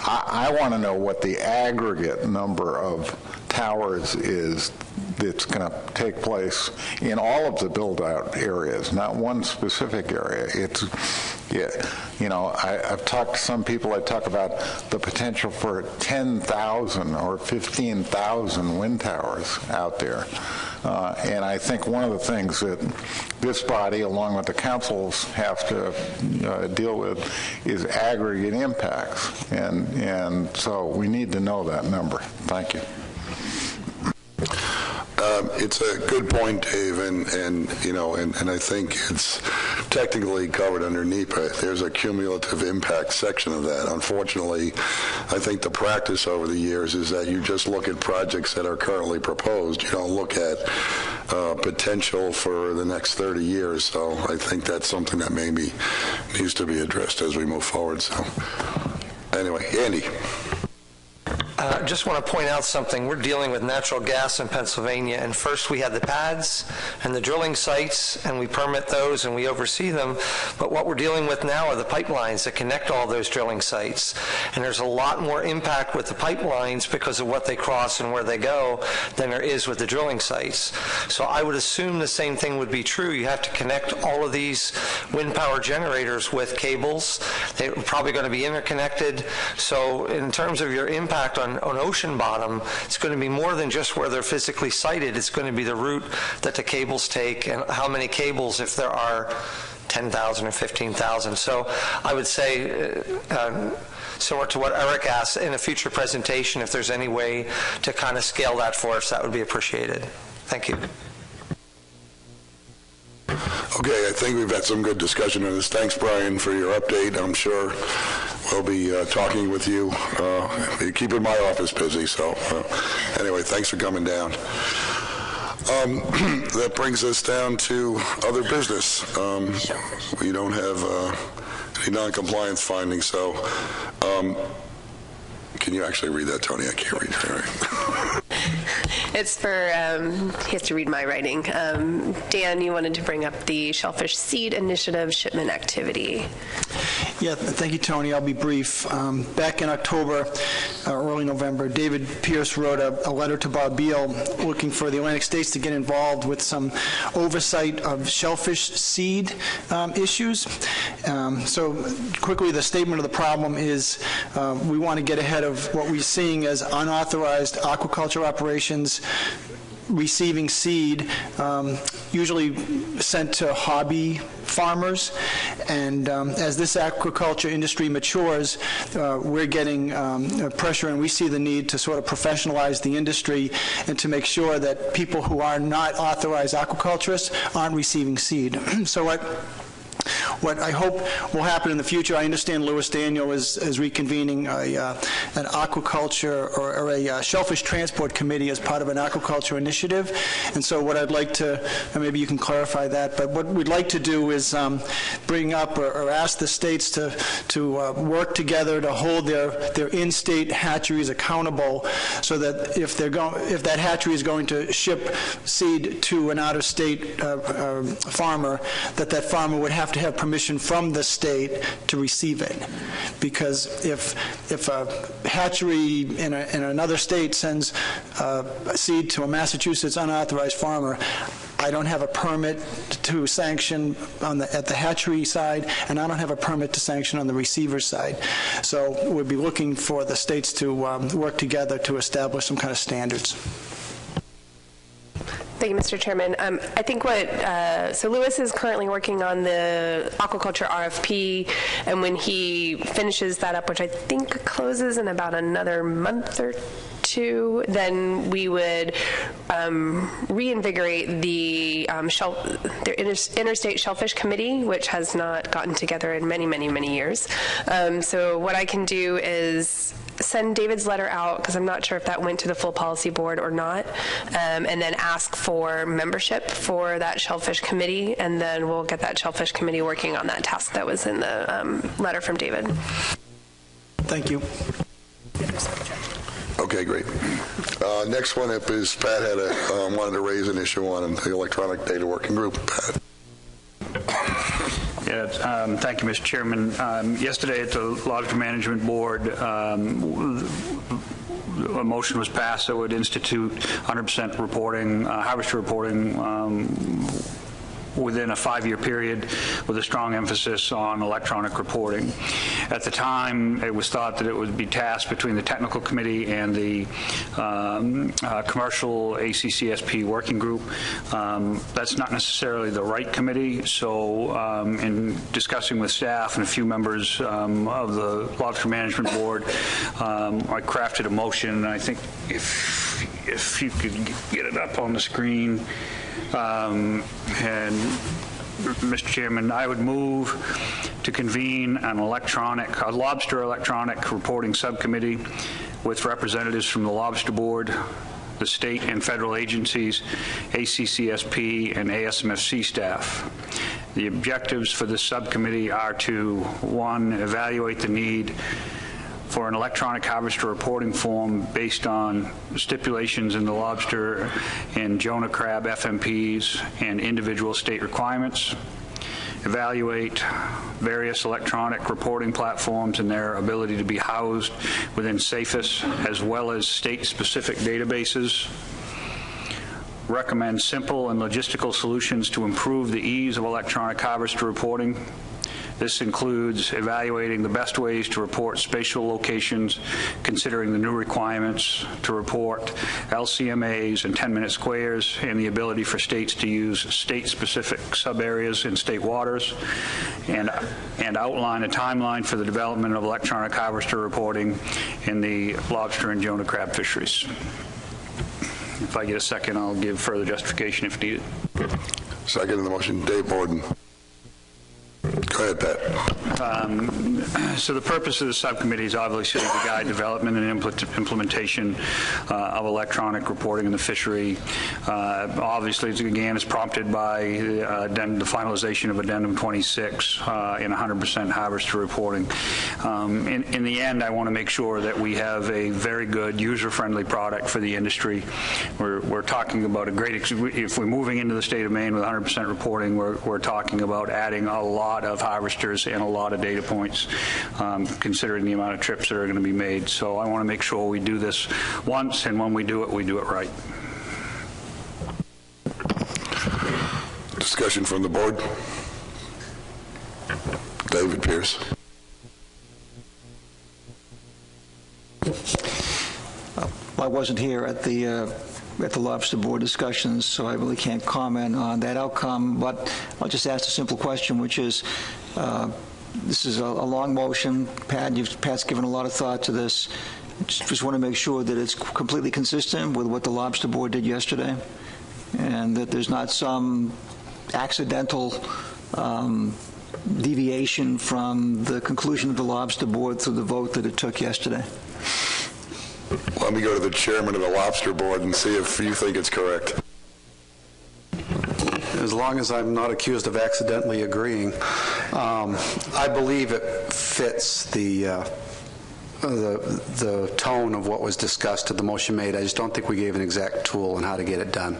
I want to know what the aggregate number of towers is that's going to take place in all of the build-out areas, not one specific area. I've talked to some people. I talk about the potential for 10,000 or 15,000 wind towers out there. And I think one of the things that this body, along with the councils, have to deal with is aggregate impacts. And so we need to know that number. Thank you. It's a good point, Dave, and I think it's technically covered under NEPA. There's a cumulative impact section of that. Unfortunately, I think the practice over the years is that you just look at projects that are currently proposed. You don't look at potential for the next 30 years. So I think that's something that maybe needs to be addressed as we move forward. So anyway, Andy. I just want to point out something. We're dealing with natural gas in Pennsylvania, and first we had the pads and the drilling sites, and we permit those and we oversee them. But what we're dealing with now are the pipelines that connect all those drilling sites. And there's a lot more impact with the pipelines because of what they cross and where they go than there is with the drilling sites. So I would assume the same thing would be true. You have to connect all of these wind power generators with cables. They're probably going to be interconnected. So in terms of your impact on ocean bottom, it's going to be more than just where they're physically sited. It's going to be the route that the cables take and how many cables, if there are 10,000 or 15,000. So I would say, similar to what Eric asked, in a future presentation, if there's any way to kind of scale that for us, that would be appreciated. Thank you. Okay, I think we've had some good discussion on this. Thanks, Brian, for your update. I'm sure we'll be talking with you. You're keeping my office busy, so anyway, thanks for coming down. That brings us down to other business. We don't have any non-compliance findings, so can you actually read that, Tony? I can't read it. Right. It's for, he has to read my writing. Dan, you wanted to bring up the Shellfish Seed Initiative shipment activity. Yeah, thank you, Tony. I'll be brief. Back in October, early November, David Pierce wrote a letter to Bob Beal looking for the Atlantic states to get involved with some oversight of shellfish seed issues. So quickly, the statement of the problem is we want to get ahead of what we're seeing as unauthorized aquaculture operations receiving seed, usually sent to hobby farmers. And as this aquaculture industry matures, we're getting pressure, and we see the need to sort of professionalize the industry and to make sure that people who are not authorized aquaculturists aren't receiving seed. So what I hope will happen in the future, I understand Louis Daniel is reconvening an aquaculture or a shellfish transport committee as part of an aquaculture initiative. And so what I'd like to, and maybe you can clarify that, but what we'd like to do is bring up or ask the states to work together to hold their in-state hatcheries accountable, so that if that hatchery is going to ship seed to an out-of-state farmer, that farmer would have to have permission from the state to receive it. Because if a hatchery in another state sends seed to a Massachusetts unauthorized farmer, I don't have a permit to sanction at the hatchery side, and I don't have a permit to sanction on the receiver side. So we'd be looking for the states to work together to establish some kind of standards. Thank you, Mr. Chairman. I think so Louis is currently working on the aquaculture RFP, and when he finishes that up, which I think closes in about another month or two, then we would reinvigorate the Interstate Shellfish Committee, which has not gotten together in many, many, many years. So what I can do is send David's letter out, because I'm not sure if that went to the full policy board or not, and then ask for membership for that shellfish committee, and then we'll get that shellfish committee working on that task that was in the letter from David. Thank you. Okay, great. Next one up is Pat had wanted to raise an issue on the electronic data working group. Pat. Yeah, thank you, Mr. Chairman. Yesterday at the Lobster Management Board, a motion was passed that would institute 100% reporting, harvester reporting within a 5-year period, with a strong emphasis on electronic reporting. At the time, it was thought that it would be tasked between the technical committee and the commercial ACCSP working group. That's not necessarily the right committee, so in discussing with staff and a few members of the Lobster Management Board, I crafted a motion, and I think if you could get it up on the screen. And Mr. Chairman, I would move to convene a lobster electronic reporting subcommittee with representatives from the Lobster Board, the state and federal agencies, ACCSP, and ASMFC staff. The objectives for this subcommittee are to, 1, evaluate the need for an electronic harvester reporting form based on stipulations in the lobster and Jonah crab FMPs and individual state requirements. Evaluate various electronic reporting platforms and their ability to be housed within SAFIS, as well as state-specific databases. Recommend simple and logistical solutions to improve the ease of electronic harvester reporting. This includes evaluating the best ways to report spatial locations, considering the new requirements to report LCMAs and 10-minute squares, and the ability for states to use state-specific subareas in state waters, and outline a timeline for the development of electronic harvester reporting in the lobster and Jonah crab fisheries. If I get a second, I'll give further justification if needed. Second in the motion, Dave Borden. Go ahead, Pat. So the purpose of the subcommittee is obviously to guide development and implementation of electronic reporting in the fishery. Obviously, again, it's prompted by the finalization of Addendum 26 in 100% harvester reporting. In the end, I want to make sure that we have a very good, user-friendly product for the industry. We're talking about a great, if we're moving into the state of Maine with 100% reporting, we're talking about adding a lot of harvesters and a lot of data points, considering the amount of trips that are going to be made. So I want to make sure we do this once, and when we do it right. Discussion from the board. David Pierce. I wasn't here at the Lobster Board discussions, so I really can't comment on that outcome, but I'll just ask a simple question, which is, this is a long motion. Pat's given a lot of thought to this. Just want to make sure that it's completely consistent with what the Lobster Board did yesterday, and that there's not some accidental deviation from the conclusion of the Lobster Board through the vote that it took yesterday? Let me go to the chairman of the Lobster Board and see if you think it's correct. As long as I'm not accused of accidentally agreeing, I believe it fits the tone of what was discussed at the motion made. I just don't think we gave an exact tool on how to get it done.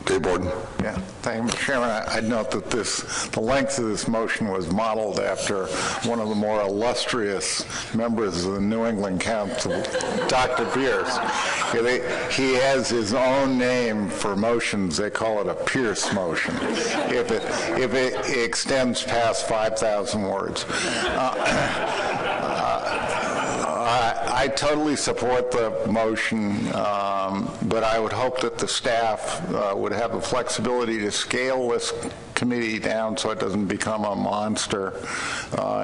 Dave Borden. Yeah, thank you, Mr. Chairman. I'd note that the length of this motion was modeled after one of the more illustrious members of the New England Council, Dr. Pierce. He has his own name for motions. They call it a Pierce motion if it extends past 5,000 words. I totally support the motion, but I would hope that the staff would have the flexibility to scale this committee down so it doesn't become a monster,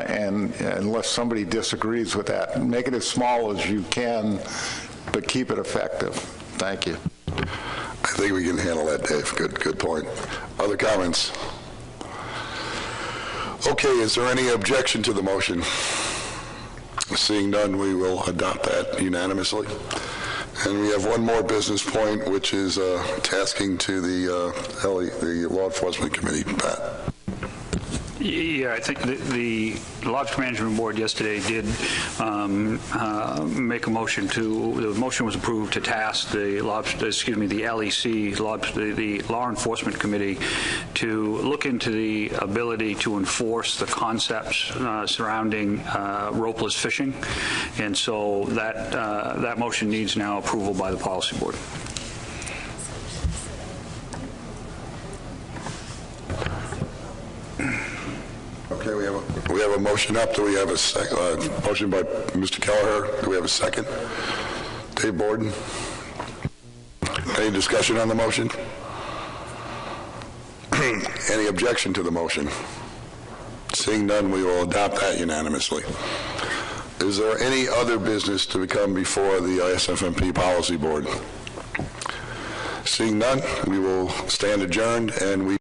and unless somebody disagrees with that, make it as small as you can, but keep it effective. Thank you. I think we can handle that, Dave. Good point. Other comments? Okay, is there any objection to the motion? Seeing none, we will adopt that unanimously. And we have one more business point, which is tasking to the Law Enforcement Committee. Pat. Yeah, I think the Lobster Management Board yesterday did make a motion the motion was approved to task the LEC, the Law Enforcement Committee, to look into the ability to enforce the concepts surrounding ropeless fishing. And so that motion needs now approval by the Policy Board. Okay, we have a motion up. Do we have a second? Motion by Mr. Kelleher. Do we have a second? Dave Borden. Any discussion on the motion? Any objection to the motion? Seeing none, we will adopt that unanimously. Is there any other business to come before the ISFMP Policy Board? Seeing none, we will stand adjourned, and we